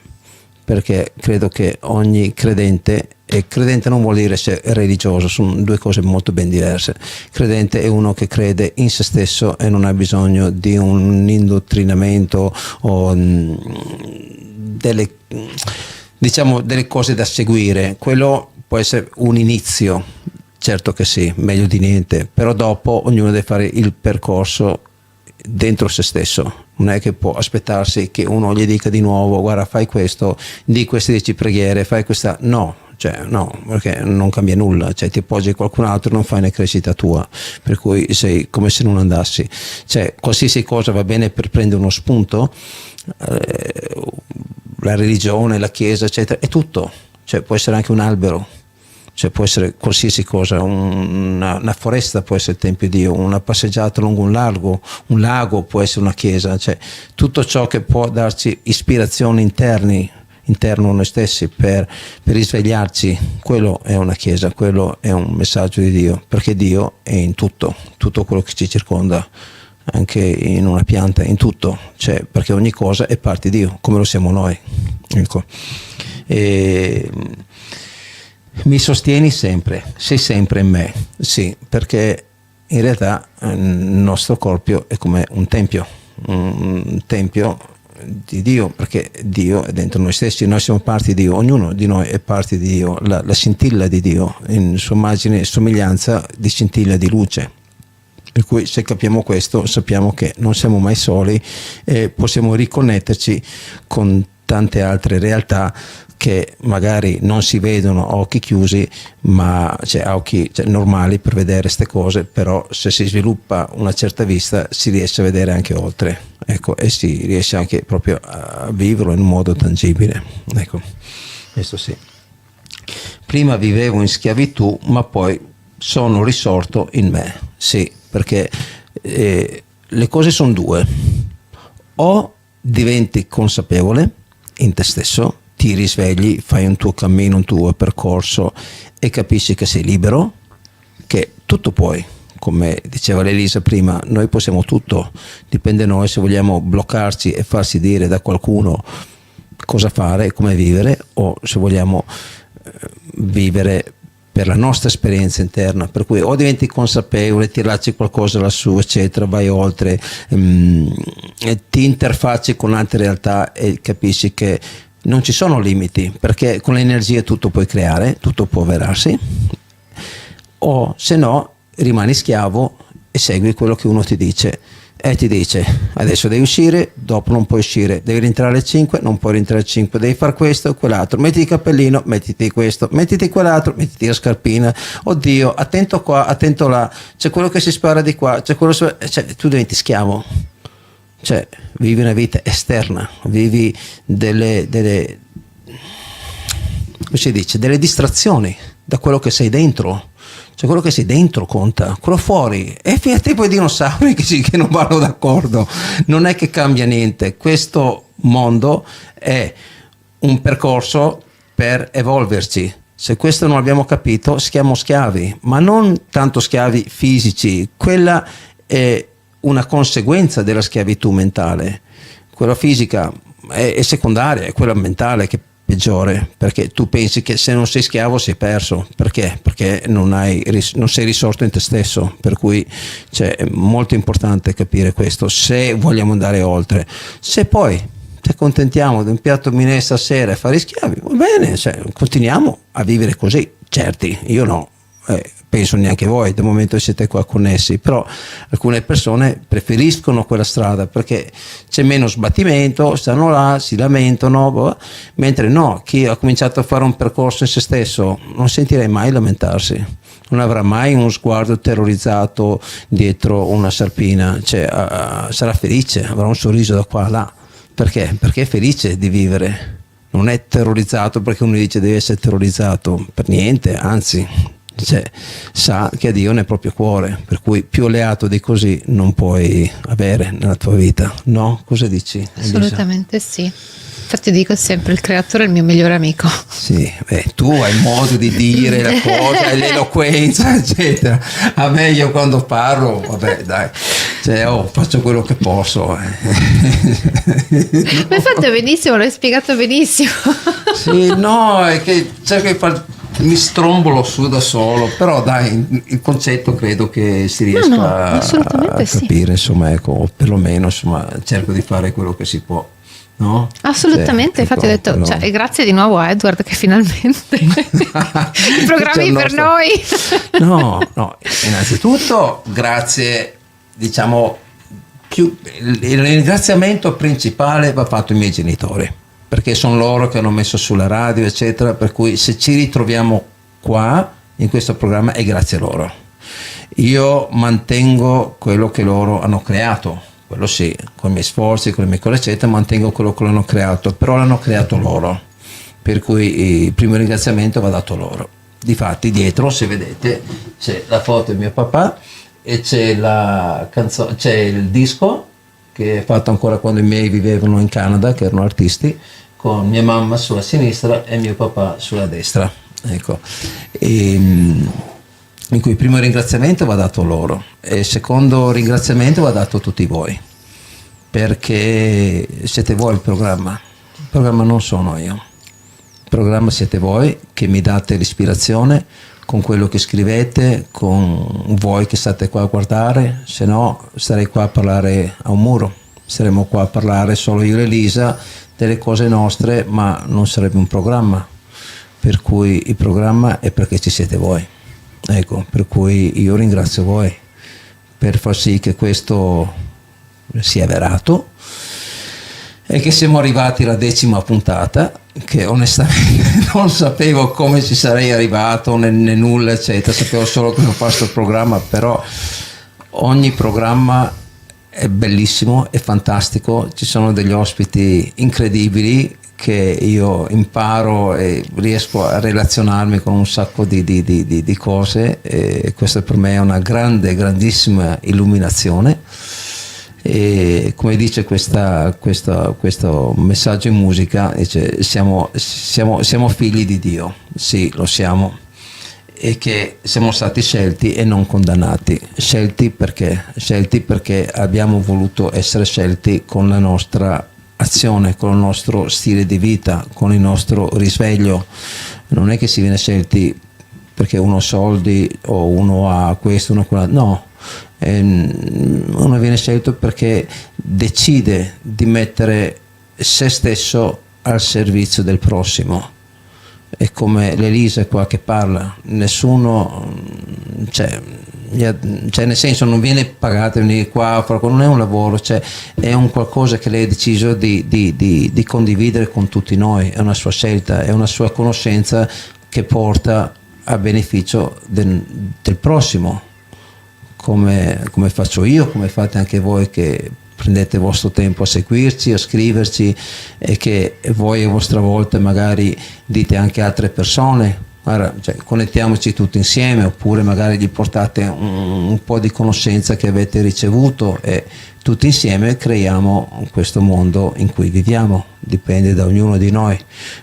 perché credo che ogni credente, e credente non vuol dire se è religioso, sono due cose molto ben diverse. Credente è uno che crede in se stesso e non ha bisogno di un indottrinamento o delle cose da seguire. Quello può essere un inizio, certo che sì, meglio di niente, però dopo ognuno deve fare il percorso dentro se stesso. Non è che può aspettarsi che uno gli dica di nuovo: guarda, fai questo, di queste 10 preghiere, fai questa. No, perché non cambia nulla, cioè ti appoggi a qualcun altro, non fai una crescita tua, per cui sei come se non andassi. Cioè, qualsiasi cosa va bene per prendere uno spunto, la religione, la chiesa, eccetera, è tutto. Cioè, può essere anche un albero, cioè può essere qualsiasi cosa, una foresta può essere il tempio di Dio, una passeggiata lungo un lago può essere una chiesa, cioè tutto ciò che può darci ispirazioni interno a noi stessi per risvegliarci, quello è una chiesa, quello è un messaggio di Dio, perché Dio è in tutto quello che ci circonda, anche in una pianta, in tutto, cioè, perché ogni cosa è parte di Dio, come lo siamo noi. Ecco. E mi sostieni sempre, sei sempre in me, sì, perché in realtà il nostro corpo è come un tempio di Dio, perché Dio è dentro noi stessi, noi siamo parte di Dio, ognuno di noi è parte di Dio, la scintilla di Dio, in sua immagine e somiglianza di scintilla di luce. Per cui se capiamo questo, sappiamo che non siamo mai soli e possiamo riconnetterci con tante altre realtà che magari non si vedono a occhi chiusi, ma a occhi normali per vedere queste cose, però se si sviluppa una certa vista si riesce a vedere anche oltre, ecco, e si riesce anche proprio a viverlo in un modo tangibile. Ecco, questo sì. Prima vivevo in schiavitù, ma poi sono risorto in me, sì, perché le cose sono due: o diventi consapevole in te stesso, ti risvegli, fai un tuo cammino, un tuo percorso e capisci che sei libero, che tutto puoi, come diceva l'Elisa prima, noi possiamo tutto, dipende da noi se vogliamo bloccarci e farsi dire da qualcuno cosa fare, come vivere, o se vogliamo vivere per la nostra esperienza interna, per cui o diventi consapevole, ti lasci qualcosa lassù, eccetera, vai oltre, ti interfacci con altre realtà e capisci che non ci sono limiti, perché con l'energia tutto puoi creare, tutto può avverarsi, o se no rimani schiavo e segui quello che uno ti dice. E ti dice adesso devi uscire, dopo non puoi uscire, devi rientrare alle 5, non puoi rientrare alle 5, devi fare questo o quell'altro, mettiti il cappellino, mettiti questo, mettiti quell'altro, mettiti la scarpina, oddio, attento qua, attento là, c'è quello che si spara di qua, c'è quello cioè tu diventi schiavo, cioè vivi una vita esterna, vivi delle come si dice, delle distrazioni da quello che sei dentro. Cioè quello che sei dentro conta, quello fuori è tipo i dinosauri che non vanno d'accordo, non è che cambia niente. Questo mondo è un percorso per evolverci. Se questo non abbiamo capito, siamo schiavi, ma non tanto schiavi fisici, quella è una conseguenza della schiavitù mentale. Quella fisica è secondaria, è quella mentale che peggiore, perché tu pensi che se non sei schiavo sei perso. Perché? Perché non sei risorto in te stesso, per cui è molto importante capire questo se vogliamo andare oltre. Se poi ci accontentiamo di un piatto minestra sera e fare schiavi, va bene, continuiamo a vivere così, certi, io no, penso neanche voi dal momento che siete qua connessi, però alcune persone preferiscono quella strada perché c'è meno sbattimento, stanno là, si lamentano, mentre no, chi ha cominciato a fare un percorso in se stesso non sentirei mai lamentarsi, non avrà mai uno sguardo terrorizzato dietro una sarpina, sarà felice, avrà un sorriso da qua a là. Perché? Perché è felice di vivere, non è terrorizzato perché uno dice devi essere terrorizzato, per niente, anzi sa che ha Dio nel proprio cuore, per cui più alleato di così non puoi avere nella tua vita, no? Cosa dici, Elisa? Assolutamente sì. Infatti dico sempre il creatore è il mio migliore amico. Sì, tu hai il modo di dire la cosa, hai l'eloquenza, eccetera. A me io quando parlo, vabbè dai, faccio quello che posso. Ma hai fatto benissimo, l'hai spiegato benissimo. Sì, no, è che cerco di mi strombolo su da solo, però dai, il concetto credo che si riesca a capire, sì. Insomma, ecco, perlomeno insomma, cerco di fare quello che si può. No? Assolutamente, infatti ho detto e grazie di nuovo a Edward che finalmente i programmi per noi. No, innanzitutto grazie, diciamo, il ringraziamento principale va fatto ai miei genitori, perché sono loro che hanno messo sulla radio eccetera, per cui se ci ritroviamo qua in questo programma è grazie a loro. Io mantengo quello che loro hanno creato, quello sì, con i miei sforzi, con le mie cose eccetera, mantengo quello che l'hanno creato, però l'hanno creato loro, per cui il primo ringraziamento va dato loro. Difatti dietro, se vedete, c'è la foto di mio papà e c'è la canzone, c'è il disco che è fatto ancora quando i miei vivevano in Canada, che erano artisti, con mia mamma sulla sinistra e mio papà sulla destra, ecco. In cui il primo ringraziamento va dato loro e il secondo ringraziamento va dato a tutti voi, perché siete voi il programma non sono io, il programma siete voi che mi date l'ispirazione con quello che scrivete, con voi che state qua a guardare, se no starei qua a parlare a un muro, saremmo qua a parlare solo io e Elisa delle cose nostre, ma non sarebbe un programma, per cui il programma è perché ci siete voi. Ecco, per cui io ringrazio voi per far sì che questo sia avverato e che siamo arrivati alla 10ª puntata, che onestamente non sapevo come ci sarei arrivato né nulla eccetera, sapevo solo che ho fatto questo programma, però ogni programma è bellissimo, è fantastico, ci sono degli ospiti incredibili che io imparo e riesco a relazionarmi con un sacco di cose, e questo per me è una grandissima illuminazione, e come dice questo messaggio in musica, dice siamo figli di Dio, sì lo siamo, e che siamo stati scelti e non condannati. Scelti perché abbiamo voluto essere scelti con la nostra azione, con il nostro stile di vita, con il nostro risveglio. Non è che si viene scelti perché uno ha soldi o uno ha questo, uno ha quello, no. Uno viene scelto perché decide di mettere se stesso al servizio del prossimo. È come l'Elisa qua che parla, nessuno, cioè nel senso non viene pagato venire qua, non è un lavoro, cioè è un qualcosa che lei ha deciso di condividere con tutti noi, è una sua scelta, è una sua conoscenza che porta a beneficio del prossimo, come faccio io, come fate anche voi che prendete il vostro tempo a seguirci, a scriverci, e che voi a vostra volta magari dite anche a altre persone, guarda, cioè, connettiamoci tutti insieme, oppure magari gli portate un po' di conoscenza che avete ricevuto e tutti insieme creiamo questo mondo in cui viviamo. Dipende da ognuno di noi.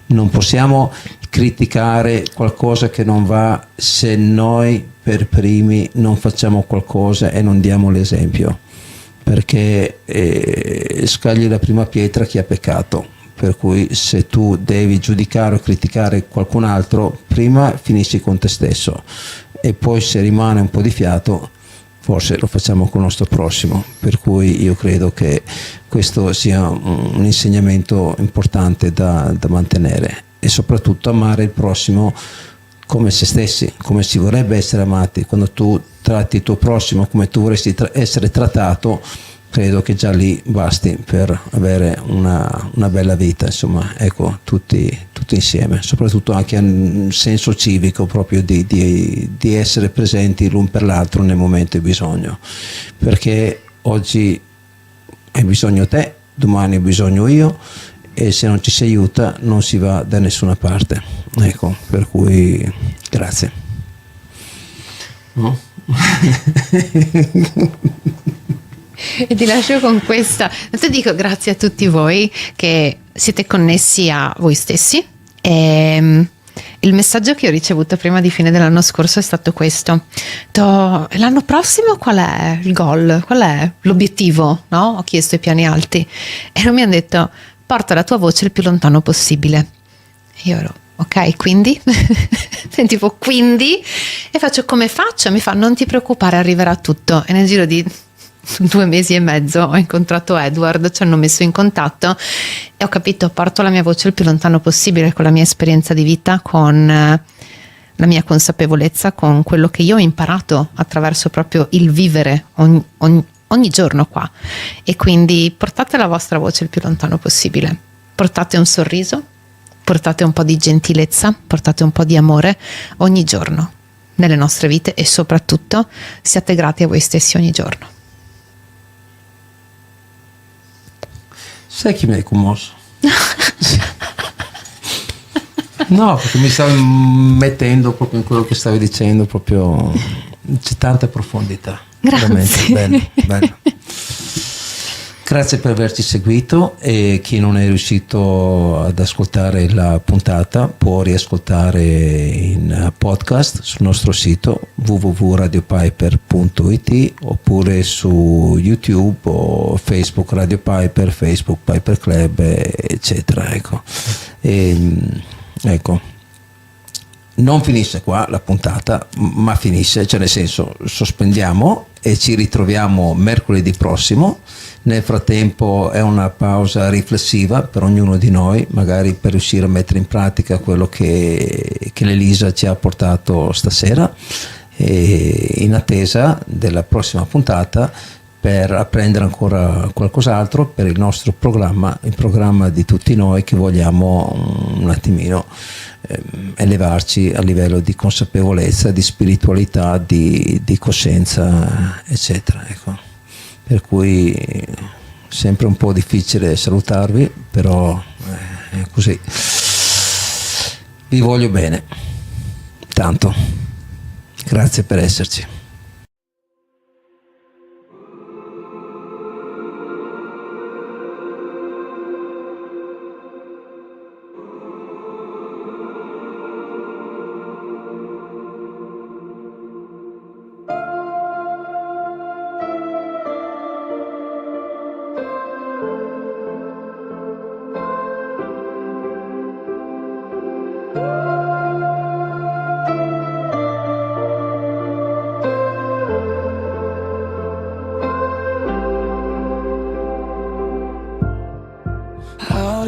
Non possiamo criticare qualcosa che non va se noi per primi non facciamo qualcosa e non diamo l'esempio, perché scagli la prima pietra chi ha peccato. Per cui se tu devi giudicare o criticare qualcun altro, prima finisci con te stesso e poi se rimane un po' di fiato forse lo facciamo con il nostro prossimo. Per cui io credo che questo sia un insegnamento importante da mantenere, e soprattutto amare il prossimo come se stessi, come si vorrebbe essere amati. Quando tu tratti il tuo prossimo come tu vorresti essere trattato, credo che già lì basti per avere una bella vita, insomma, ecco, tutti insieme, soprattutto anche in senso civico, proprio di essere presenti l'un per l'altro nel momento di bisogno, perché oggi hai bisogno te, domani hai bisogno io, e se non ci si aiuta non si va da nessuna parte. Ecco, per cui grazie. No? E ti lascio con questa. Ti dico grazie a tutti voi che siete connessi a voi stessi. E il messaggio che ho ricevuto prima di fine dell'anno scorso è stato questo: l'anno prossimo qual è il goal? Qual è l'obiettivo? No? Ho chiesto ai piani alti e non mi hanno detto: porta la tua voce il più lontano possibile. E io ero ok, quindi? Tipo quindi? E faccio: come faccio? Mi fa: non ti preoccupare, arriverà tutto. E nel giro di 2 mesi e mezzo ho incontrato Edward, ci hanno messo in contatto e ho capito, porto la mia voce il più lontano possibile con la mia esperienza di vita, con la mia consapevolezza, con quello che io ho imparato attraverso proprio il vivere ogni giorno qua. E quindi portate la vostra voce il più lontano possibile, portate un sorriso, portate un po' di gentilezza, portate un po' di amore ogni giorno nelle nostre vite, e soprattutto siate grati a voi stessi ogni giorno. Sai chi mi hai commosso? No, perché mi stavi mettendo proprio in quello che stavi dicendo, proprio c'è tanta profondità. Grazie. Veramente bello. Grazie per averci seguito, e chi non è riuscito ad ascoltare la puntata può riascoltare in podcast sul nostro sito www.radiopiper.it, oppure su YouTube o Facebook Radio Piper, Facebook Piper Club, eccetera. Ecco. Ecco. Non finisce qua la puntata, ma finisce, cioè nel senso sospendiamo e ci ritroviamo mercoledì prossimo. Nel frattempo è una pausa riflessiva per ognuno di noi, magari per riuscire a mettere in pratica quello che l'Elisa ci ha portato stasera, e in attesa della prossima puntata per apprendere ancora qualcos'altro per il nostro programma, il programma di tutti noi che vogliamo un attimino elevarci a livello di consapevolezza, di spiritualità, di coscienza, eccetera. Ecco. Per cui sempre un po' difficile salutarvi, però è così. Vi voglio bene, tanto. Grazie per esserci.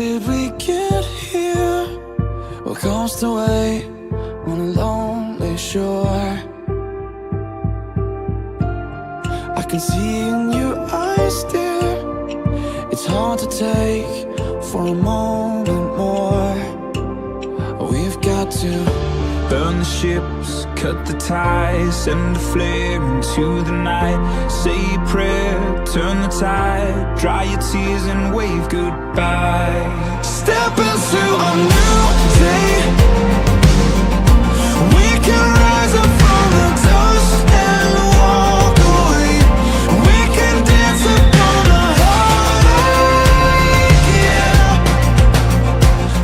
did we get here? What comes away on a lonely shore? I can see in your eyes, dear, it's hard to take for a moment more. We've got to burn the ships, cut the ties, send a flare into the night. Say a prayer, turn the tide, dry your tears and wave goodbye. Step into a new day. We can rise up from the dust and walk away. We can dance upon the heartache, yeah.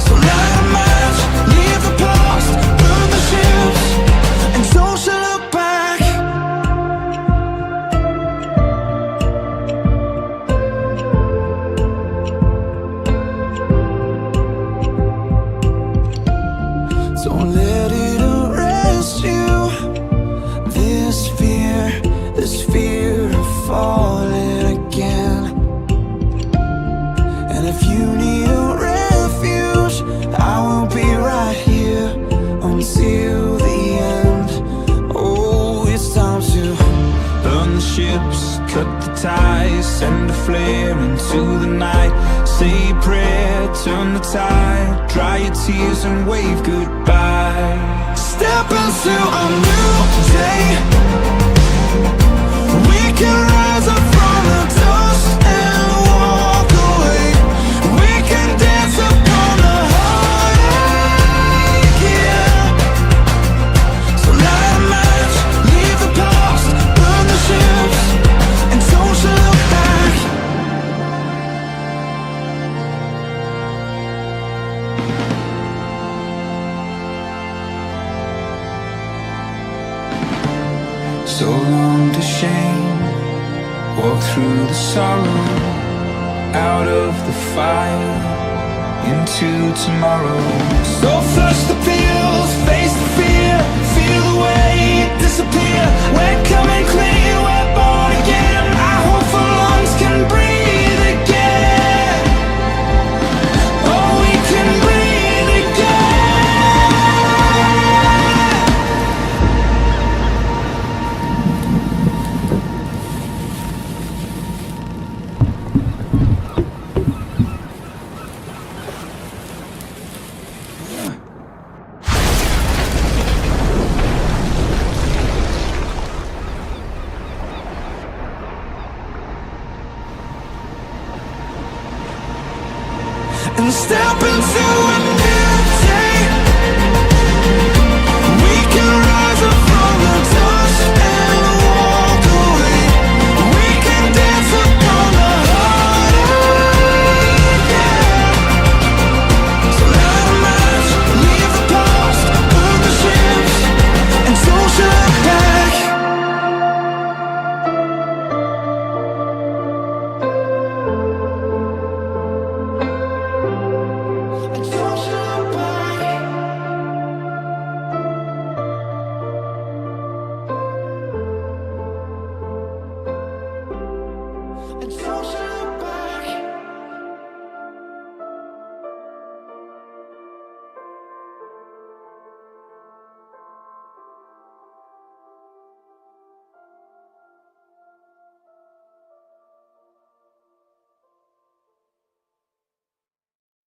So light a match, leave the past, burn the ships, and don't you look back. Don't let it arrest you. This fear of falling again. And if you need a refuge, I will be right here until the end. Oh, it's time to burn the ships, cut the ties, send a flare into the night. Say a prayer, turn the tide, dry your tears and wave goodbye. Step into a new day. We can rise up from the dust and walk away. We can dance upon the heartache, yeah. So light a match, leave the past, burn the ships, and don't you look back. So long to shame, walk through the sorrow, out of the fire, into tomorrow. So flush the pills, face the fear, feel the weight disappear. We're coming clean, we're born again. Our hopeful lungs can breathe again. Oh, we can breathe again. And step into a